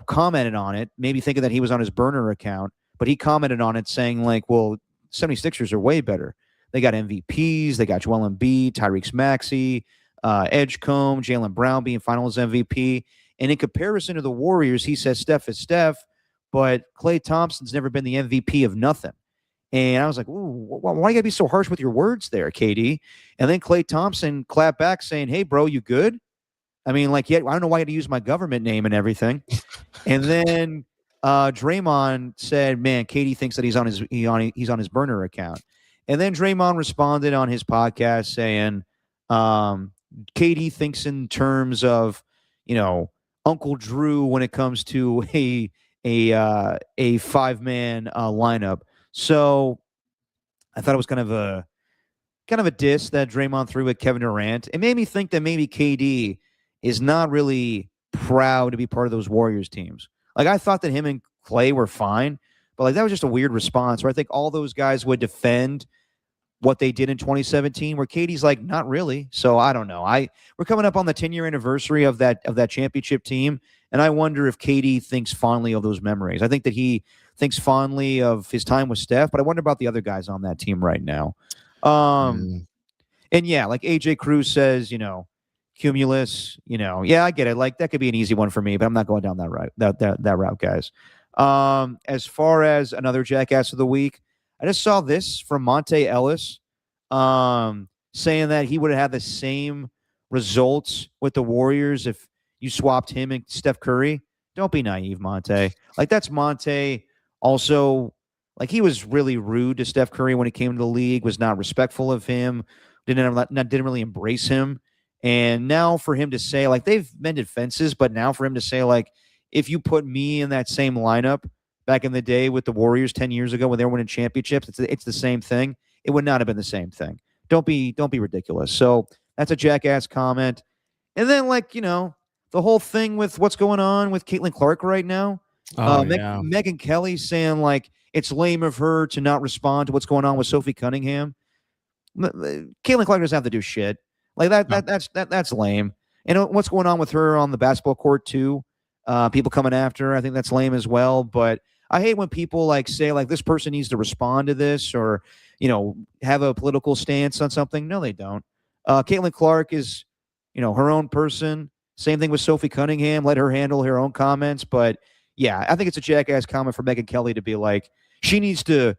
commented on it, maybe thinking that he was on his burner account, but he commented on it saying like, well, 76ers are way better. They got MVPs. They got Joel Embiid, Tyrese Maxey, Edgecombe, Jaylen Brown being finals MVP. And in comparison to the Warriors, he says Steph is Steph, but Klay Thompson's never been the MVP of nothing. And I was like, ooh, why you gotta be so harsh with your words there, KD? And then Klay Thompson clapped back saying, hey, bro, you good? I mean, like, I don't know why you had to use my government name and everything. And then Draymond said, man, KD thinks that he's on his burner account. And then Draymond responded on his podcast saying, KD thinks in terms of, Uncle Drew when it comes to a 5-man lineup. So I thought it was kind of a diss that Draymond threw at Kevin Durant. It made me think that maybe KD is not really proud to be part of those Warriors teams. Like, I thought that him and Klay were fine, but like that was just a weird response where I think all those guys would defend what they did in 2017, where KD's like, not really. So I don't know. We're coming up on the 10-year anniversary of that championship team, and I wonder if KD thinks fondly of those memories. I think that he thinks fondly of his time with Steph, but I wonder about the other guys on that team right now. And yeah, like AJ Cruz says, Cumulus, yeah, I get it. Like that could be an easy one for me, but I'm not going down that route, that route, guys. As far as another Jackass of the week, I just saw this from Monte Ellis, saying that he would have had the same results with the Warriors if you swapped him and Steph Curry. Don't be naive, Monte. Like that's Monte. Also, like he was really rude to Steph Curry when he came to the league, was not respectful of him, didn't really embrace him. And now for him to say, like, they've mended fences, but now for him to say, like, if you put me in that same lineup back in the day with the Warriors 10 years ago when they were winning championships, it's the same thing. It would not have been the same thing. Don't be ridiculous. So that's a Jackass comment. And then, like, the whole thing with what's going on with Caitlin Clark right now. Yeah. Megan Kelly saying, like, it's lame of her to not respond to what's going on with Sophie Cunningham. Caitlin Clark doesn't have to do shit. Like that's lame. And what's going on with her on the basketball court too? People coming after her, I think that's lame as well. But I hate when people like say like this person needs to respond to this or have a political stance on something. No, they don't. Caitlin Clark is her own person. Same thing with Sophie Cunningham. Let her handle her own comments. But yeah, I think it's a jackass comment for Megan Kelly to be like she needs to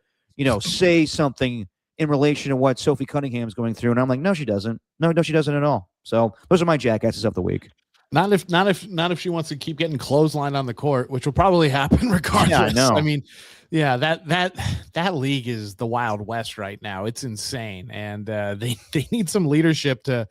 say something in relation to what Sophie Cunningham's going through. And I'm like, no, she doesn't. No, she doesn't at all. So those are my jackasses of the week. Not if she wants to keep getting clotheslined on the court, which will probably happen regardless. Yeah, I know. I mean, yeah, that league is the Wild West right now. It's insane. And they need some leadership to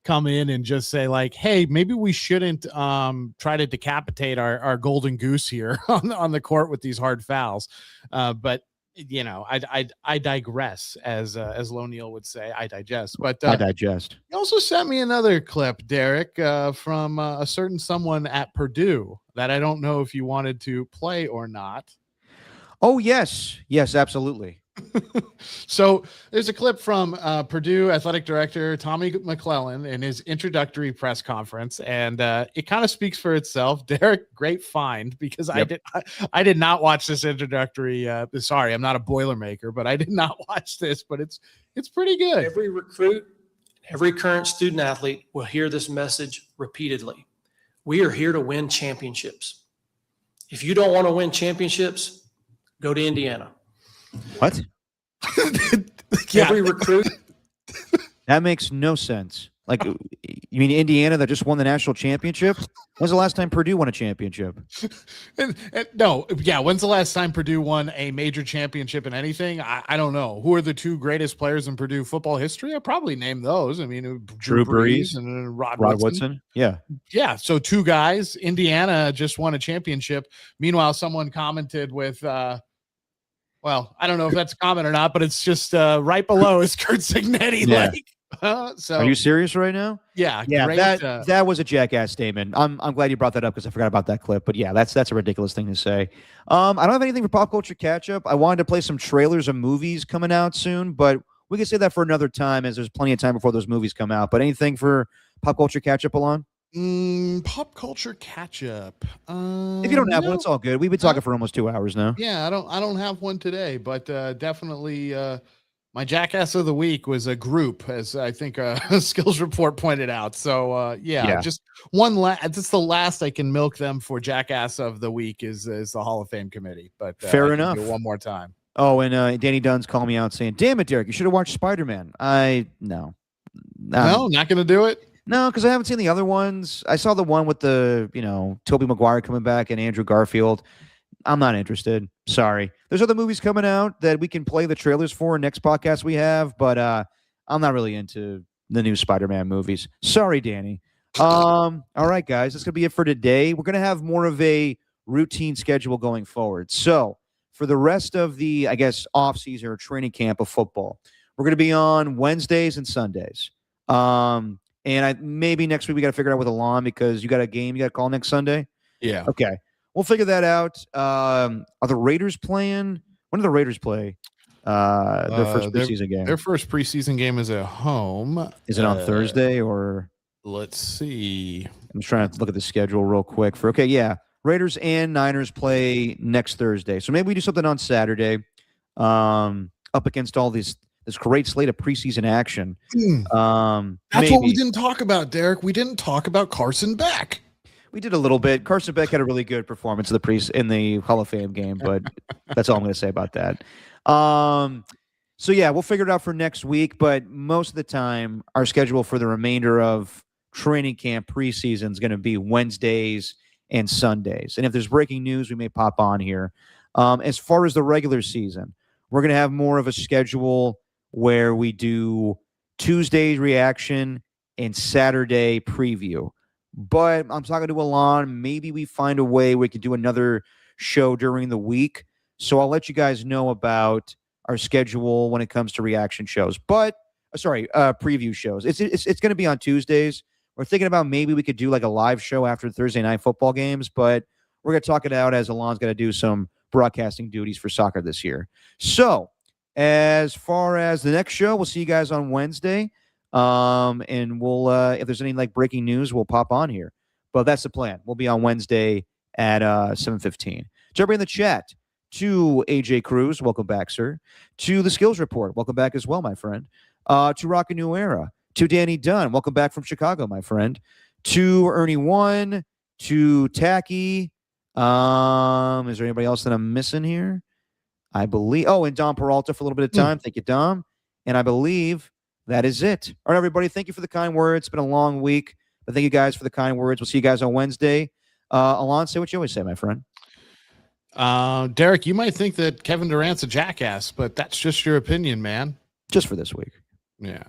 come in and just say like, hey, maybe we shouldn't try to decapitate our golden goose here on the court with these hard fouls. But I digress, as Loneal would say. I digest. But I digest. You also sent me another clip, Derek, from a certain someone at Purdue that I don't know if you wanted to play or not. Oh, yes, absolutely. So there's a clip from Purdue athletic director Tommy McClellan in his introductory press conference, and it kind of speaks for itself. Derek, great find, because Yep. I did not watch this introductory. Sorry, I'm not a Boilermaker, but I did not watch this, but it's pretty good. Every recruit, every current student athlete will hear this message repeatedly. We are here to win championships. If you don't want to win championships, go to Indiana. What? Yeah. Every recruit. That makes no sense. Like, you mean Indiana that just won the national championship? When's the last time Purdue won a championship? No, yeah. When's the last time Purdue won a major championship in anything? I don't know. Who are the two greatest players in Purdue football history? I'll probably name those. I mean, Drew Brees and Rod Woodson. Yeah. Yeah. So two guys. Indiana just won a championship. Meanwhile, someone commented with, well, I don't know if that's a comment or not, but it's just right below is Kurt Signetti. Yeah. So Are you serious right now? Yeah. Yeah, great, that was a jackass statement. I'm glad you brought that up because I forgot about that clip. But yeah, that's a ridiculous thing to say. I don't have anything for pop culture catch up. I wanted to play some trailers of movies coming out soon, but we can say that for another time as there's plenty of time before those movies come out. But anything for pop culture catch up, Alon? Pop culture catch up. If you don't have one, it's all good. We've been talking for almost 2 hours now. Yeah, I don't have one today, but definitely my jackass of the week was a group, as I think a skills report pointed out. So yeah, just one that's the last I can milk them for jackass of the week is the Hall of Fame committee. But fair enough. Do it one more time. Oh, and Danny Dunn's calling me out saying, "Damn it, Derek, you should have watched Spider-Man." No, not gonna do it. No, because I haven't seen the other ones. I saw the one with the, Tobey Maguire coming back and Andrew Garfield. I'm not interested. Sorry. There's other movies coming out that we can play the trailers for next podcast we have, but I'm not really into the new Spider-Man movies. Sorry, Danny. All right, guys, that's going to be it for today. We're going to have more of a routine schedule going forward. So for the rest of the, I guess, off-season or training camp of football, we're going to be on Wednesdays and Sundays. And maybe next week we got to figure it out with Alon because you got a game you got to call next Sunday. Yeah. Okay. We'll figure that out. Are the Raiders playing? When do the Raiders play their first preseason game? Their first preseason game is at home. Is it on Thursday or? Let's see. I'm trying to look at the schedule real quick. Raiders and Niners play next Thursday. So maybe we do something on Saturday up against all this great slate of preseason action. That's what we didn't talk about, Derek. We didn't talk about Carson Beck. We did a little bit. Carson Beck had a really good performance in the Hall of Fame game, but that's all I'm going to say about that. So yeah, we'll figure it out for next week. But most of the time, our schedule for the remainder of training camp preseason is going to be Wednesdays and Sundays. And if there's breaking news, we may pop on here. As far as the regular season, we're going to have more of a schedule where we do Tuesday reaction and Saturday preview. But I'm talking to Alon. Maybe we find a way we could do another show during the week. So I'll let you guys know about our schedule when it comes to reaction shows. But preview shows. It's going to be on Tuesdays. We're thinking about maybe we could do like a live show after Thursday night football games, but we're going to talk it out as Alon's going to do some broadcasting duties for soccer this year. So as far as the next show, we'll see you guys on Wednesday. And we'll, if there's any like breaking news, we'll pop on here, but that's the plan. We'll be on Wednesday at 7:15. To everybody in the chat, to AJ Cruz, welcome back, sir. To the Skills Report, welcome back as well, my friend. To Rock a New Era, to Danny Dunn, welcome back from Chicago, my friend. To Ernie One, to Tacky. Is there anybody else that I'm missing here? I believe. Oh, and Dom Peralta for a little bit of time. Thank you, Dom. And I believe that is it. All right, everybody. Thank you for the kind words. It's been a long week, but thank you guys for the kind words. We'll see you guys on Wednesday. Alon, say what you always say, my friend. Derek, you might think that Kevin Durant's a jackass, but that's just your opinion, man. Just for this week. Yeah.